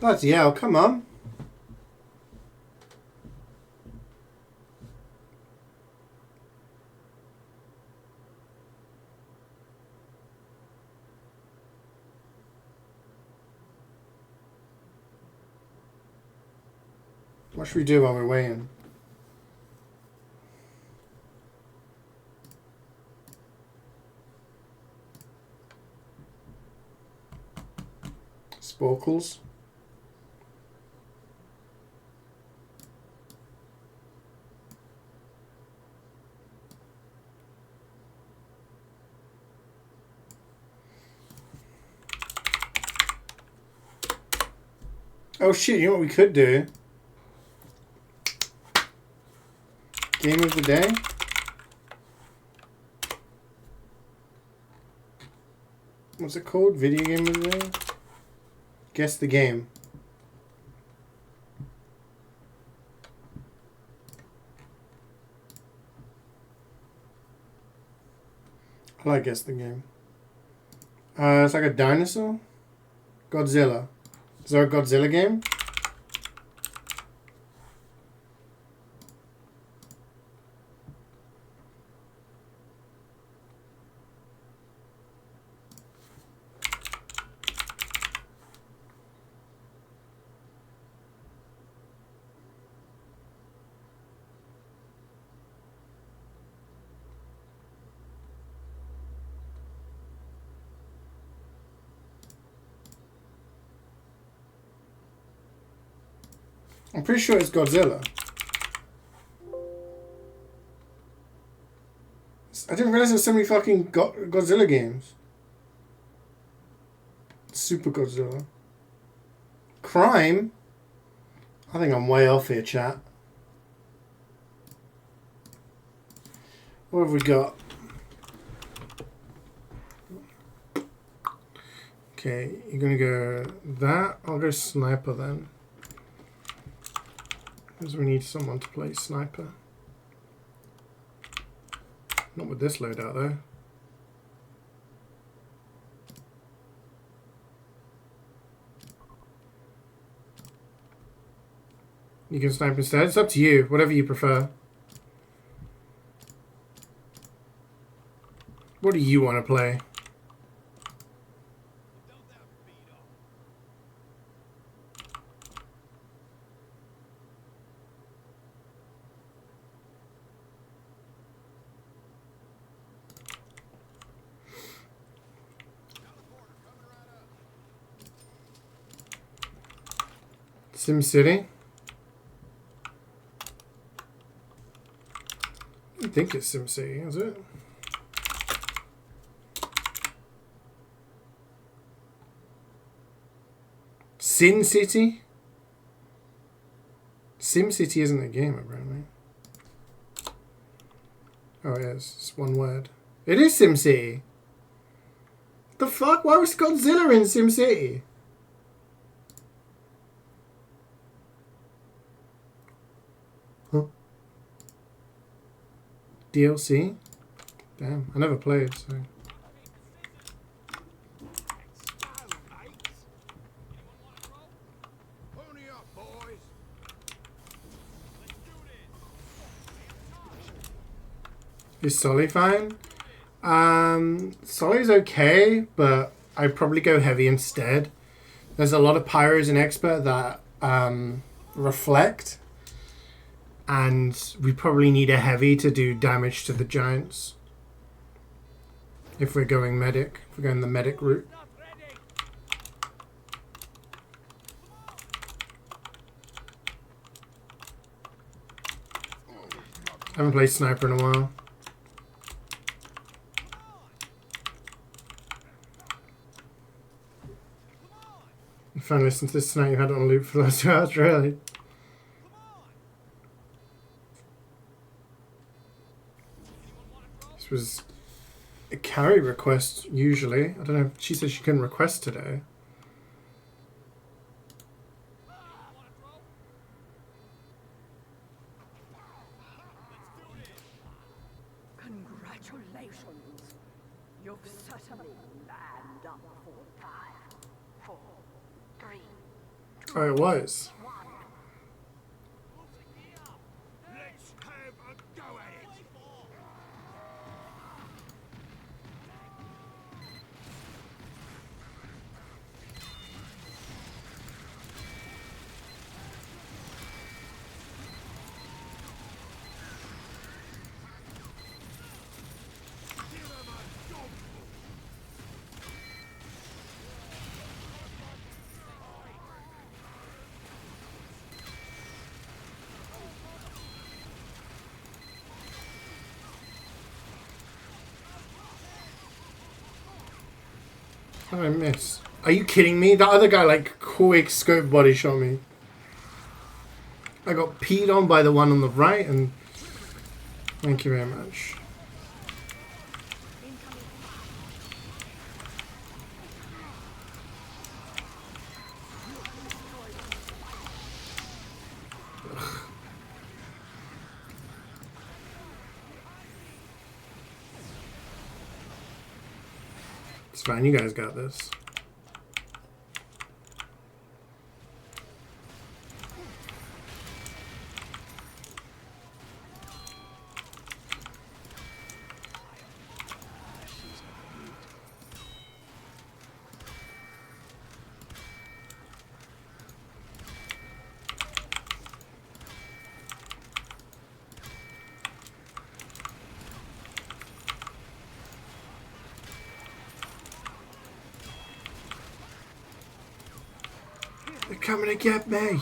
Speaker 1: Bloody hell, come on. What should we do while we're waiting? Sporkles. Oh shit, you know what we could do? Game of the day? What's it called? Video game of the day? Guess the game. I like guess the game. It's like a dinosaur? Godzilla. Is there a Godzilla game? I'm pretty sure it's Godzilla. I didn't realize there's so many fucking Godzilla games. Super Godzilla. Crime? I think I'm way off here, chat. What have we got? Okay, you're gonna go that. I'll go sniper then. Because we need someone to play sniper. Not with this loadout though. You can snipe instead. It's up to you, whatever you prefer. What do you want to play? SimCity? I think it's SimCity, is it? Sin City? SimCity isn't a game, apparently. Oh, it is. It's one word. It is SimCity! The fuck? Why was Godzilla in SimCity? Huh? DLC? Damn, I never played, so... Is Sully fine? Sully's okay, but I'd probably go heavy instead. There's a lot of pyros in expert that reflect, and we probably need a heavy to do damage to the giants. If we're going medic, if we're going the medic route.
Speaker 3: Not ready.
Speaker 1: Haven't played sniper in a while. You finally listened to this tonight. You've had it on loop for the last 2 hours, really. This was a carry request, usually. I don't know. She said she couldn't request today.
Speaker 5: Congratulations. You've certainly manned up for 5, 4, 3,
Speaker 1: Oh, it was.
Speaker 5: 1.
Speaker 3: Let's have a go at it.
Speaker 1: How did I miss? Are you kidding me? That other guy, like, quick scope body shot me. I got peed on by the one on the right, and... Thank you very much. It's fine, you guys got this. They're coming to get me.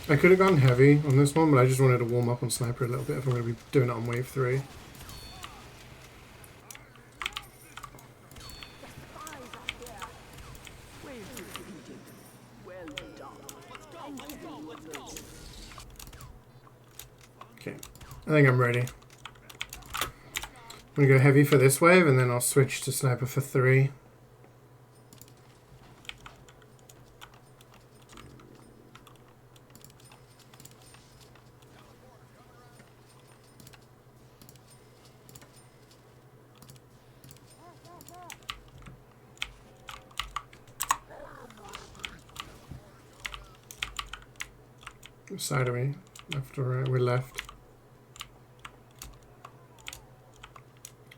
Speaker 1: I could have gone heavy on this one, but I just wanted to warm up on sniper a little bit if I'm going to be doing it on wave 3. Okay, I think I'm ready. I'm going to go heavy for this wave, and then I'll switch to sniper for 3. Which side are we? Left or right? We're left.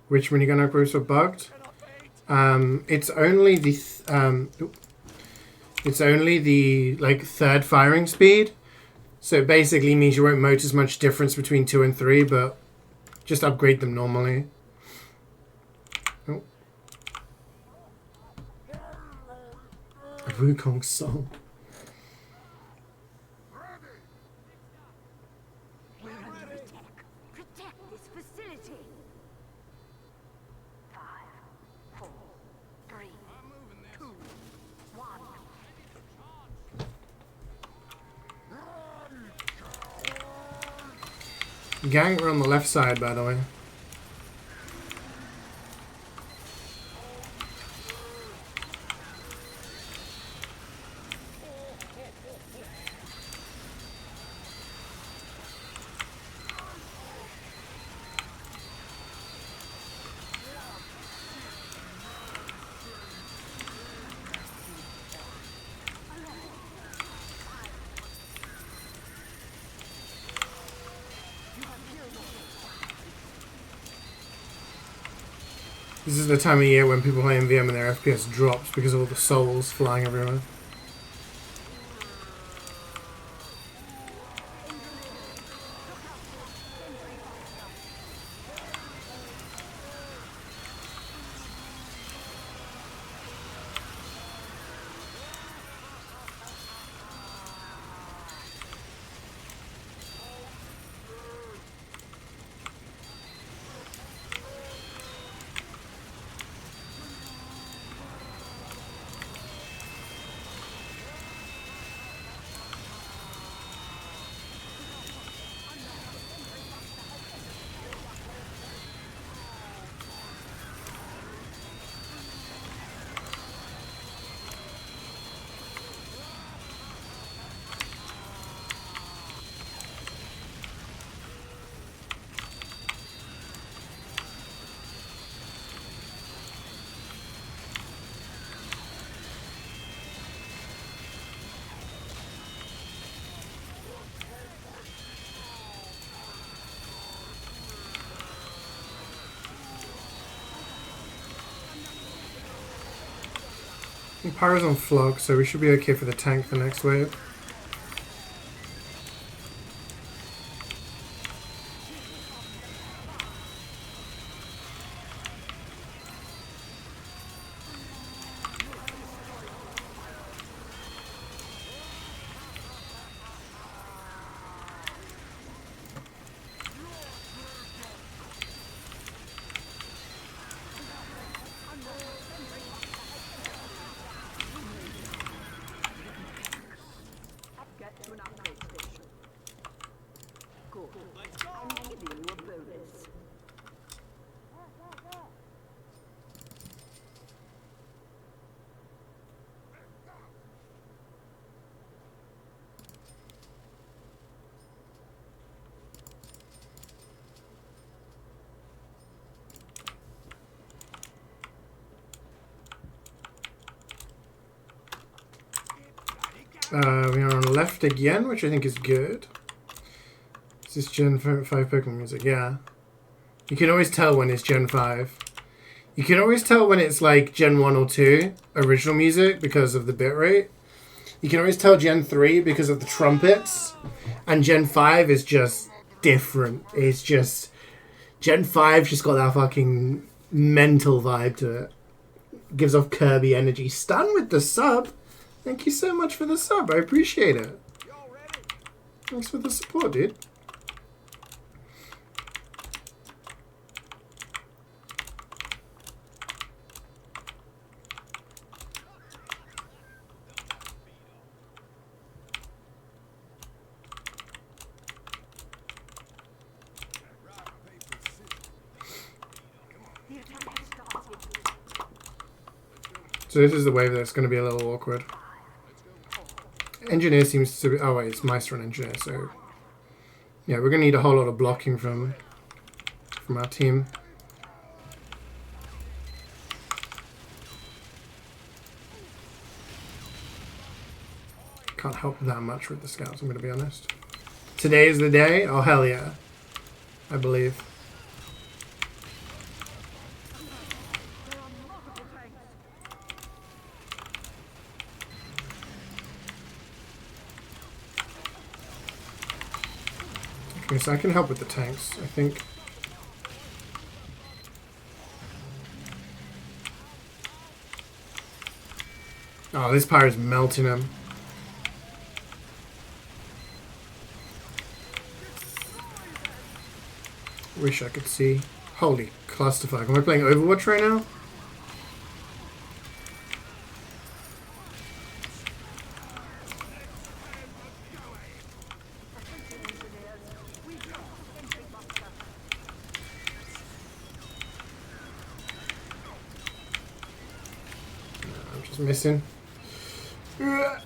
Speaker 1: Which minigun upgrades are bugged? It's only the it's only the like 3rd firing speed, so it basically means you won't notice much difference between 2 and 3, but just upgrade them normally. Oh. A Wukong song.
Speaker 5: We're under attack.
Speaker 1: Gang, we're on the left side, by the way. This is the time of year when people play MvM and their FPS drops because of all the souls flying everywhere. Pyro's on flog, so we should be okay for the tank the next wave.
Speaker 5: Get to an upgrade station. Good. I'm giving you a bonus.
Speaker 1: We are on left again, which I think is good. Is this Gen 5 Pokemon music? Yeah. You can always tell when it's Gen 5. You can always tell when it's like Gen 1 or 2 original music because of the bitrate. You can always tell Gen 3 because of the trumpets. And Gen 5 is just different. It's just... Gen 5 just got that fucking mental vibe to it. Gives off Kirby energy. Stun with the sub. Thank you so much for the sub. I appreciate it. Thanks for the support, dude. So this is the wave that's going to be a little awkward. Engineer seems to be... Oh wait, it's Meister and Engineer, so... Yeah, we're going to need a whole lot of blocking from our team. Can't help that much with the scouts, I'm going to be honest. Today is the day? Oh hell yeah. I believe. Okay, so I can help with the tanks, I think. Oh, this pyro's melting him. Wish I could see. Holy clusterfuck. Am I playing Overwatch right now? It's missing. It's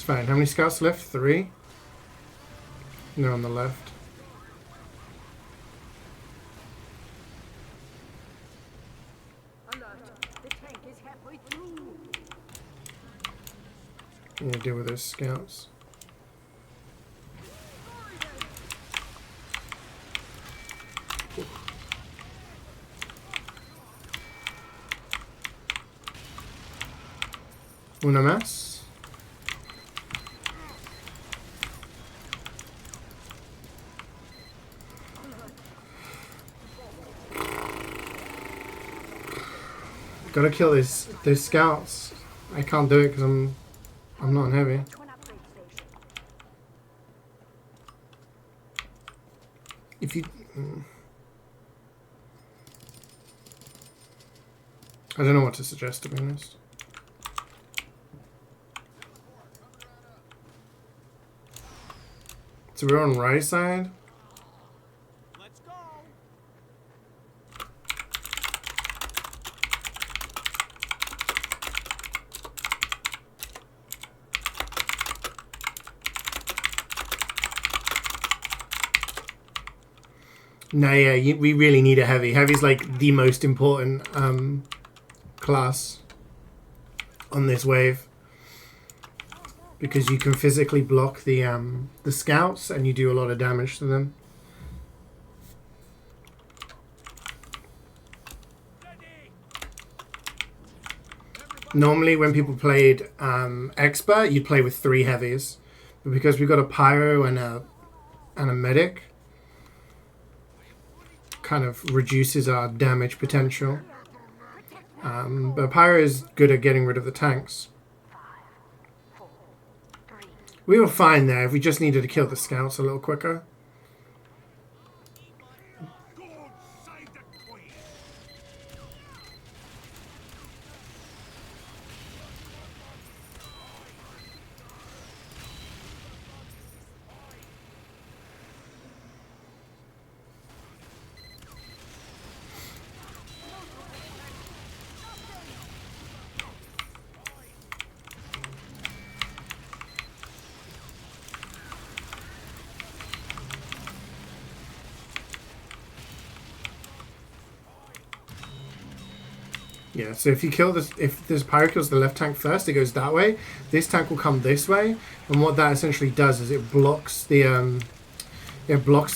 Speaker 1: fine. How many scouts left? 3? No, on the left.
Speaker 5: Alert. The tank is halfway through.
Speaker 1: I'm gonna deal with those scouts. Una más. Gotta kill those scouts. I can't do it because I'm not on heavy.
Speaker 5: To an upgrade station.
Speaker 1: If you, I don't know what to suggest, to be honest. So we're on right side.
Speaker 3: Let's go.
Speaker 1: No, yeah, we really need a heavy. Heavy's like the most important class on this wave because you can physically block the scouts and you do a lot of damage to them. Normally, when people played expert, you'd play with 3 heavies, but because we've got a pyro and a medic, kind of reduces our damage potential. But pyro is good at getting rid of the tanks. We were fine there if we just needed to kill the scouts a little quicker.
Speaker 4: God save the queen.
Speaker 1: Yeah, so if you kill this, if this pyro kills the left tank first, it goes that way. This tank will come this way, and what that essentially does is it blocks the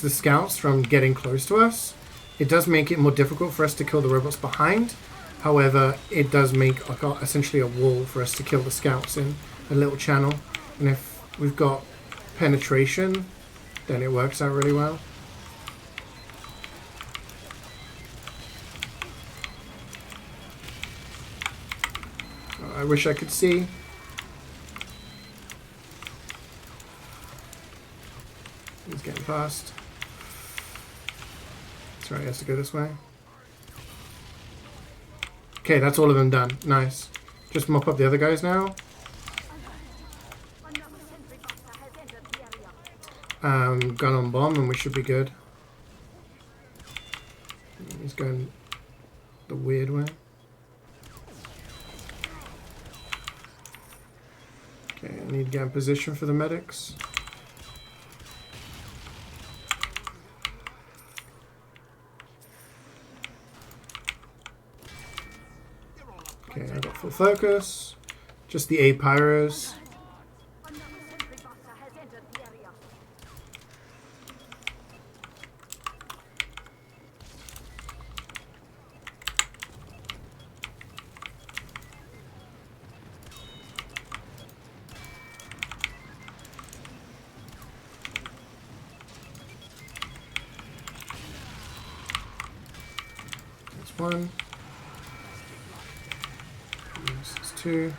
Speaker 1: scouts from getting close to us. It does make it more difficult for us to kill the robots behind. However, it does make like essentially a wall for us to kill the scouts in, a little channel. And if we've got penetration, then it works out really well. I wish I could see. He's getting past. Sorry, he has to go this way. Okay, that's all of them done. Nice. Just mop up the other guys now.
Speaker 5: Another sentry buster has entered the area.
Speaker 1: Gun on bomb, and we should be good. He's going the weird way. Okay, I need to get in position for the medics. Okay, I got full focus. Just the 8 pyros.
Speaker 5: Another sentry buster has entered the area.
Speaker 1: That's 1. This is 2.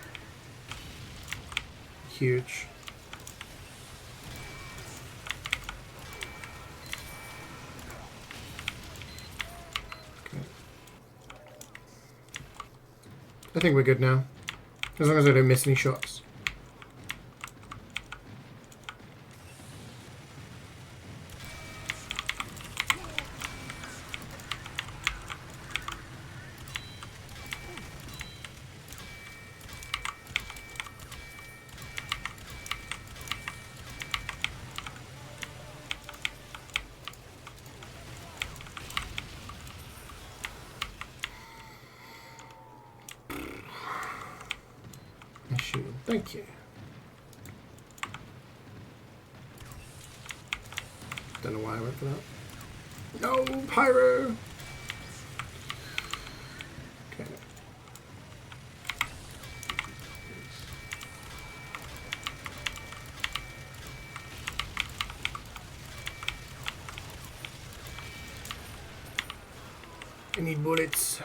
Speaker 1: Huge. Okay. I think we're good now. As long as I don't miss any shots. Thank you. Don't know why I went for that. No, pyro! Okay. I need bullets.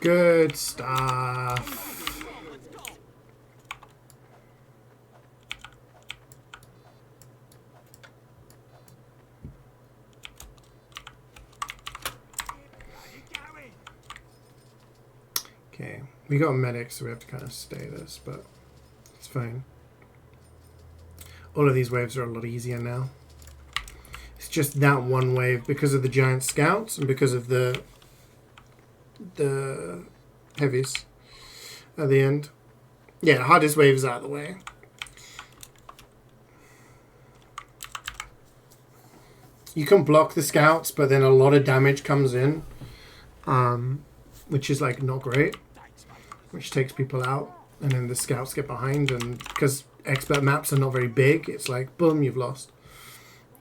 Speaker 1: Good stuff. Okay, we got medics, so we have to kind of stay this, but it's fine. All of these waves are a lot easier now. It's just that one wave because of the giant scouts and because of the heavies at the end. Yeah, the hardest wave is out of the way. You can block the scouts, but then a lot of damage comes in, which is like not great, which takes people out, and then the scouts get behind, and because expert maps are not very big, it's like boom, you've lost.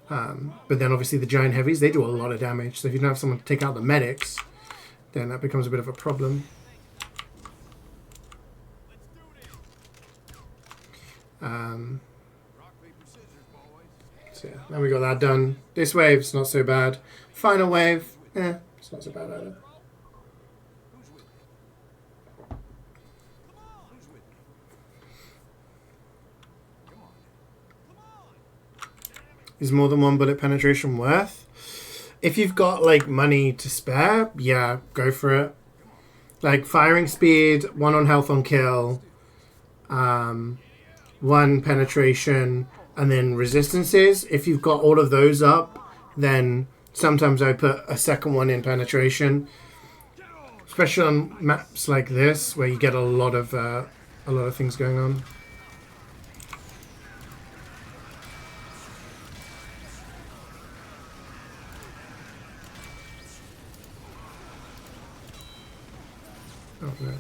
Speaker 1: But then obviously the giant heavies, they do a lot of damage, so if you don't have someone to take out the medics, then that becomes a bit of a problem. So yeah, now we got that done. This wave's not so bad. Final wave, it's not so bad either. Is more than one bullet penetration worth? If you've got like money to spare, yeah, go for it. Like firing speed, 1 on health on kill, 1 penetration, and then resistances. If you've got all of those up, then sometimes I put a second one in penetration, especially on maps like this where you get a lot of things going on. Oh no.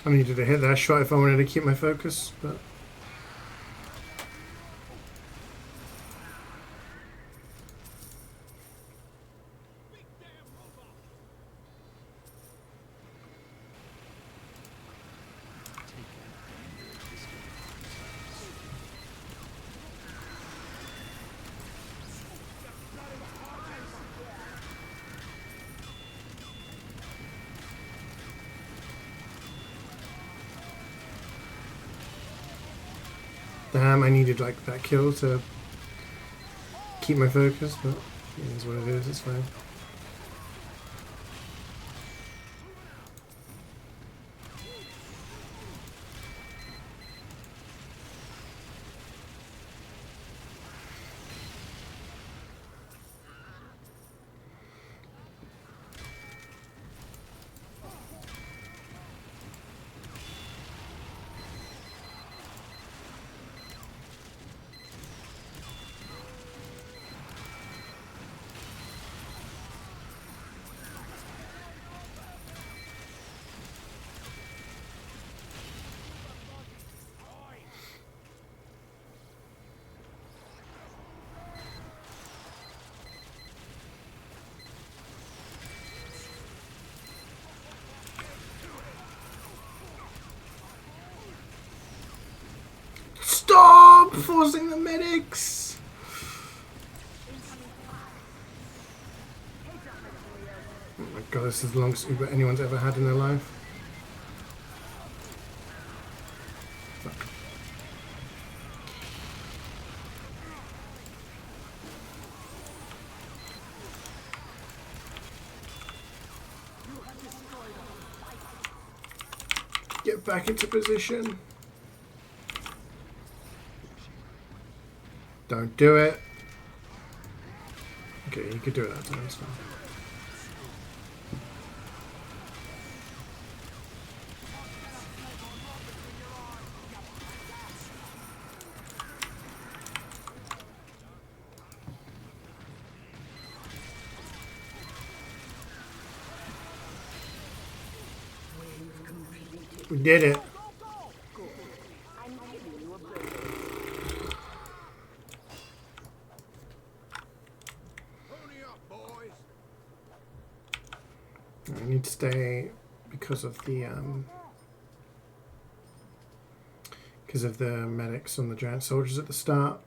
Speaker 1: I needed to hit that shot if I wanted to keep my focus, but damn, I needed like that kill to keep my focus, but it is what it is, it's fine. forcing the medics. Oh my god, this is the longest Uber anyone's ever had in their life. Fuck. Get back into position. Don't do it. Okay, you could do it that time, it's fine. We did it.
Speaker 5: I'm giving you a bonus.
Speaker 3: Pony up, boys.
Speaker 1: I need to stay because of the medics on the giant soldiers at the start,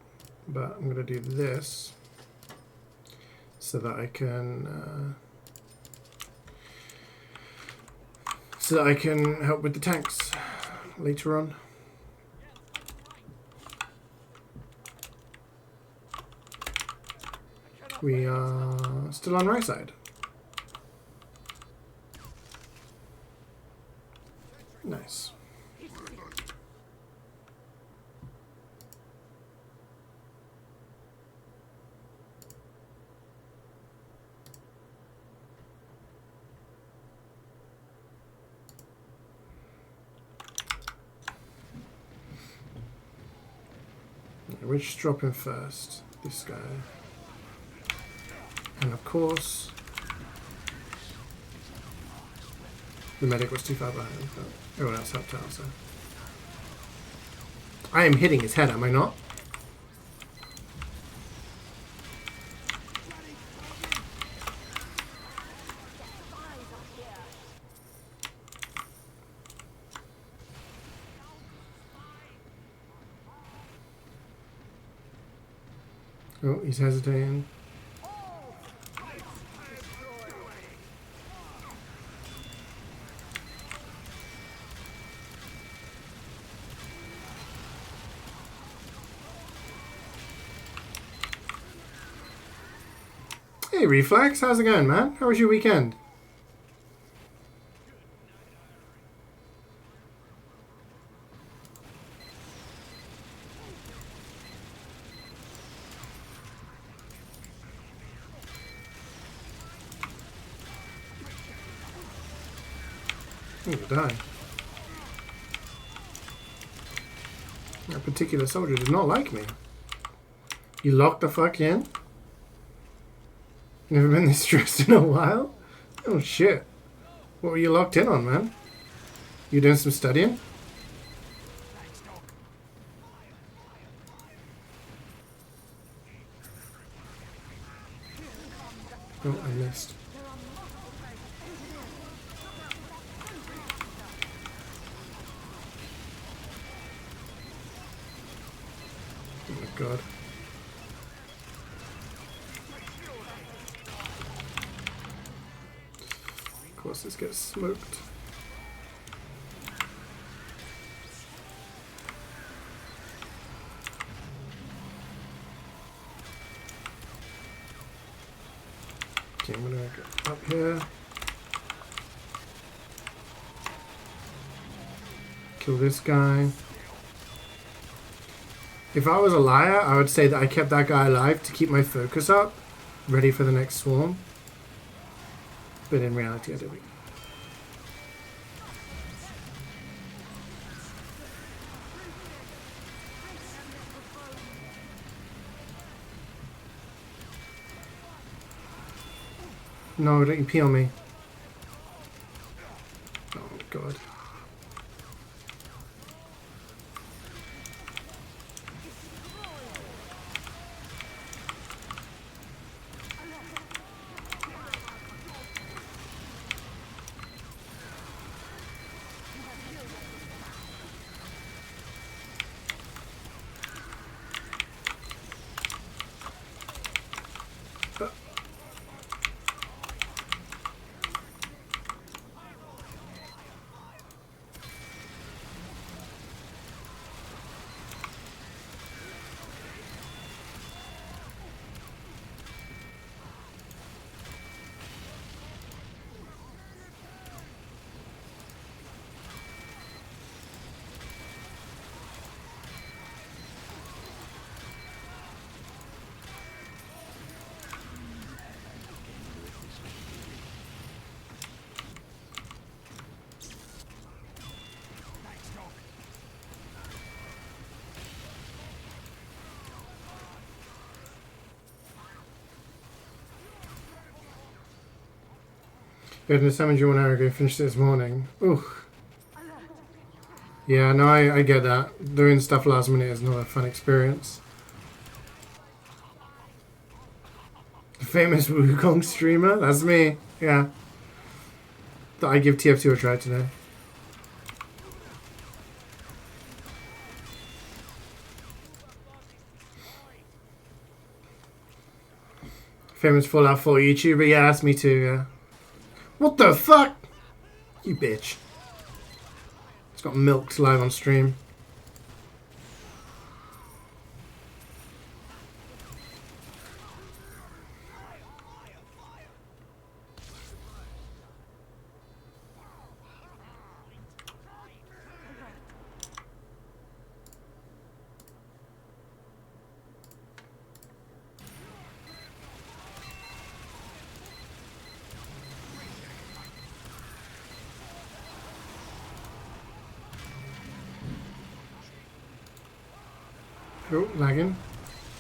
Speaker 1: but I'm going to do this so that I can help with the tanks later on. We are still on right side. Nice. Which dropping first? This guy. And of course, the medic was too far behind, but everyone else helped out, so. I am hitting his head, am I not? Oh, he's hesitating. Hey, Reflex, how's it going, man? How was your weekend? I'm gonna die. That particular soldier did not like me. You locked the fuck in? Never been this stressed in a while? Oh shit. What were you locked in on, man? You doing some studying? Oh, I missed. Oh my god. Of course this gets smoked. Okay, I'm gonna go up here. Kill this guy. If I was a liar, I would say that I kept that guy alive to keep my focus up, ready for the next swarm. But in reality, I didn't. No, don't you pee on me. Oh god. Good to summon you 1 hour ago, finished it this morning. Ooh. Yeah, no, I get that. Doing stuff last minute is not a fun experience. The famous Wukong streamer? That's me. Yeah. Thought I'd give TF2 a try today. Famous Fallout 4 YouTuber? Yeah, that's me too, yeah. What the fuck? You bitch. It's got milked live on stream. Oh, lagging.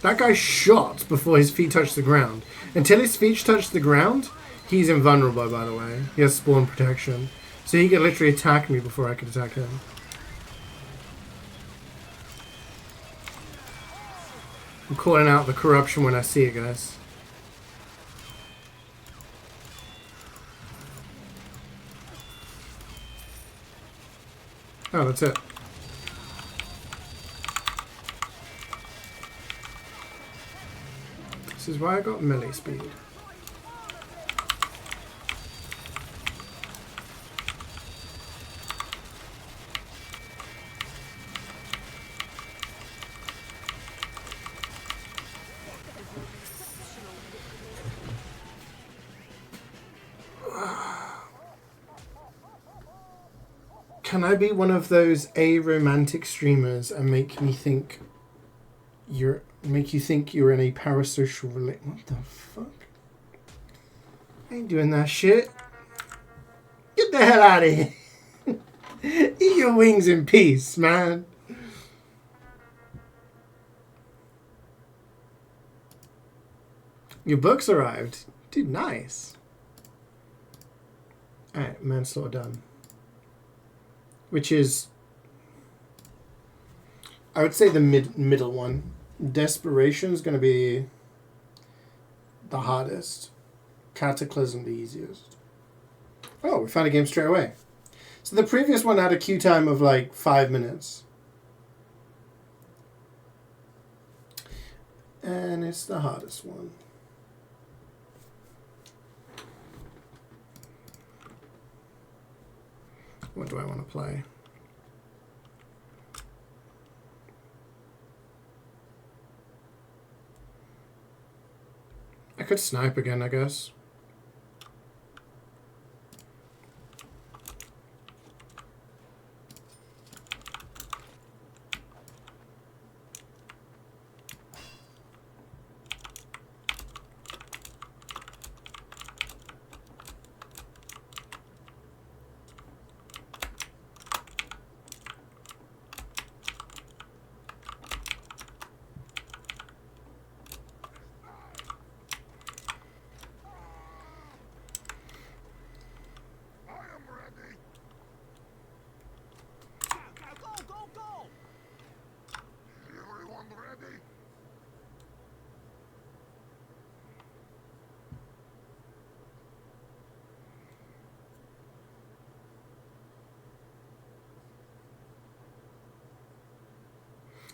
Speaker 1: That guy shot before his feet touched the ground. Until his feet touch the ground, he's invulnerable, by the way. He has spawn protection. So he could literally attack me before I could attack him. I'm calling out the corruption when I see it, guys. Oh, that's it. This is why I got melee speed. Can I be one of those aromantic streamers and make you think you're in a parasocial relate? What the fuck? I ain't doing that shit. Get the hell out of here. Eat your wings in peace, man. Your book's arrived. Dude, nice. Alright, manslaughter done. Which is, I would say the middle one. Desperation is going to be the hardest. Cataclysm the easiest. Oh, we found a game straight away. So the previous one had a queue time of like 5 minutes. And it's the hardest one. What do I want to play? I could snipe again, I guess.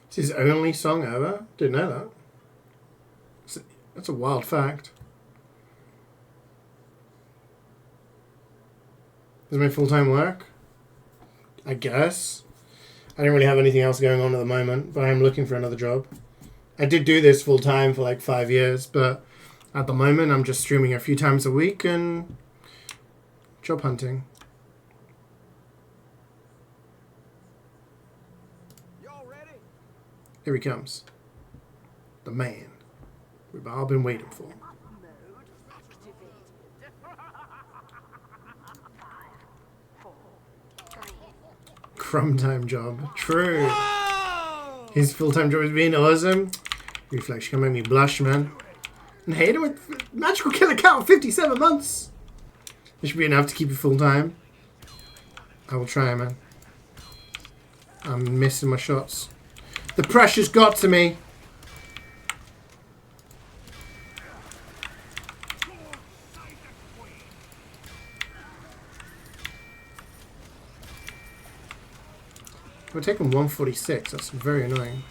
Speaker 1: It's his only song ever? Didn't know that. That's a wild fact. Is my full-time work? I guess. I don't really have anything else going on at the moment, but I'm looking for another job. I did do this full-time for like 5 years, but at the moment I'm just streaming a few times a week and job hunting. Here he comes. The man we've all been waiting for. Crumb time job. True. Whoa! His full-time job is being awesome. Reflex, you can make me blush, man. And hate it with magical killer count 57 months. This should be enough to keep you full time. I will try, man. I'm missing my shots. The pressure's got to me. We're taking 146. That's very annoying.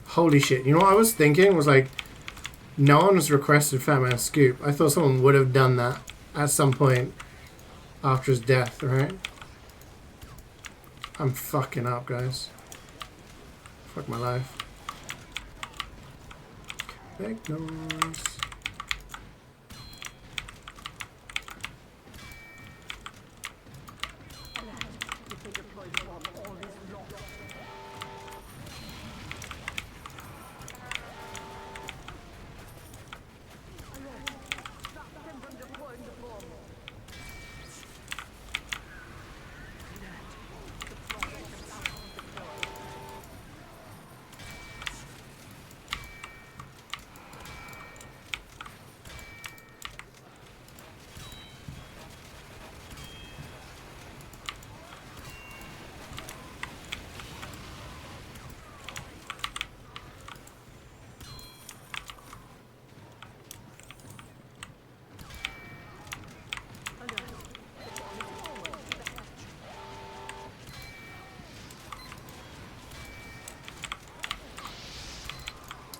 Speaker 1: Holy shit. You know what I was thinking? Was like, no one has requested Fat Man Scoop. I thought someone would have done that at some point after his death, right? I'm fucking up, guys. Fuck my life. Fake noise.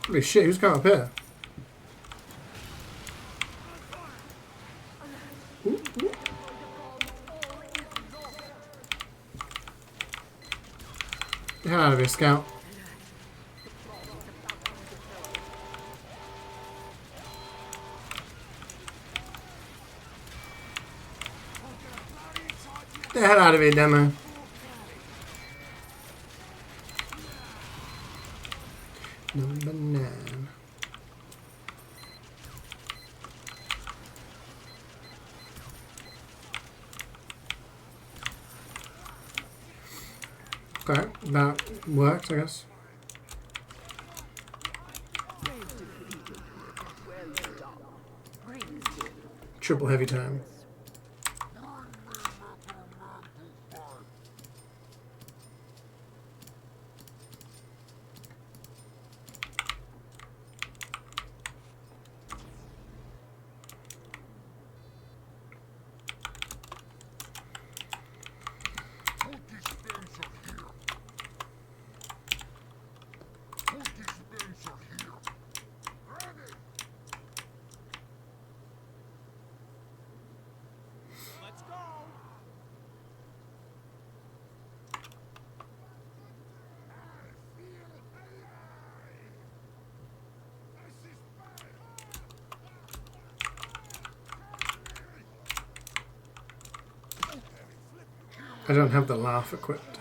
Speaker 1: Holy shit, who's come up here? Ooh, ooh. Get out of here, Scout. Get the hell out of here, demo. Number 9. Okay, that worked, I guess. Triple heavy time.
Speaker 3: Let's go.
Speaker 1: I don't have the laugh equipped.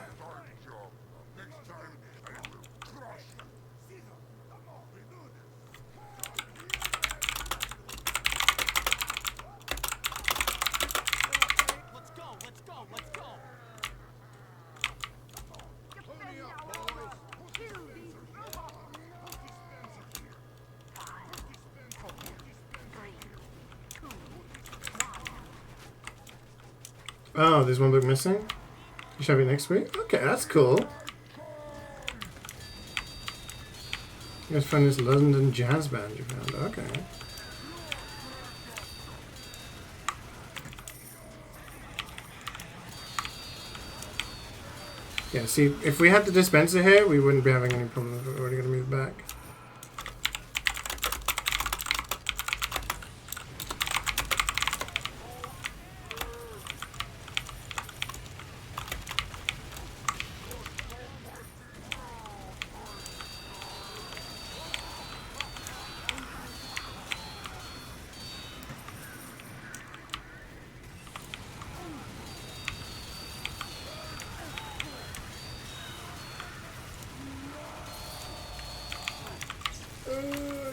Speaker 3: Let's go. Let's go. Let's go.
Speaker 1: Oh, there's one book missing? You should have it next week? Okay, that's cool. You guys found this London jazz band you found. Okay. Yeah, see, if we had the dispenser here, we wouldn't be having any problems. We're already going to move back.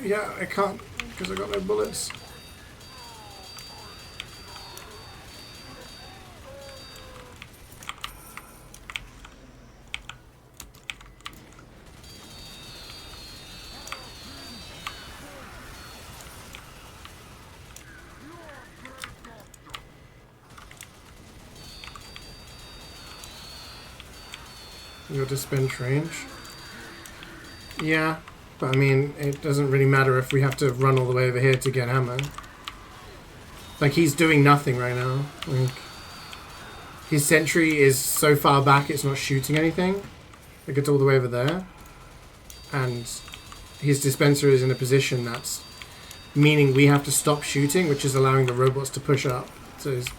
Speaker 1: Yeah, I can't because I got no bullets. Your dispense range. Yeah, but I mean, it doesn't really matter if we have to run all the way over here to get ammo. Like, he's doing nothing right now. Like, his sentry is so far back it's not shooting anything. Like, it's all the way over there. And his dispenser is in a position that's meaning we have to stop shooting, which is allowing the robots to push up. So it's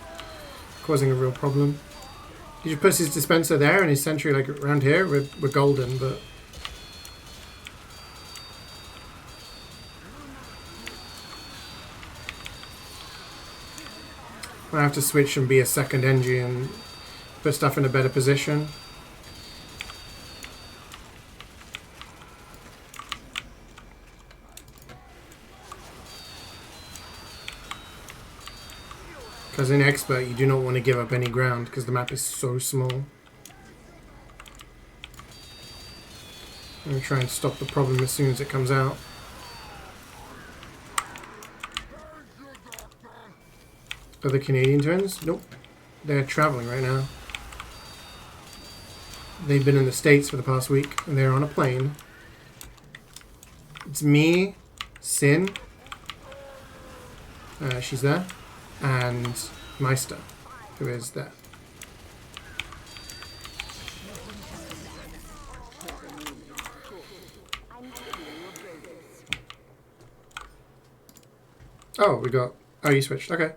Speaker 1: causing a real problem. He just puts his dispenser there and his sentry like around here. We're golden, but I have to switch and be a second engine and put stuff in a better position. Because in Expert, you do not want to give up any ground because the map is so small. I'm going to try and stop the problem as soon as it comes out. Are the Canadian twins? Nope. They're traveling right now. They've been in the States for the past week and they're on a plane. It's me, Sin. She's there. And Meister, who is there. Oh, we got... Oh, you switched. Okay.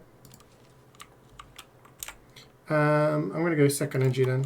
Speaker 1: I'm going to go second energy then.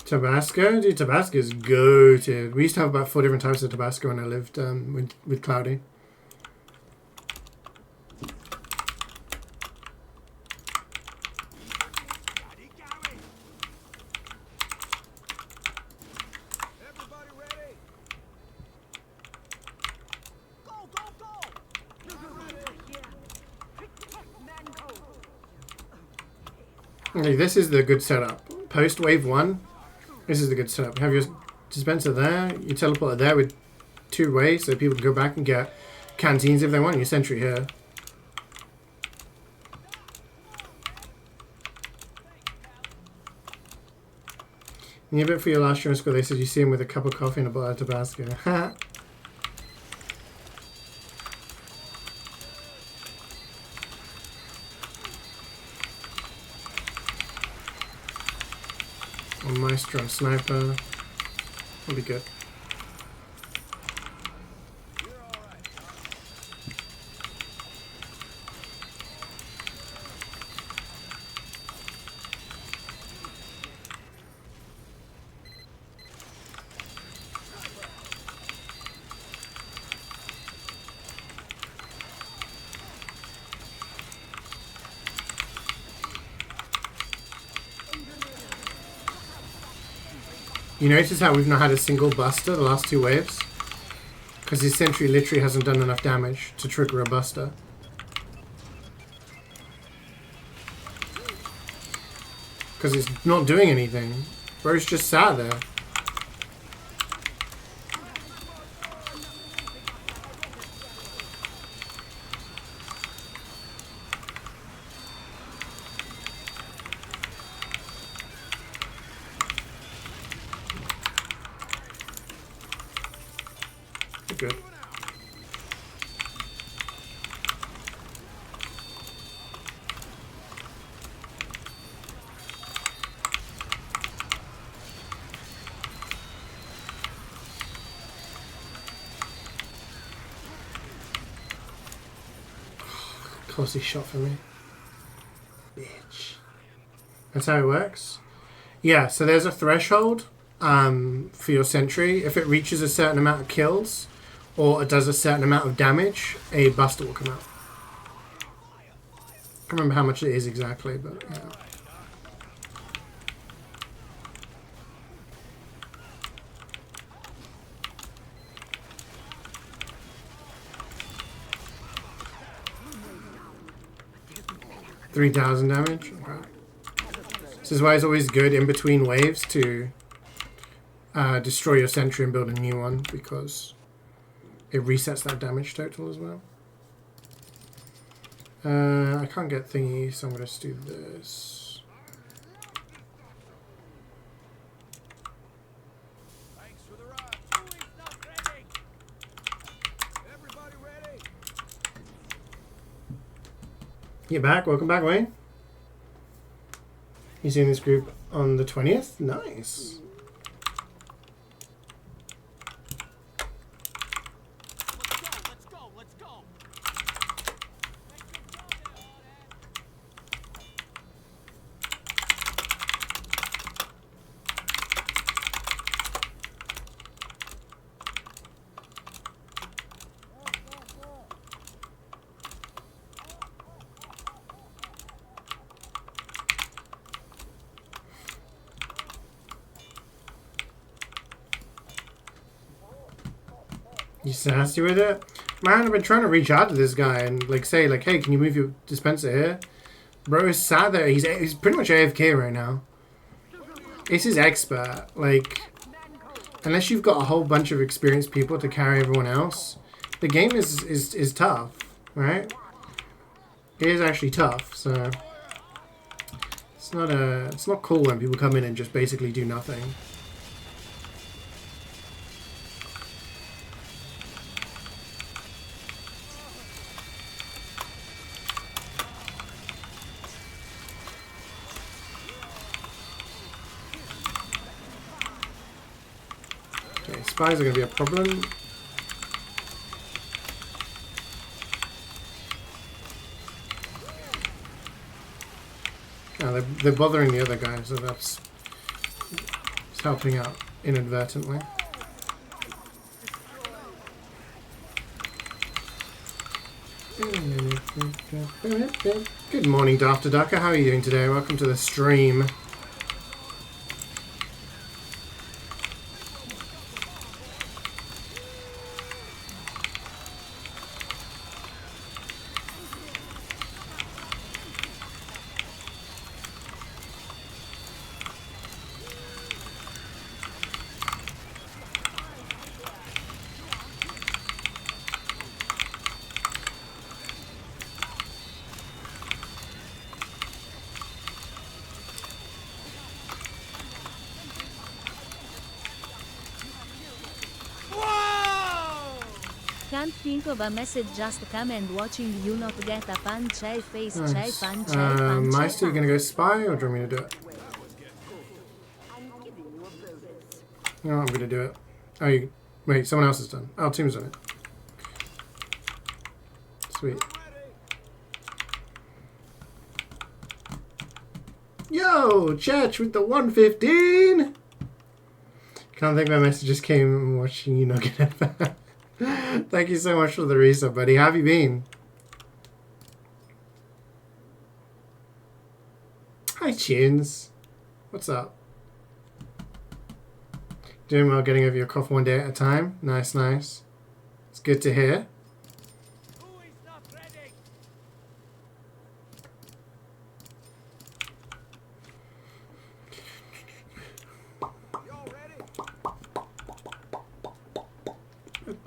Speaker 1: Tabasco? Dude, Tabasco is goated. We used to have about 4 different types of Tabasco when I lived with Cloudy.
Speaker 3: Everybody ready? Go, go, go!
Speaker 1: Okay, this is the good setup. Post wave 1. This is the good setup. Have your dispenser there, your teleporter there with 2 ways so people can go back and get canteens if they want, your sentry here. Yeah, but for your last year in school, they said you see him with a cup of coffee and a bottle of Tabasco. Maestro sniper. Will be good. You notice how we've not had a single buster the last 2 waves? Because his sentry literally hasn't done enough damage to trigger a buster. Because it's not doing anything. Bro's just sat there. Good. Closely shot for me. Bitch. That's how it works? Yeah, so there's a threshold for your sentry. If it reaches a certain amount of kills, or it does a certain amount of damage, a buster will come out. I can't remember how much it is exactly, but yeah. 3,000 damage. Okay. This is why it's always good in between waves to destroy your sentry and build a new one, because it resets that damage total as well. I can't get thingy, so I'm going to do this.
Speaker 3: Thanks for the ride. Chewie's not ready. Everybody ready?
Speaker 1: You're back. Welcome back, Wayne. You see in this group on the 20th? Nice.
Speaker 3: Let's go. Let's go.
Speaker 1: You sassy with it? Man, I've been trying to reach out to this guy and like say like, hey, can you move your dispenser here? Bro is sad there. He's pretty much AFK right now. This is expert. Like, unless you've got a whole bunch of experienced people to carry everyone else, the game is tough, right? It is actually tough. So it's not cool when people come in and just basically do nothing. Spies are going to be a problem. Oh, they're bothering the other guy, so that's helping out inadvertently. Good morning, Dafter Ducker. How are you doing today? Welcome to the stream.
Speaker 2: Can't think of a message, just come and watching you not get a punch face
Speaker 1: Nice.
Speaker 2: punch
Speaker 1: Am I still going to go spy, or do you want me to do it? No, I'm going to do it. Oh, wait, someone else has done. Oh, team's done it. Sweet. Yo, Church with the 115! Can't think my messages came and watching you not get it back. Thank you so much for the resub, buddy. How have you been? Hi, Chins. What's up? Doing well, getting over your cough one day at a time. Nice, nice. It's good to hear.
Speaker 3: Chewie's not ready. Y'all ready?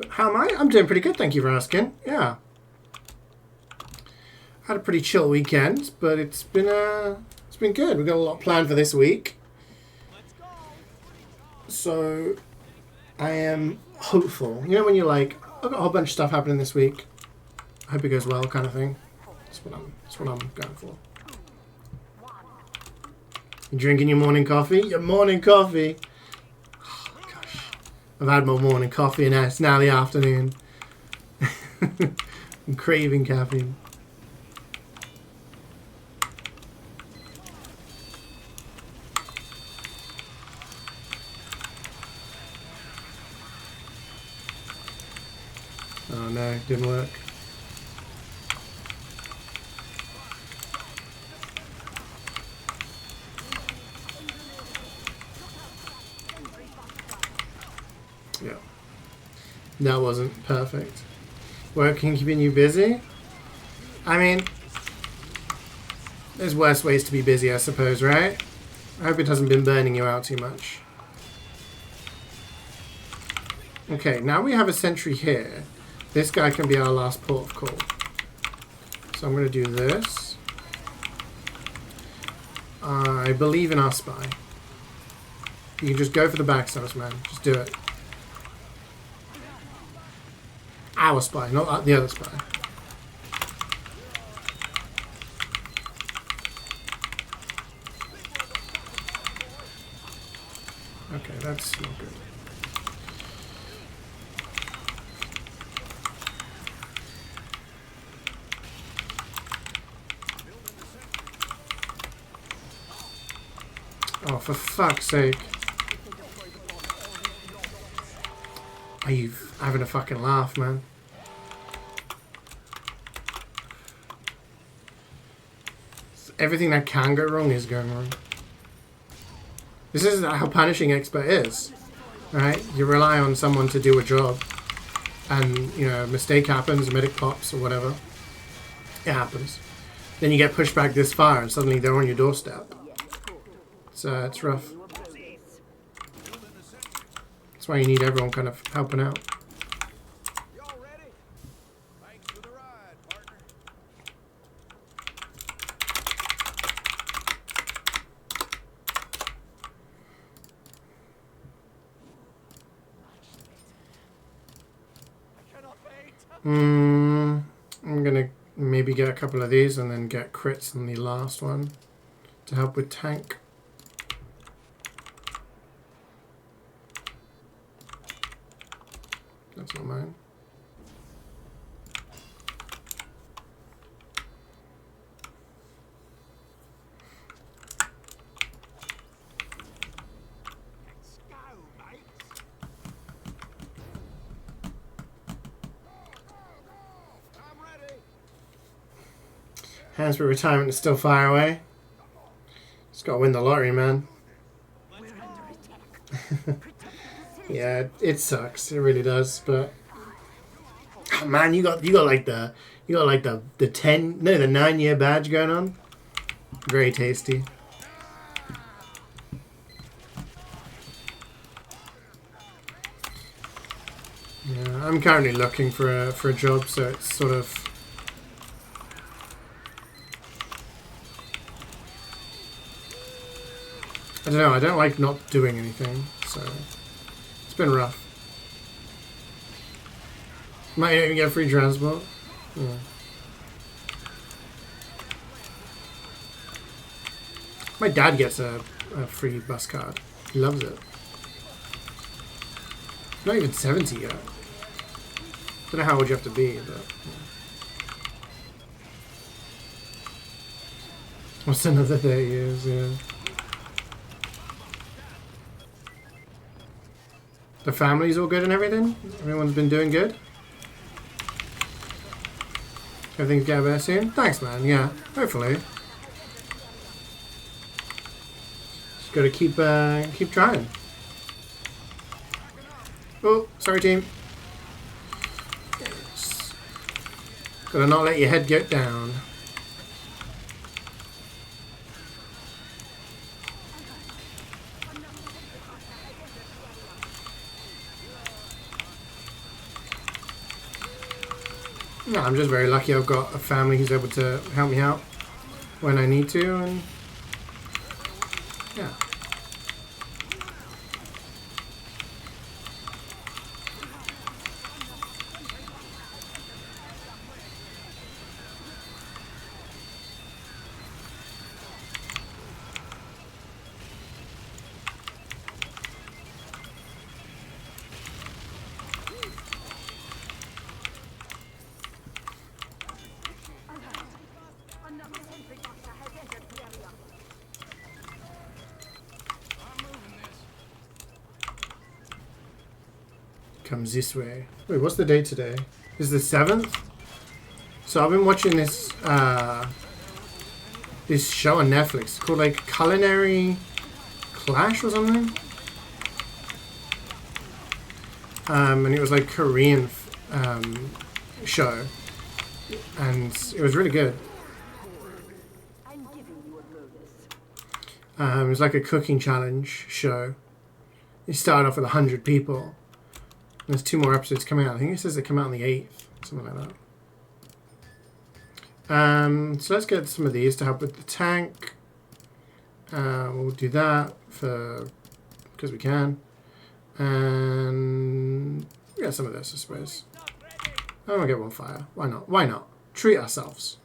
Speaker 1: How am I? I'm doing pretty good, thank you for asking. Yeah. Had a pretty chill weekend, but it's been good. We've got a lot planned for this week.
Speaker 3: Let's go.
Speaker 1: So I am hopeful. You know when you're like, I've got a whole bunch of stuff happening this week. I hope it goes well, kind of thing. That's what I'm going for. You drinking your morning coffee? Your morning coffee. Oh my gosh. I've had my morning coffee and it's now the afternoon. I'm craving caffeine. Oh no, didn't work. Yeah. That wasn't perfect. Working, keeping you busy? I mean, There's worse ways to be busy, I suppose, right? I hope it hasn't been burning you out too much. Okay, now we have a sentry here. This guy can be our last port of call. So I'm going to do this. I believe in our spy. You can just go for the backstabs, man. Just do it. Our spy, not the other spy. Okay, that's not good. Oh, for fuck's sake. Are you having a fucking laugh, man? Everything that can go wrong is going wrong. This is how punishing expert is, right? You rely on someone to do a job, and you know, a mistake happens, a medic pops or whatever. It happens. Then you get pushed back this far, and suddenly they're on your doorstep. So it's rough. That's why you need everyone kind of helping out.
Speaker 3: Y'all ready? Thanks for the ride, partner. I cannot wait.
Speaker 1: I'm gonna maybe get a couple of these and then get crits on the last one to help with tank. That's not mine.
Speaker 4: Let's go, mate.
Speaker 3: I'm ready.
Speaker 1: Hands for retirement is still far away. Just gotta win the lottery, man.
Speaker 5: We're under attack.
Speaker 1: Yeah, it sucks. It really does. But oh, man, you got like the 9-year badge going on. Very tasty. Yeah, I'm currently looking for a job, so it's sort of. I don't know. I don't like not doing anything, so. It's been rough. Might even get free transport. Yeah. My dad gets a free bus card. He loves it. Not even 70 yet. Don't know how old you have to be, but. Yeah. What's another 30 years? Yeah. The family's all good and everything? Everyone's been doing good? Everything's getting better soon? Thanks, man. Yeah, hopefully. Just gotta keep trying. Oh, sorry, team. Just gotta not let your head get down. No, I'm just very lucky I've got a family who's able to help me out when I need to, and yeah.
Speaker 5: Another sentry buster has entered the area.
Speaker 3: I'm moving this.
Speaker 1: Comes this way. Wait, what's the date today? This is the 7th? So I've been watching this this show on Netflix called like Culinary Clash or something. And it was like Korean show, and it was really good.
Speaker 5: I'm giving
Speaker 1: It was like a cooking challenge show. It started off with 100 people. There's 2 more episodes coming out. I think it says they come out on the 8th, something like that. So let's get some of these to help with the tank. We'll do that because we can. And yeah, some of this, I suppose. I'm gonna get 1 fire. Why not? Why not? Treat ourselves.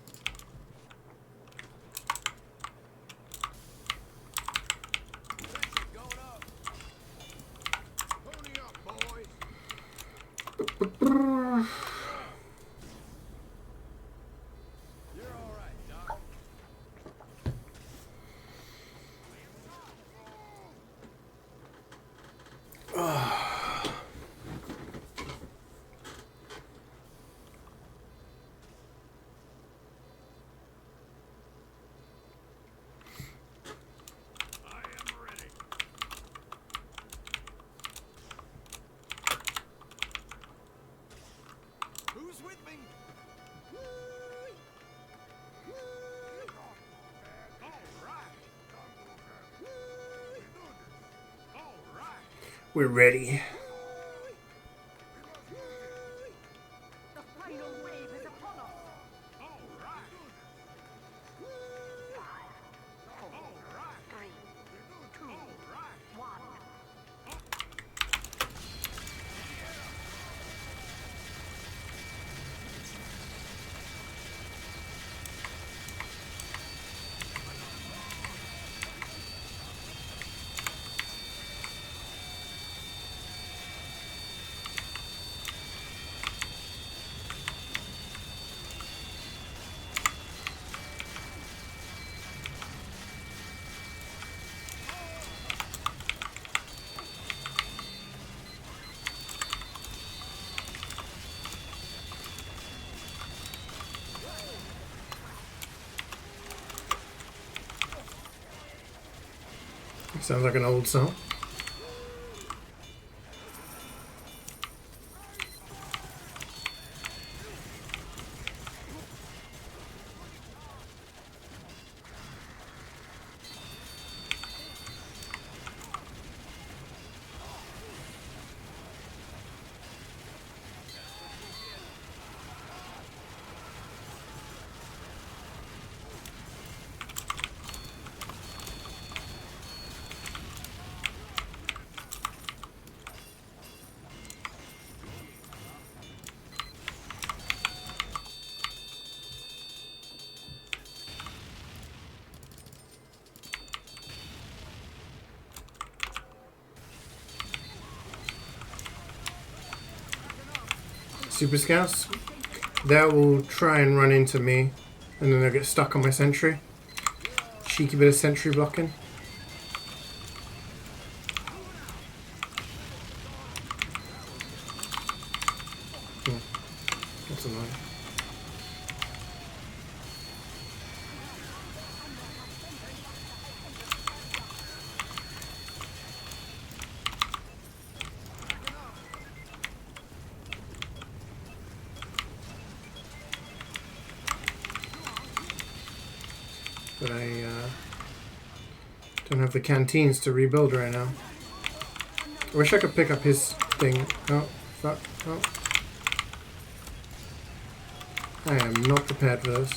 Speaker 3: Who's with me?
Speaker 1: We're ready.
Speaker 5: The final wave is upon us. Three, two, one.
Speaker 1: Sounds like an old song. Super Scouts, that will try and run into me, and then they'll get stuck on my sentry. Cheeky bit of sentry blocking. That's annoying. But I don't have the canteens to rebuild right now. I wish I could pick up his thing. Oh, fuck. Oh. I am not prepared for this.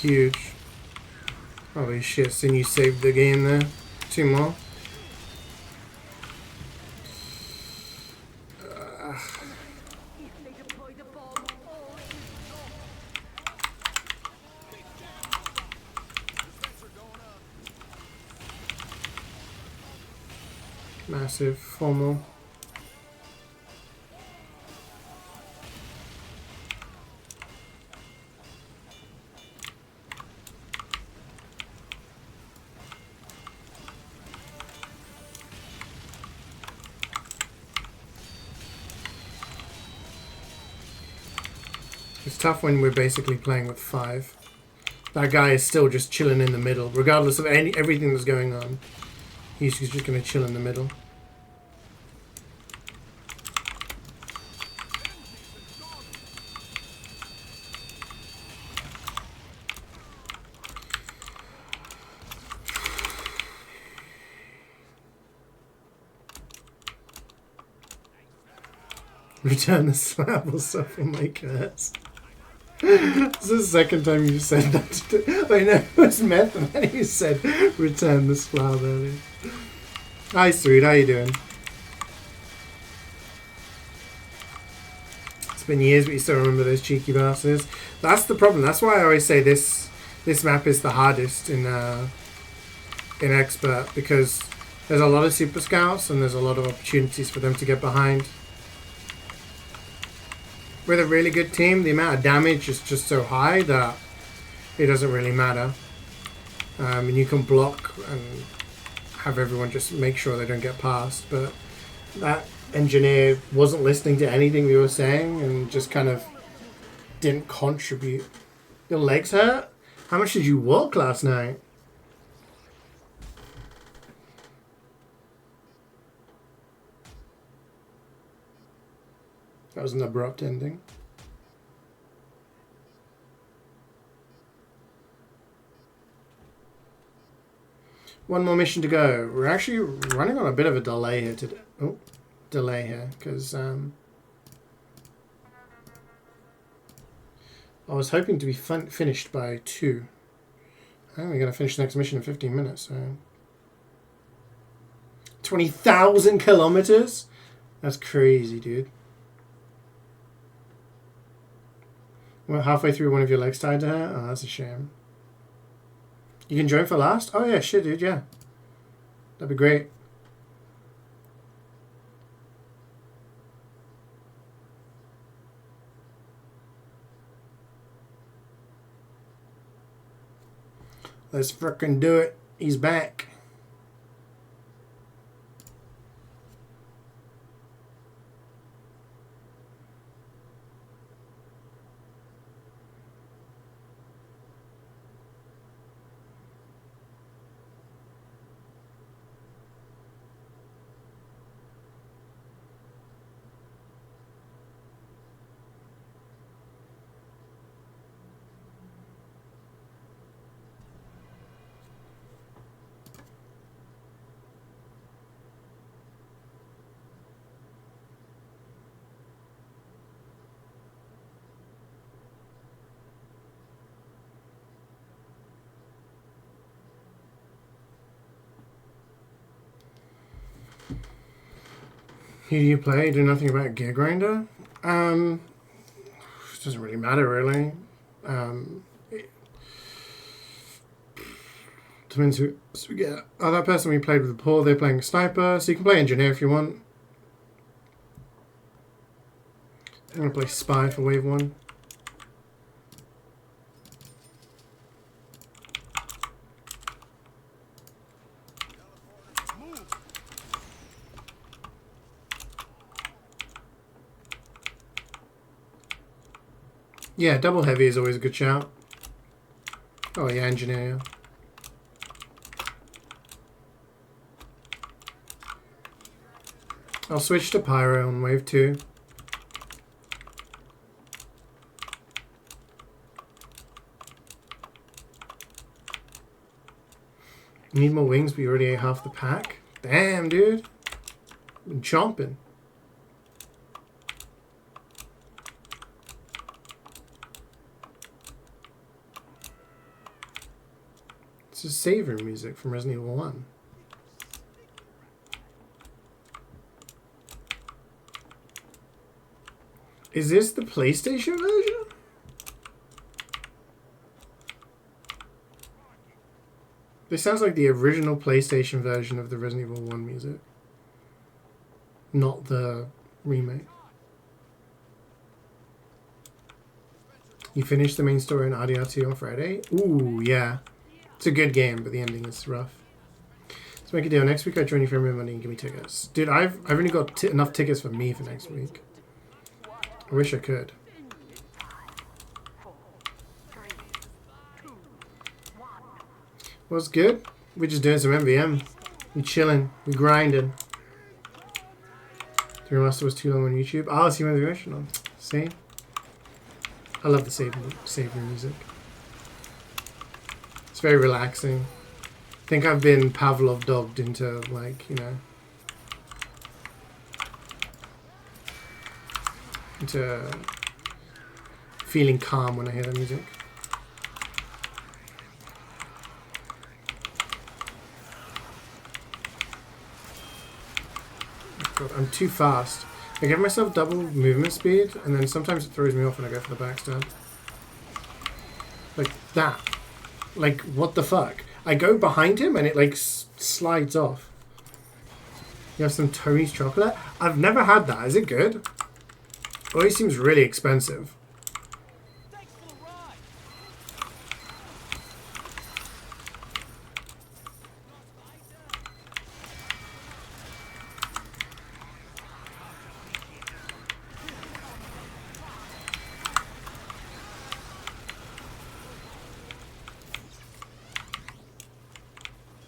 Speaker 1: Huge. Holy shit, so you saved the game there. 2 more.
Speaker 5: If they deploy the bomb, all is lost.
Speaker 1: Massive formal. It's tough when we're basically playing with 5. That guy is still just chilling in the middle, regardless of everything that's going on. He's just going to chill in the middle. Return the slab or suffer my curse. This is the second time you said that. Wait, no, it was Meth, and then you said return the slab earlier. Hi, Sweet, how you doing? It's been years, but you still remember those cheeky bastards. That's the problem. That's why I always say this map is the hardest in Expert, because there's a lot of Super Scouts and there's a lot of opportunities for them to get behind. With a really good team, the amount of damage is just so high that it doesn't really matter. And you can block and have everyone just make sure they don't get past. But that engineer wasn't listening to anything we were saying and just kind of didn't contribute. Your legs hurt? How much did you walk last night? That was an abrupt ending. One more mission to go. We're actually running on a bit of a delay here today. Oh, delay here, because I was hoping to be finished by 2. I think we're going to finish the next mission in 15 minutes. So 20,000 kilometers? That's crazy, dude. Well, halfway through, one of your legs tied to her? Oh, that's a shame. You can join for last? Oh, yeah, shit, dude, yeah. That'd be great. Let's frickin' do it. He's back. Who do you play? Do nothing about Gear Grinder? It doesn't really matter, really. It depends who. So we get. Oh, that person we played with Paul, they're playing Sniper, so you can play Engineer if you want. I'm going to play Spy for Wave 1. Yeah, double heavy is always a good shout. Oh yeah, Engineer. I'll switch to Pyro on Wave 2. You need more wings, but you already ate half the pack? Damn, dude. Been chomping. This is Savior music from Resident Evil 1. Is this the PlayStation version? This sounds like the original PlayStation version of the Resident Evil 1 music. Not the remake. You finished the main story in RDR2 on Friday? Ooh, yeah. It's a good game, but the ending is rough. Let's make a deal. Next week I join you for money and give me tickets. Dude, I've only got enough tickets for me for next week. I wish I could. What's good? We're just doing some MvM. We chilling. We grinding. 3 Master was too long on YouTube. Oh, see my original. See? I love the Savior music. It's very relaxing. I think I've been Pavlov dogged into, like, you know. into feeling calm when I hear the music. God, I'm too fast. I give myself double movement speed, and then sometimes it throws me off when I go for the backstab. Like that. Like, what the fuck? I go behind him and it like slides off. You have some Tony's chocolate? I've never had that. Is it good? Always seems really expensive.
Speaker 3: Thanks for the ride.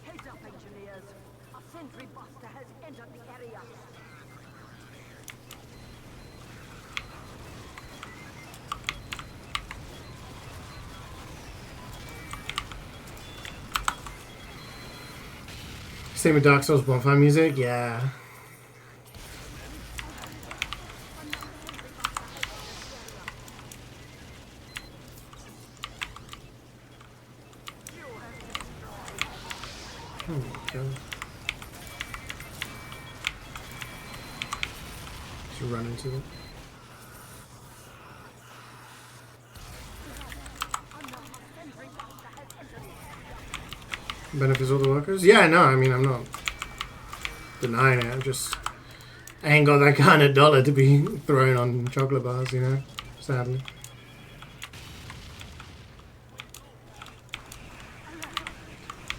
Speaker 5: Heads up, engineers. A sentry buster has entered the area.
Speaker 1: Same with Dark Souls bonfire music? Yeah. Oh my god. Just run into it. Benefits all the workers? Yeah, no, I mean, I'm not denying it. I'm just, I ain't got that kind of dollar to be throwing on chocolate bars, you know, sadly.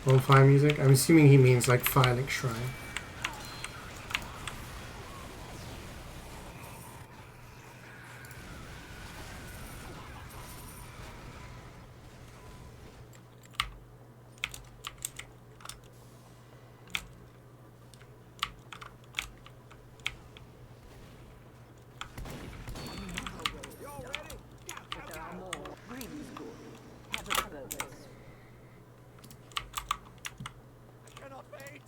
Speaker 1: Bonfire music? I'm assuming he means like Firelink Shrine.
Speaker 5: Green's good. Have a bonus.
Speaker 3: Cannot wait.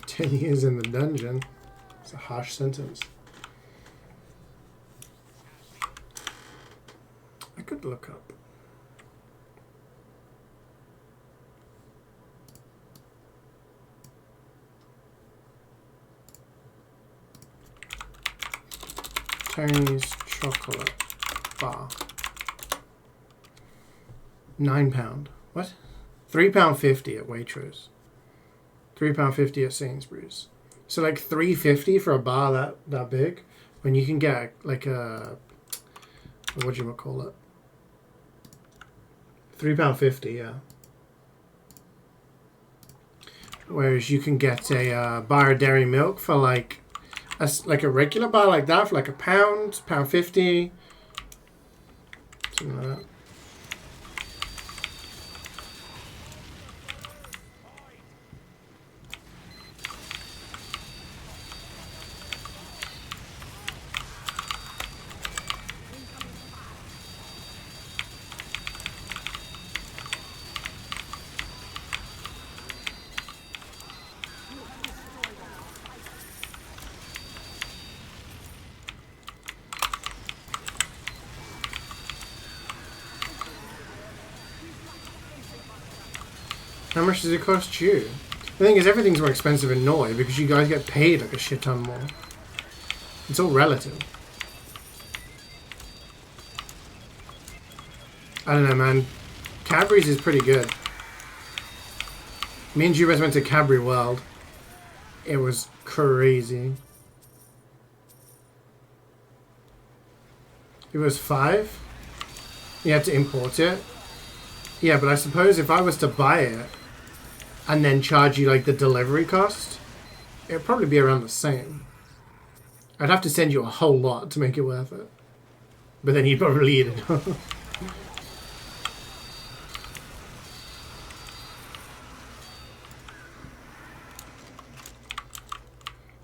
Speaker 1: "10 years in the dungeon." It's a harsh sentence. I could look up. Chinese chocolate bar. £9. What? £3.50 at Waitrose. £3.50 at Sainsbury's. So like $3.50 for a bar that big, when you can get like a, what do you call it? £3.50, yeah. Whereas you can get a bar of dairy milk for like a regular bar like that for like £1.50, something like that. How much does it cost you? The thing is, everything's more expensive in Norway because you guys get paid like a shit ton more. It's all relative. I don't know, man. Cadbury's is pretty good. Me and Jubes went to Cadbury World. It was crazy. It was $5. You had to import it. Yeah, but I suppose if I was to buy it and then charge you like the delivery cost, it'd probably be around the same. I'd have to send you a whole lot to make it worth it. But then you'd probably eat it.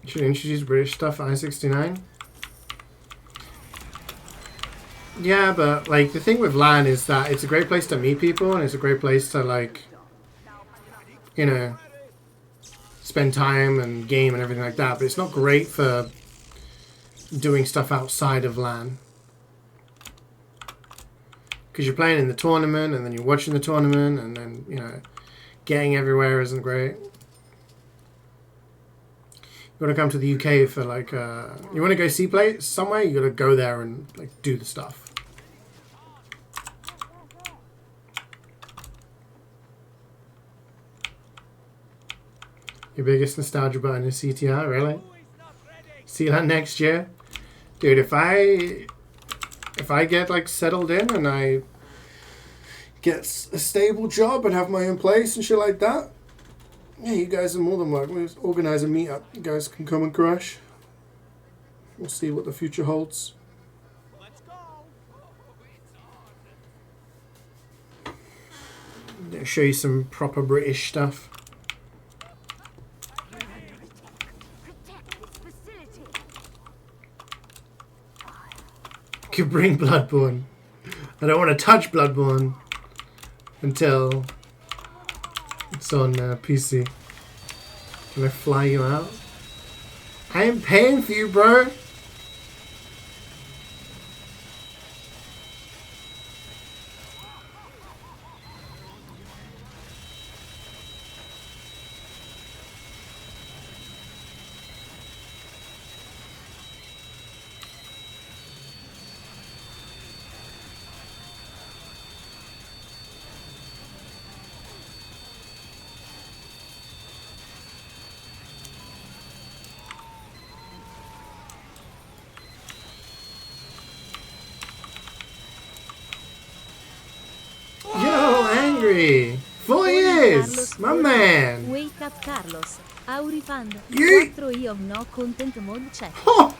Speaker 1: Should introduce British stuff, I-69. Yeah, but like the thing with LAN is that it's a great place to meet people and it's a great place to like, you know, spend time and game and everything like that. But it's not great for doing stuff outside of LAN. Because you're playing in the tournament and then you're watching the tournament and then, you know, getting everywhere isn't great. You want to come to the UK for like, you want to go see play somewhere, you got to go there and like do the stuff. Your biggest nostalgia button is CTR, really? See that next year? Dude, if I get like settled in and I get a stable job and have my own place and shit like that, yeah, you guys are more than welcome. We'll organize a meetup. You guys can come and crash. We'll see what the future holds.
Speaker 3: Let's go.
Speaker 1: I'll show you some proper British stuff.
Speaker 5: Protect this facility.
Speaker 1: Could bring Bloodborne. I don't want to touch Bloodborne until it's on PC. Can I fly you out? I am paying for you, bro. Yo, angry. 4 years, my man.
Speaker 2: Wake up, Carlos. Aurifund.
Speaker 1: Yeet.
Speaker 2: 4 io no content mode check.
Speaker 1: Oh,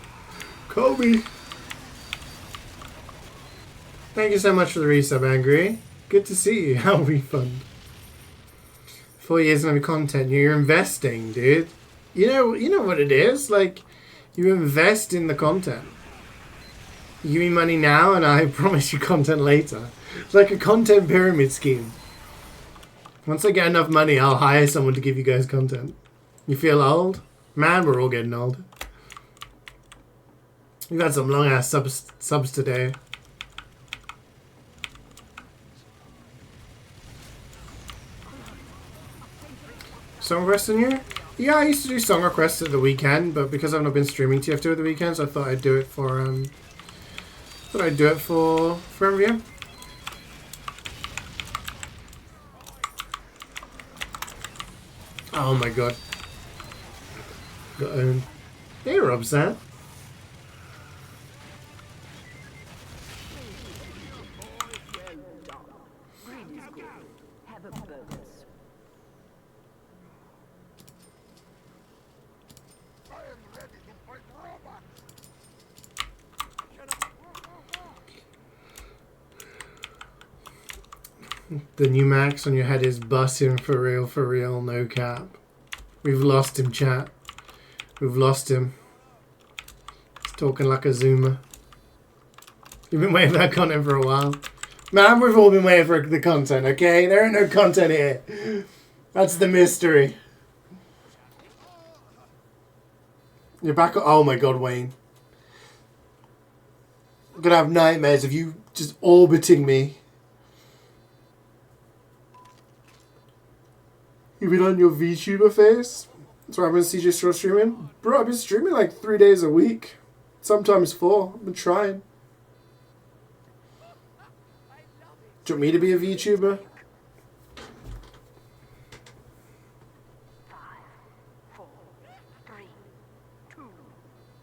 Speaker 1: Kobe. Thank you so much for the resub, Angry. Good to see you. How refund? 4 years of content. You're investing, dude. You know what it is. Like, you invest in the content. You give me money now, and I promise you content later. It's like a content pyramid scheme. Once I get enough money, I'll hire someone to give you guys content. You feel old? Man, we're all getting old. We've had some long ass subs today. Song requests in here? Yeah, I used to do song requests at the weekend, but because I've not been streaming TF2 at the weekends, I thought I'd do it for MvM. Oh my god. Got owned. Hey, Robzat.
Speaker 5: Have a bonus.
Speaker 1: The new max on your head is busting for real, no cap. We've lost him, chat. We've lost him. He's talking like a zoomer. You've been waiting for that content for a while. Man, we've all been waiting for the content, okay? There ain't no content here. That's the mystery. You're back. Oh my god, Wayne. I'm gonna have nightmares of you just orbiting me. You been on your VTuber face? That's why I've been CeeJaey still streaming. Bro, I've been streaming like 3 days a week. Sometimes 4. I've been trying. Do you want me to be a VTuber?
Speaker 5: 5, 4, 3, 2,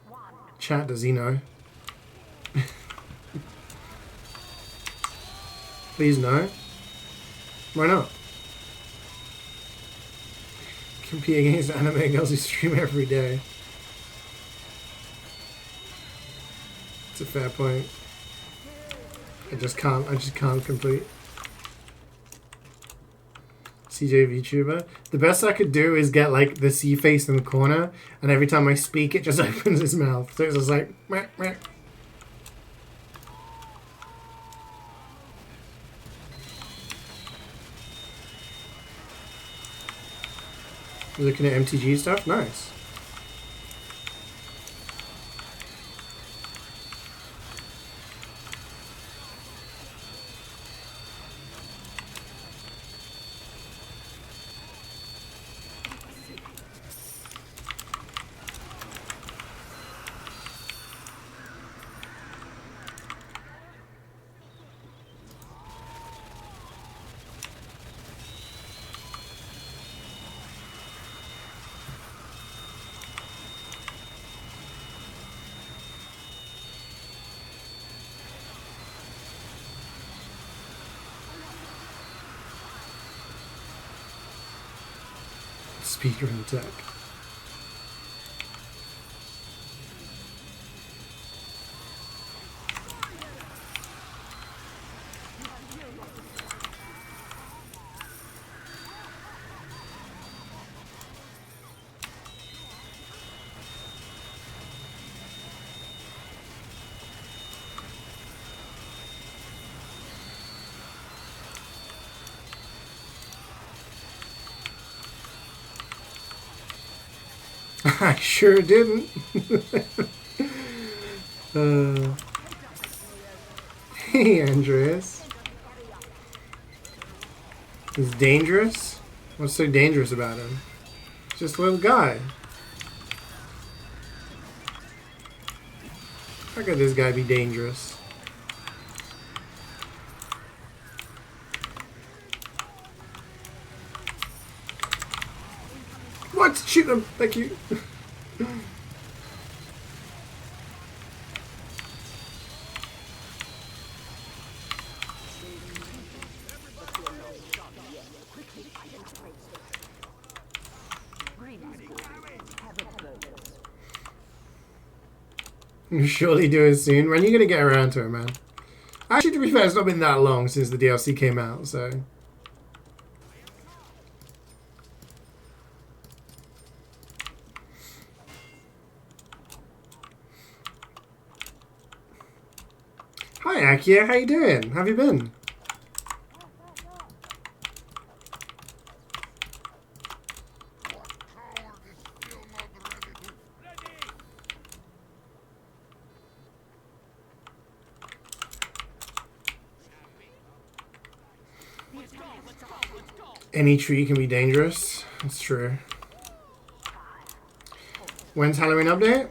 Speaker 5: 1.
Speaker 1: Chat, does he know? Please no. Why not? Compete against anime girls who stream every day. It's a fair point. I just can't complete. CeeJaey VTuber. The best I could do is get like the C face in the corner, and every time I speak, it just opens his mouth. So it's just like, meh, meh. Looking at MTG stuff? Nice. Speedrun tech. I sure didn't. Hey, Andreas. He's dangerous? What's so dangerous about him? He's just a little guy. How could this guy be dangerous? What? Shoot him! Thank you. You surely do it soon. When are you gonna get around to it, man? Actually, to be fair, it's not been that long since the DLC came out, so. Hi, Akia. How you doing? How have you been? Any tree can be dangerous. That's true. When's Halloween update?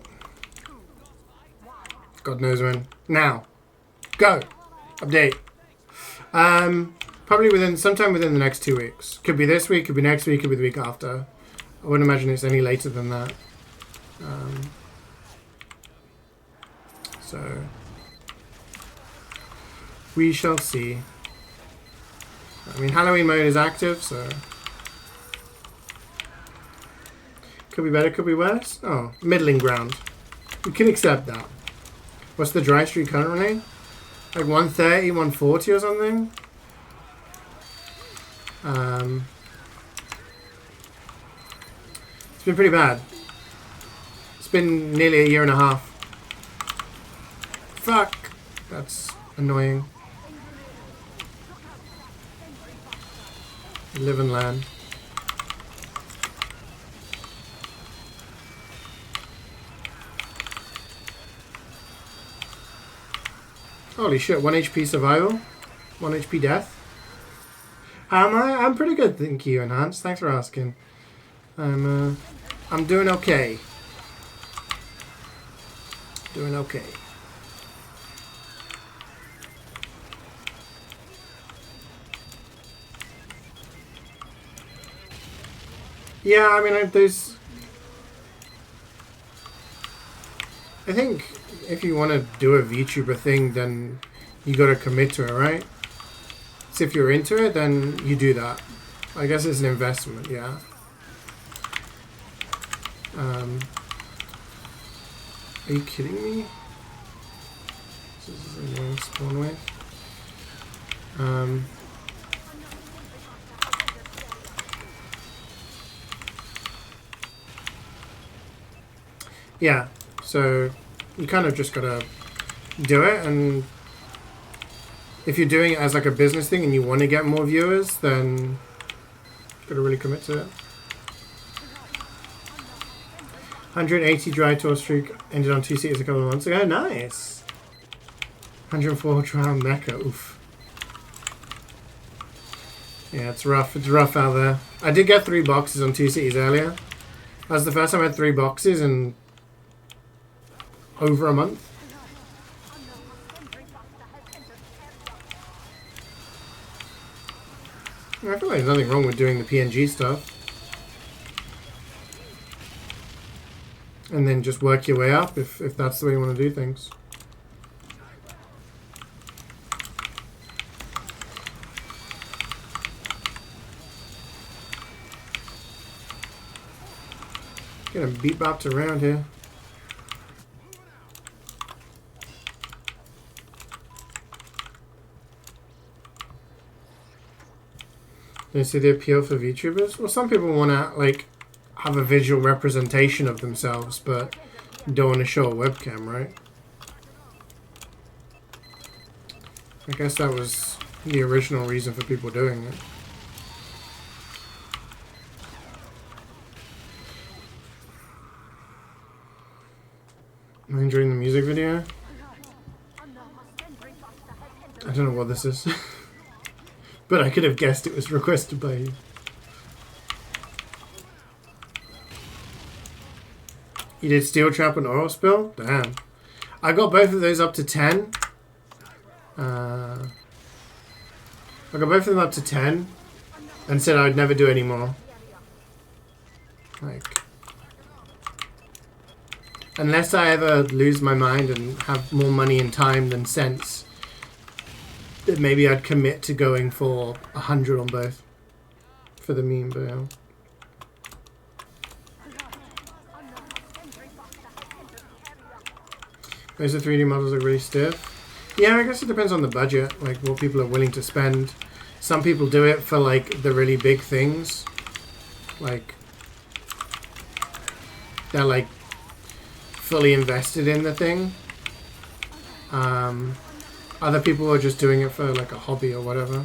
Speaker 1: God knows when. Now. Go. Update. Probably sometime within the next 2 weeks. Could be this week, could be next week, could be the week after. I wouldn't imagine it's any later than that. So we shall see. I mean, Halloween mode is active, so could be better, could be worse. Oh, middling ground. We can accept that. What's the dry streak currently? Like 130, 140 or something? It's been pretty bad. It's been nearly a year and a half. Fuck! That's annoying. Live and learn. Holy shit, 1 HP survival? 1 HP death? I'm pretty good, thank you, Enhanced. Thanks for asking. I'm doing okay. Doing okay. Yeah, I mean, I think if you want to do a VTuber thing, then you got to commit to it, right? So if you're into it, then you do that. I guess it's an investment, yeah. Are you kidding me? This is a long spawn wave. Yeah, so you kind of just gotta do it, and if you're doing it as like a business thing and you want to get more viewers, then you gotta really commit to it. 180 dry tour streak ended on 2 seats a couple of months ago. Nice. 104 trial mecha. Oof. Yeah, it's rough. It's rough out there. I did get 3 boxes on 2 cities earlier. That was the first time I had 3 boxes in over a month. I feel like there's nothing wrong with doing the PNG stuff. And then just work your way up if that's the way you want to do things. Getting beat bopped around here. Do you see the appeal for VTubers? Well, some people want to like have a visual representation of themselves, but don't want to show a webcam, right? I guess that was the original reason for people doing it. Am I enjoying the music video? I don't know what this is. But I could have guessed it was requested by you. You did Steel Trap and Oil Spill? Damn. I got both of those up to 10. I got both of them up to 10 and said I would never do any more. Like, unless I ever lose my mind and have more money and time than sense, then maybe I'd commit to going for 100 on both for the meme, but yeah. Those 3D models are really stiff. Yeah, I guess it depends on the budget, like what people are willing to spend. Some people do it for like the really big things. Like they're like fully invested in the thing. Other people are just doing it for like a hobby or whatever.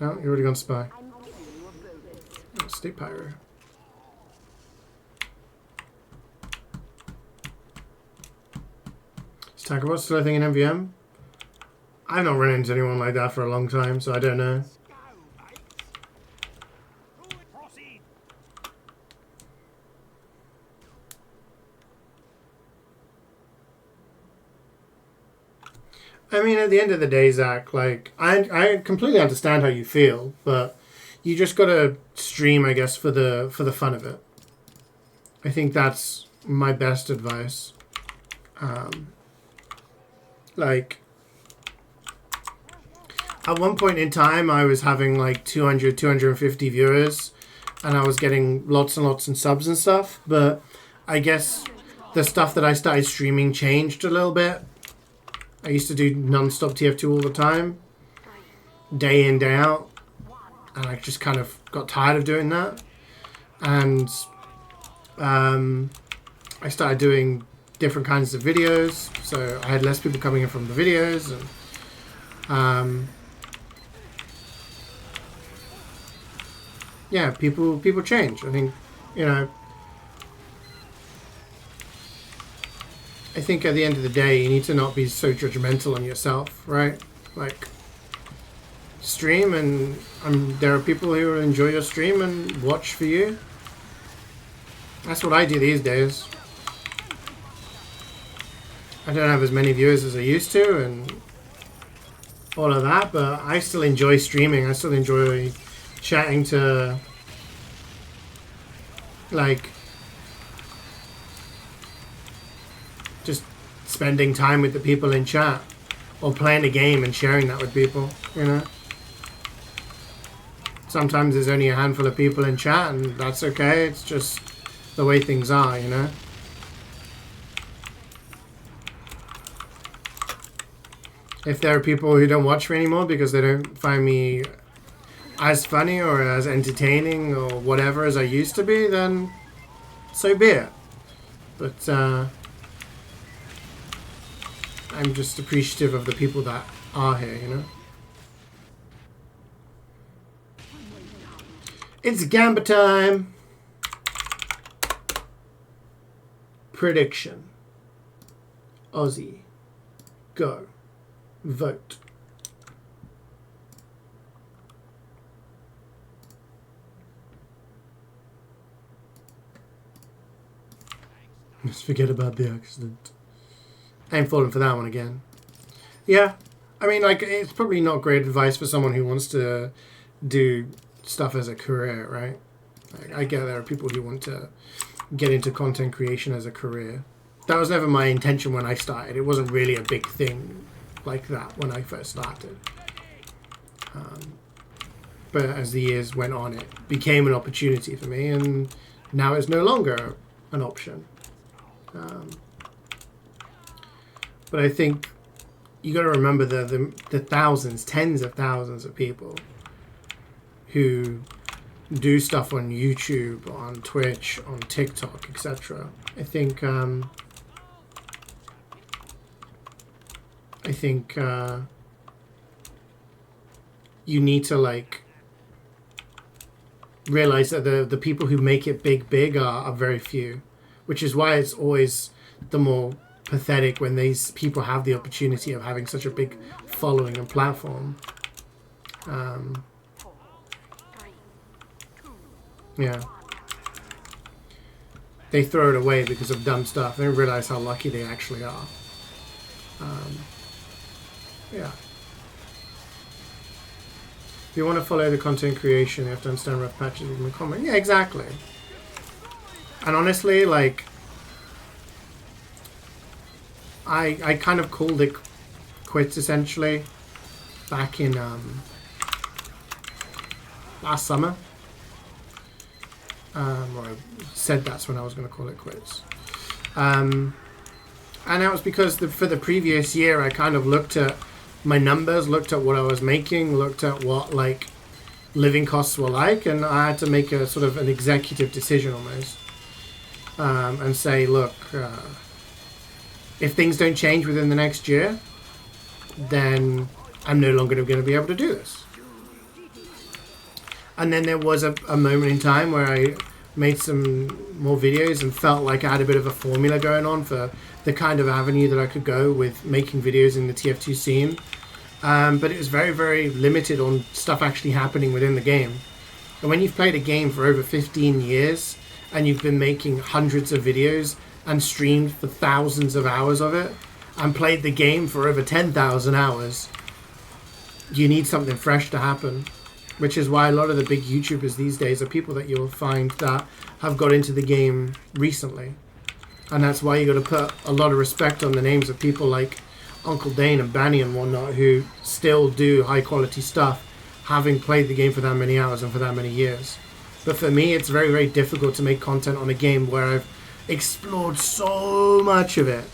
Speaker 1: Oh, you already gone spy. Oh, stay pyro. Is Takabot still a thing in MvM? I've not run into anyone like that for a long time, so I don't know. I mean, at the end of the day, Zach, like, I completely understand how you feel, but you just gotta stream, I guess, for the fun of it. I think that's my best advice. Like, at one point in time, I was having like 200, 250 viewers, and I was getting lots and lots of subs and stuff, but I guess the stuff that I started streaming changed a little bit. I used to do non-stop TF2 all the time, day in, day out, and I just kind of got tired of doing that. And I started doing different kinds of videos, so I had less people coming in from the videos, and yeah, people change. I think, you know, I think at the end of the day, you need to not be so judgmental on yourself, right? Like, stream, and there are people who enjoy your stream and watch for you. That's what I do these days. I don't have as many viewers as I used to and all of that, but I still enjoy streaming. I still enjoy chatting to, like, just spending time with the people in chat or playing a game and sharing that with people, you know. Sometimes there's only a handful of people in chat and that's okay. It's just the way things are, you know. If there are people who don't watch me anymore because they don't find me as funny or as entertaining or whatever as I used to be, then so be it. But I'm just appreciative of the people that are here, you know. It's Gamba time! Prediction. Aussie. Go. Vote. Just forget about the accident. I ain't falling for that one again. Yeah. I mean, like, it's probably not great advice for someone who wants to do stuff as a career, right? Like, I get there are people who want to get into content creation as a career. That was never my intention when I started. It wasn't really a big thing like that when I first started. But as the years went on, it became an opportunity for me, and now it's no longer an option. But I think you got to remember the thousands, tens of thousands of people who do stuff on YouTube, on Twitch, on TikTok, etc. I think you need to like realize that the people who make it big are very few, which is why it's always the more pathetic when these people have the opportunity of having such a big following and platform. Yeah. They throw it away because of dumb stuff. They don't realize how lucky they actually are. Yeah. If you want to follow the content creation, you have to understand rough patches in the comment. Yeah, exactly. And honestly, like, I kind of called it quits essentially back in last summer. Or I said that's when I was going to call it quits. And that was because for the previous year I kind of looked at my numbers, looked at what I was making, looked at what like living costs were like, and I had to make a sort of an executive decision almost, and say, look, if things don't change within the next year, then I'm no longer going to be able to do this. And then there was a moment in time where I made some more videos and felt like I had a bit of a formula going on for the kind of avenue that I could go with making videos in the TF2 scene. But it was very, very limited on stuff actually happening within the game. And when you've played a game for over 15 years and you've been making hundreds of videos and streamed for thousands of hours of it and played the game for over 10,000 hours, you need something fresh to happen. Which is why a lot of the big YouTubers these days are people that you'll find that have got into the game recently. And that's why you got to put a lot of respect on the names of people like Uncle Dane and Banny and whatnot, who still do high quality stuff, having played the game for that many hours and for that many years. But for me, it's very, very difficult to make content on a game where I've explored so much of it.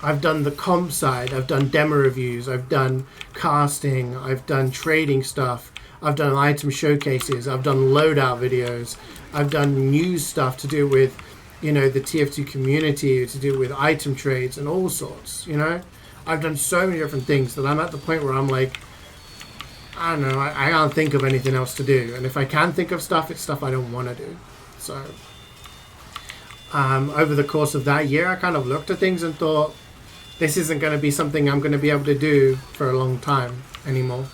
Speaker 1: I've done the comp side, I've done demo reviews, I've done casting, I've done trading stuff, I've done item showcases, I've done loadout videos, I've done news stuff to do with, you know, the TF2 community, to do with item trades and all sorts, you know. I've done so many different things that I'm at the point where I'm like, I don't know, I can't think of anything else to do. And if I can think of stuff, it's stuff I don't want to do. So, over the course of that year, I kind of looked at things and thought, this isn't going to be something I'm going to be able to do for a long time anymore.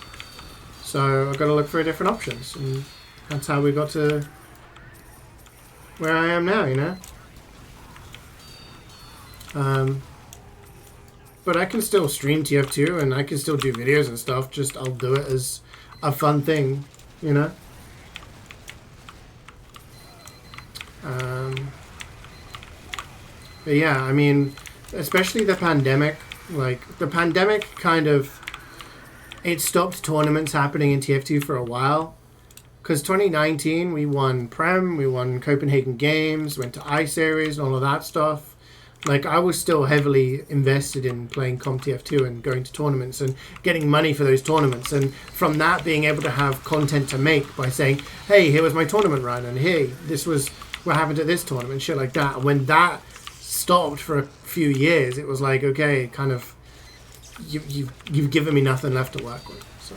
Speaker 1: So I've got to look for different options, and that's how we got to where I am now, you know. But I can still stream TF2 and I can still do videos and stuff, just I'll do it as a fun thing, you know. But yeah, I mean, especially the pandemic, like the pandemic kind of, it stopped tournaments happening in TF2 for a while. Because 2019, we won Prem, we won Copenhagen Games, went to Ice Series and all of that stuff. Like, I was still heavily invested in playing Comp TF2 and going to tournaments and getting money for those tournaments. And from that, being able to have content to make by saying, hey, here was my tournament run, and hey, this was what happened at this tournament, shit like that. And when that stopped for a few years, it was like, okay, kind of, you've given me nothing left to work with. So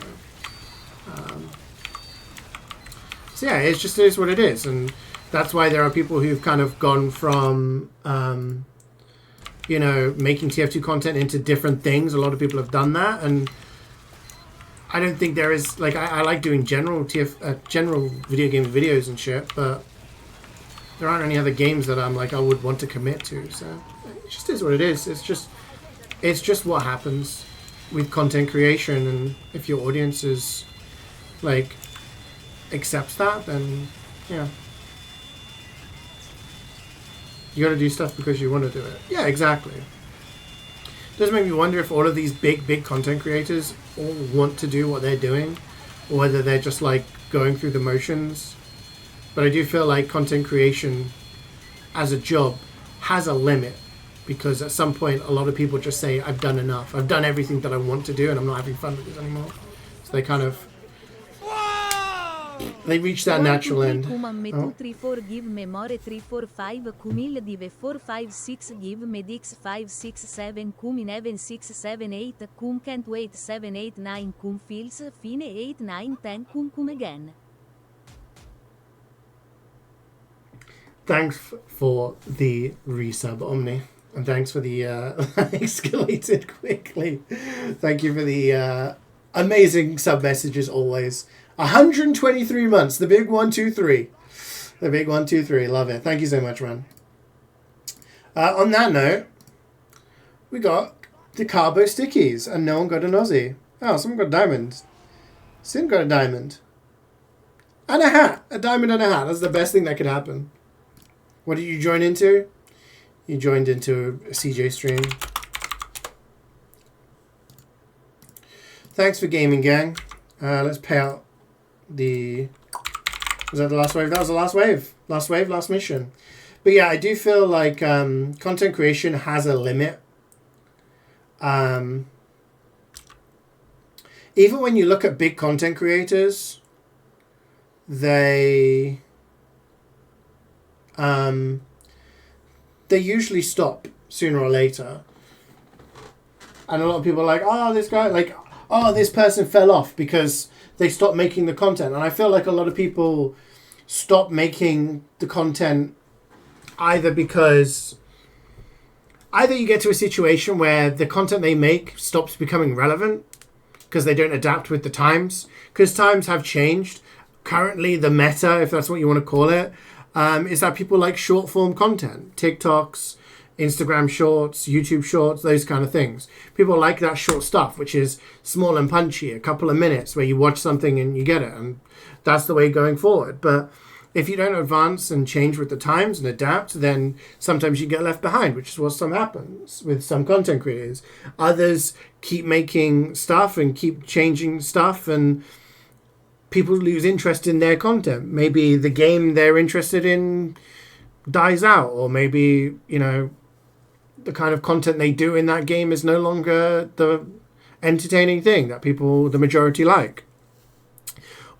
Speaker 1: yeah, it is what it is, and that's why there are people who've kind of gone from you know, making TF2 content into different things. A lot of people have done that, and I don't think there is, like, I like doing general general video game videos and shit, but there aren't any other games that I'm like I would want to commit to. So it just is what it is. It's just what happens with content creation, and if your audience is like accepts that, then yeah, you got to do stuff because you want to do it. Yeah, exactly. It does make me wonder if all of these big content creators all want to do what they're doing, or whether they're just like going through the motions. But I do feel like content creation as a job has a limit, because at some point a lot of people just say, I've done enough. I've done everything that I want to do and I'm not having fun with this anymore. So they kind of... They reach that natural end. Oh.
Speaker 2: 3-4 give me more 3-4-5 Kumil div 4-5-6 give me dix 5-6-7 Kum 11-6-7-8 Kum can't wait 7-8-9 Kum feels fine 8-9-10 Kum again.
Speaker 1: Thanks for the resub, Omni. And thanks for the escalated quickly. Thank you for the amazing sub messages always. 123 months. The big 123. The big 123. Love it. Thank you so much, man. On that note, we got the Carbo Stickies, and no one got an Aussie. Oh, someone got a diamond. Sin got a diamond. And a hat. A diamond and a hat. That's the best thing that could happen. What did you join into? You joined into a CeeJaey stream. Thanks for gaming, gang. Let's pay out the... Was that the last wave? That was the last wave. Last wave, last mission. But yeah, I do feel like content creation has a limit. Even when you look at big content creators, they usually stop sooner or later. And a lot of people are like, oh, this guy, like, oh, this person fell off because they stopped making the content. And I feel like a lot of people stop making the content either because either you get to a situation where the content they make stops becoming relevant because they don't adapt with the times, because times have changed. Currently, the meta, if that's what you want to call it, is that people like short form content, TikToks, Instagram shorts, YouTube shorts, those kind of things. People like that short stuff, which is small and punchy, a couple of minutes where you watch something and you get it. And that's the way going forward. But if you don't advance and change with the times and adapt, then sometimes you get left behind, which is what some happens with some content creators. Others keep making stuff and keep changing stuff, and people lose interest in their content. Maybe the game they're interested in dies out, or maybe, you know, the kind of content they do in that game is no longer the entertaining thing that people, the majority, like.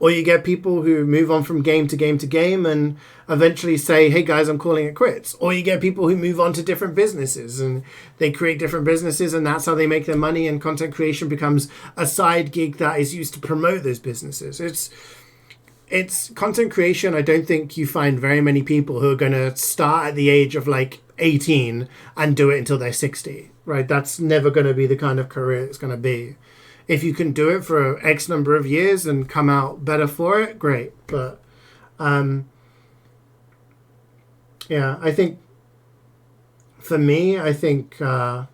Speaker 1: Or you get people who move on from game to game to game and eventually say, hey guys, I'm calling it quits. Or you get people who move on to different businesses and they create different businesses, and that's how they make their money, and content creation becomes a side gig that is used to promote those businesses. It's content creation. I don't think you find very many people who are going to start at the age of like 18 and do it until they're 60, right? That's never going to be the kind of career it's going to be. If you can do it for X number of years and come out better for it, great. But yeah, I think for me, I think for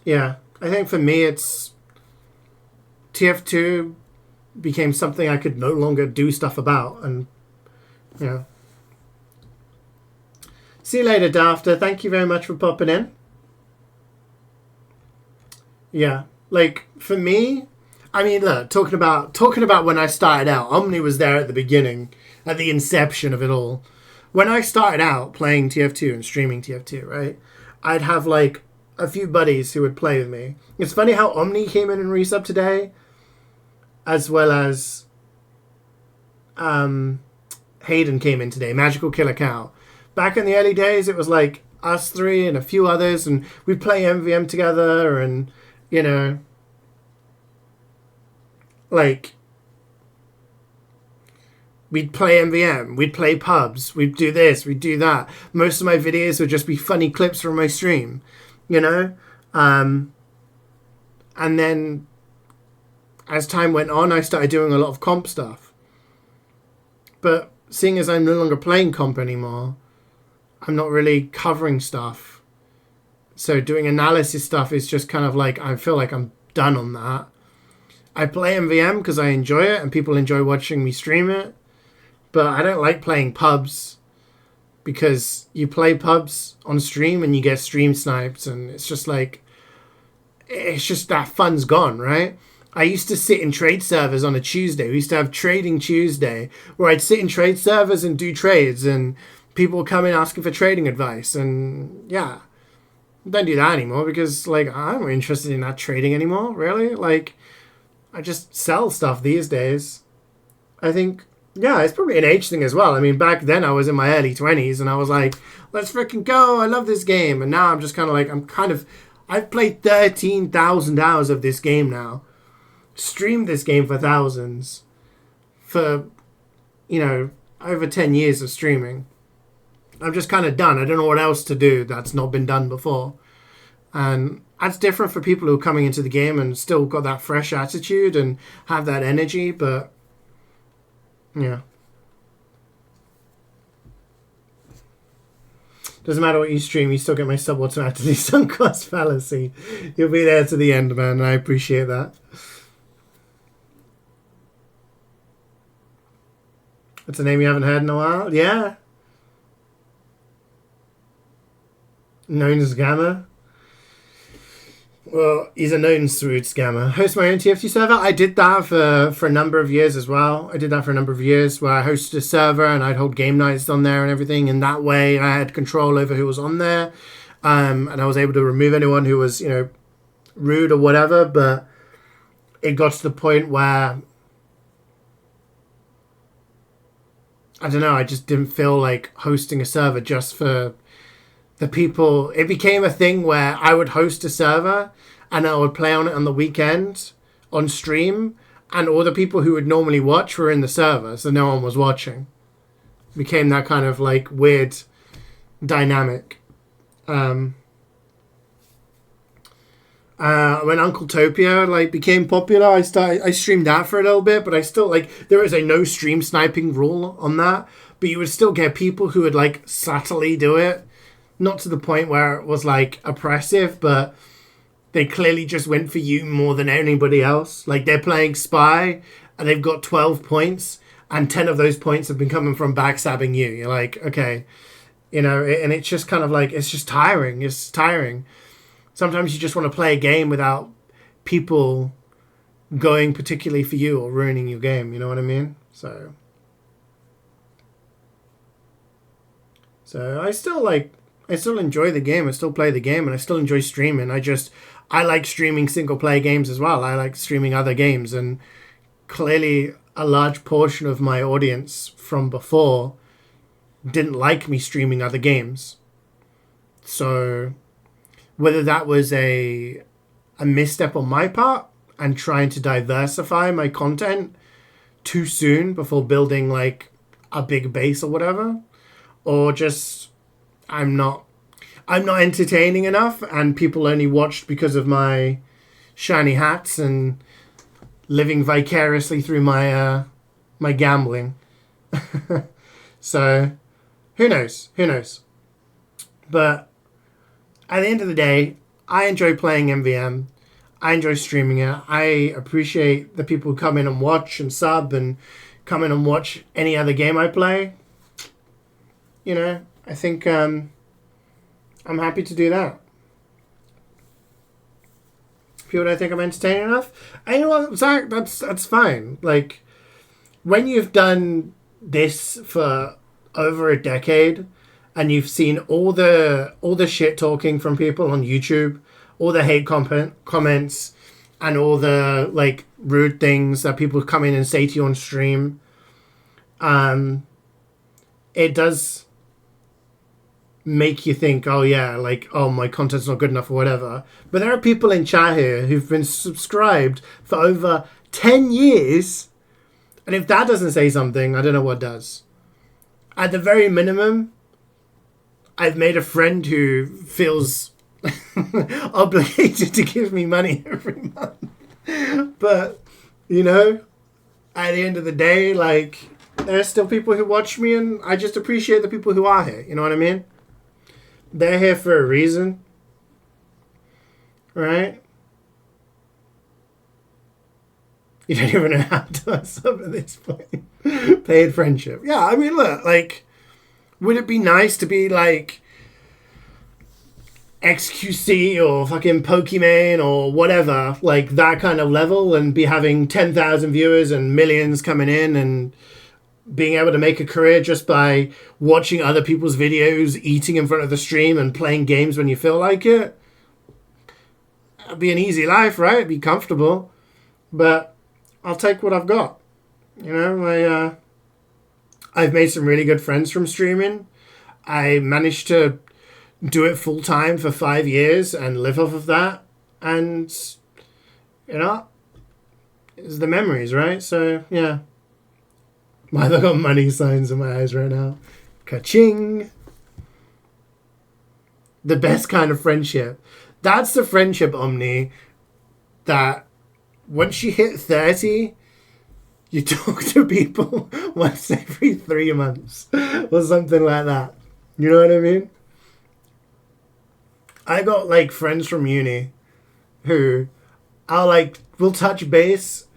Speaker 1: me, it's TF2 became something I could no longer do stuff about, and yeah. See you later, Dafter. Thank you very much for popping in. Yeah, like for me, I mean, look, talking about when I started out, Omni was there at the beginning, at the inception of it all. When I started out playing TF2 and streaming TF2, right, I'd have like a few buddies who would play with me. It's funny how Omni came in and resub today, as well as Hayden came in today, Magical Killer Cow. Back in the early days, it was like us three and a few others, and we'd play MvM together, and you know, like, we'd play MvM, we'd play pubs, we'd do this, we'd do that. Most of my videos would just be funny clips from my stream, you know? And then as time went on, I started doing a lot of comp stuff. But seeing as I'm no longer playing comp anymore, I'm not really covering stuff. So doing analysis stuff is just kind of like, I feel like I'm done on that. I play MvM because I enjoy it and people enjoy watching me stream it. But I don't like playing pubs because you play pubs on stream and you get stream sniped, and it's just like, it's just that fun's gone, right? I used to sit in trade servers on a Tuesday. We used to have Trading Tuesday where I'd sit in trade servers and do trades, and people would come in asking for trading advice. And yeah, don't do that anymore because like I'm not interested in that trading anymore, really. Like I just sell stuff these days. I think, yeah, it's probably an age thing as well. I mean, back then I was in my early 20s and I was like, let's freaking go. I love this game. And now I'm just kind of like, I've played 13,000 hours of this game now. Streamed this game for thousands. For, you know, over 10 years of streaming. I'm just kind of done. I don't know what else to do that's not been done before. And that's different for people who are coming into the game and still got that fresh attitude and have that energy, but yeah. Doesn't matter what you stream, you still get my sub automatically. Sunk cost fallacy. You'll be there to the end, man. I appreciate that. That's a name you haven't heard in a while? Yeah. Known as Gamma. Well, he's a known smooth scammer. Host my own TFT server. I did that for a number of years as well. I did that for a number of years where I hosted a server and I'd hold game nights on there and everything. And that way I had control over who was on there. And I was able to remove anyone who was, you know, rude or whatever. But it got to the point where, I don't know, I just didn't feel like hosting a server just for the people. It became a thing where I would host a server and I would play on it on the weekend on stream, and all the people who would normally watch were in the server, so no one was watching. It became that kind of like weird dynamic. When Uncle Topia like became popular, I streamed that for a little bit, but I still like, there is a no stream sniping rule on that, but you would still get people who would like subtly do it. Not to the point where it was like oppressive, but they clearly just went for you more than anybody else. Like they're playing Spy and they've got 12 points and 10 of those points have been coming from backstabbing you. You're like, okay, you know, and it's just kind of like, it's just tiring. It's tiring. Sometimes you just want to play a game without people going particularly for you or ruining your game. You know what I mean? So I still enjoy the game. I still play the game and I still enjoy streaming. I like streaming single player games as well. I like streaming other games, and clearly a large portion of my audience from before didn't like me streaming other games. So whether that was a misstep on my part and trying to diversify my content too soon before building like a big base or whatever, or just I'm not entertaining enough and people only watched because of my shiny hats and living vicariously through my my gambling. So who knows? But at the end of the day, I enjoy playing MvM. I enjoy streaming it. I appreciate the people who come in and watch and sub and come in and watch any other game I play. You know, I think I'm happy to do that. People don't think I'm entertaining enough. And you know what, Zach, that's fine. Like, when you've done this for over a decade and you've seen all the shit talking from people on YouTube, all the hate comments and all the like rude things that people come in and say to you on stream, it does make you think, oh yeah, like, oh, my content's not good enough or whatever. But there are people in chat here who've been subscribed for over 10 years And if that doesn't say something, I don't know what does. At the very minimum, I've made a friend who feels obligated to give me money every month. But, you know, at the end of the day, like, there are still people who watch me, and I just appreciate the people who are here. You know what I mean? They're here for a reason. Right? You don't even know how to sub at this point. Paid friendship. Yeah, I mean, look, like, would it be nice to be like XQC or fucking Pokimane or whatever, like that kind of level, and be having 10,000 viewers and millions coming in and being able to make a career just by watching other people's videos, eating in front of the stream and playing games when you feel like it? It'd be an easy life, right? It'd be comfortable. But I'll take what I've got. You know, I've made some really good friends from streaming. I managed to do it full time for 5 years and live off of that. And, you know, it's the memories, right? So, yeah. I've got money signs in my eyes right now. Ka-ching! The best kind of friendship. That's the friendship, Omni, that once you hit 30, you talk to people once every 3 months or something like that. You know what I mean? I got like friends from uni who we'll touch base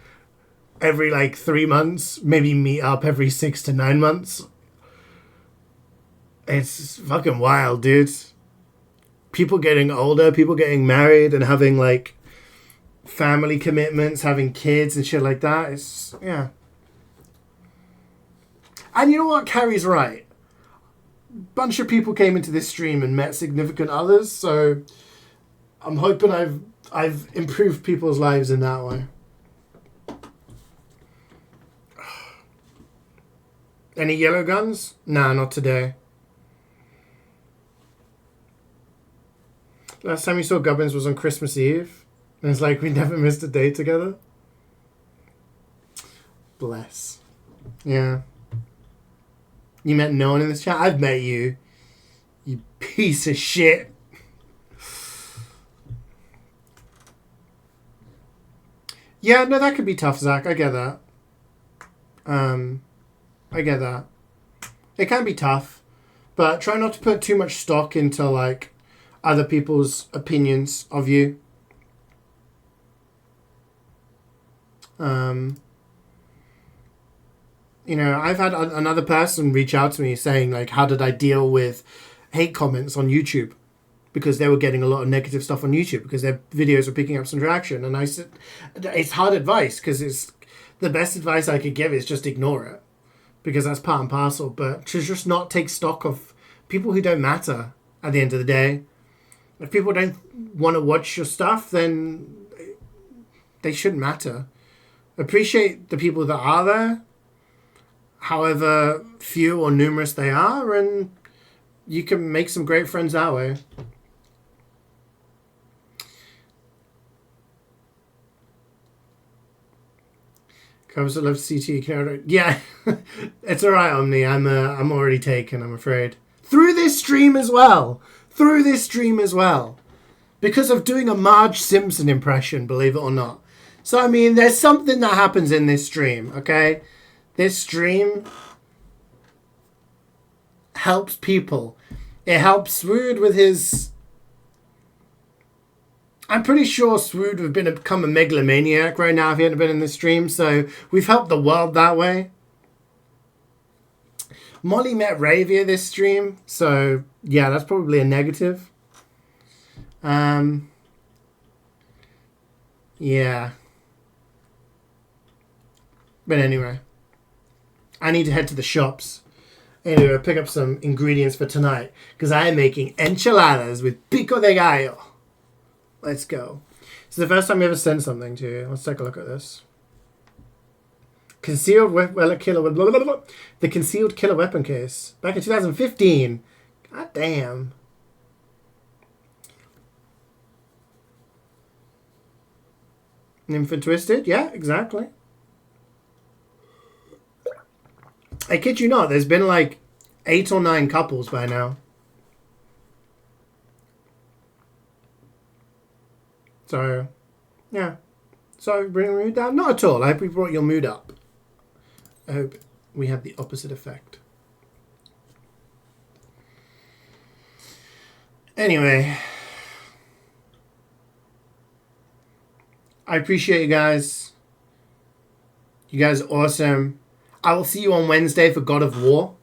Speaker 1: every like 3 months, maybe meet up every 6 to 9 months. It's fucking wild, dude. People getting older, people getting married and having like family commitments, having kids and shit like that. It's, yeah. And you know what? Carrie's right. Bunch of people came into this stream and met significant others, so I'm hoping I've improved people's lives in that way. Any yellow guns? Nah, not today. Last time we saw Gubbins was on Christmas Eve. And it's like we never missed a day together. Bless. Yeah. You met no one in this chat? I've met you. You piece of shit. Yeah, no, that could be tough, Zach. I get that. I get that. It can be tough. But try not to put too much stock into, like, other people's opinions of you. You know, I've had another person reach out to me saying, like, how did I deal with hate comments on YouTube? Because they were getting a lot of negative stuff on YouTube because their videos were picking up some traction. And I said, it's hard advice because it's the best advice I could give is just ignore it because that's part and parcel. But to just not take stock of people who don't matter at the end of the day. If people don't want to watch your stuff, then they shouldn't matter. Appreciate the people that are there, however few or numerous they are, and you can make some great friends that way. Comes to love CT. Yeah, it's alright, Omni. I'm already taken, I'm afraid. Through this stream as well. Because of doing a Marge Simpson impression, believe it or not. So, I mean, there's something that happens in this stream, okay? This stream helps people. It helps Swood with his... I'm pretty sure Swood would have become a megalomaniac right now if he hadn't been in this stream. So, we've helped the world that way. Molly met Ray via this stream. So, yeah, that's probably a negative. Yeah. But anyway, I need to head to the shops. Anyway, pick up some ingredients for tonight because I am making enchiladas with pico de gallo. Let's go. It's the first time we ever sent something to you. Let's take a look at this. Concealed the concealed killer weapon case back in 2015. God damn. Nymph and Twisted, yeah, exactly. I kid you not, there's been like 8 or 9 couples by now. So, yeah. So, bring your mood down? Not at all. I hope we brought your mood up. I hope we had the opposite effect. Anyway. I appreciate you guys. You guys are awesome. I will see you on Wednesday for God of War.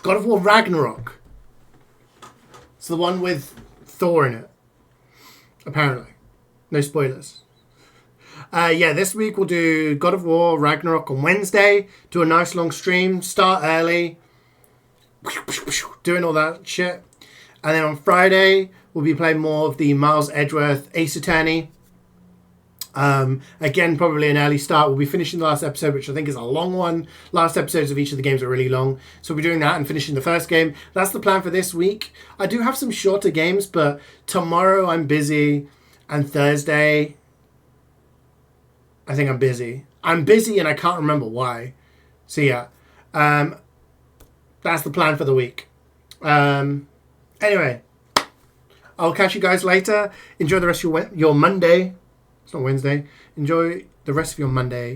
Speaker 1: God of War Ragnarok. It's the one with Thor in it. Apparently. No spoilers. Yeah, this week we'll do God of War Ragnarok on Wednesday. Do a nice long stream. Start early. Doing all that shit. And then on Friday, we'll be playing more of the Miles Edgeworth Ace Attorney. Again, probably an early start. We'll be finishing the last episode, which I think is a long one. Last episodes of each of the games are really long. So we'll be doing that and finishing the first game. That's the plan for this week. I do have some shorter games, but tomorrow I'm busy. And Thursday, I think I'm busy. I'm busy and I can't remember why. So yeah, that's the plan for the week. Anyway, I'll catch you guys later. Enjoy the rest of your Monday. It's not Wednesday. Enjoy the rest of your Monday.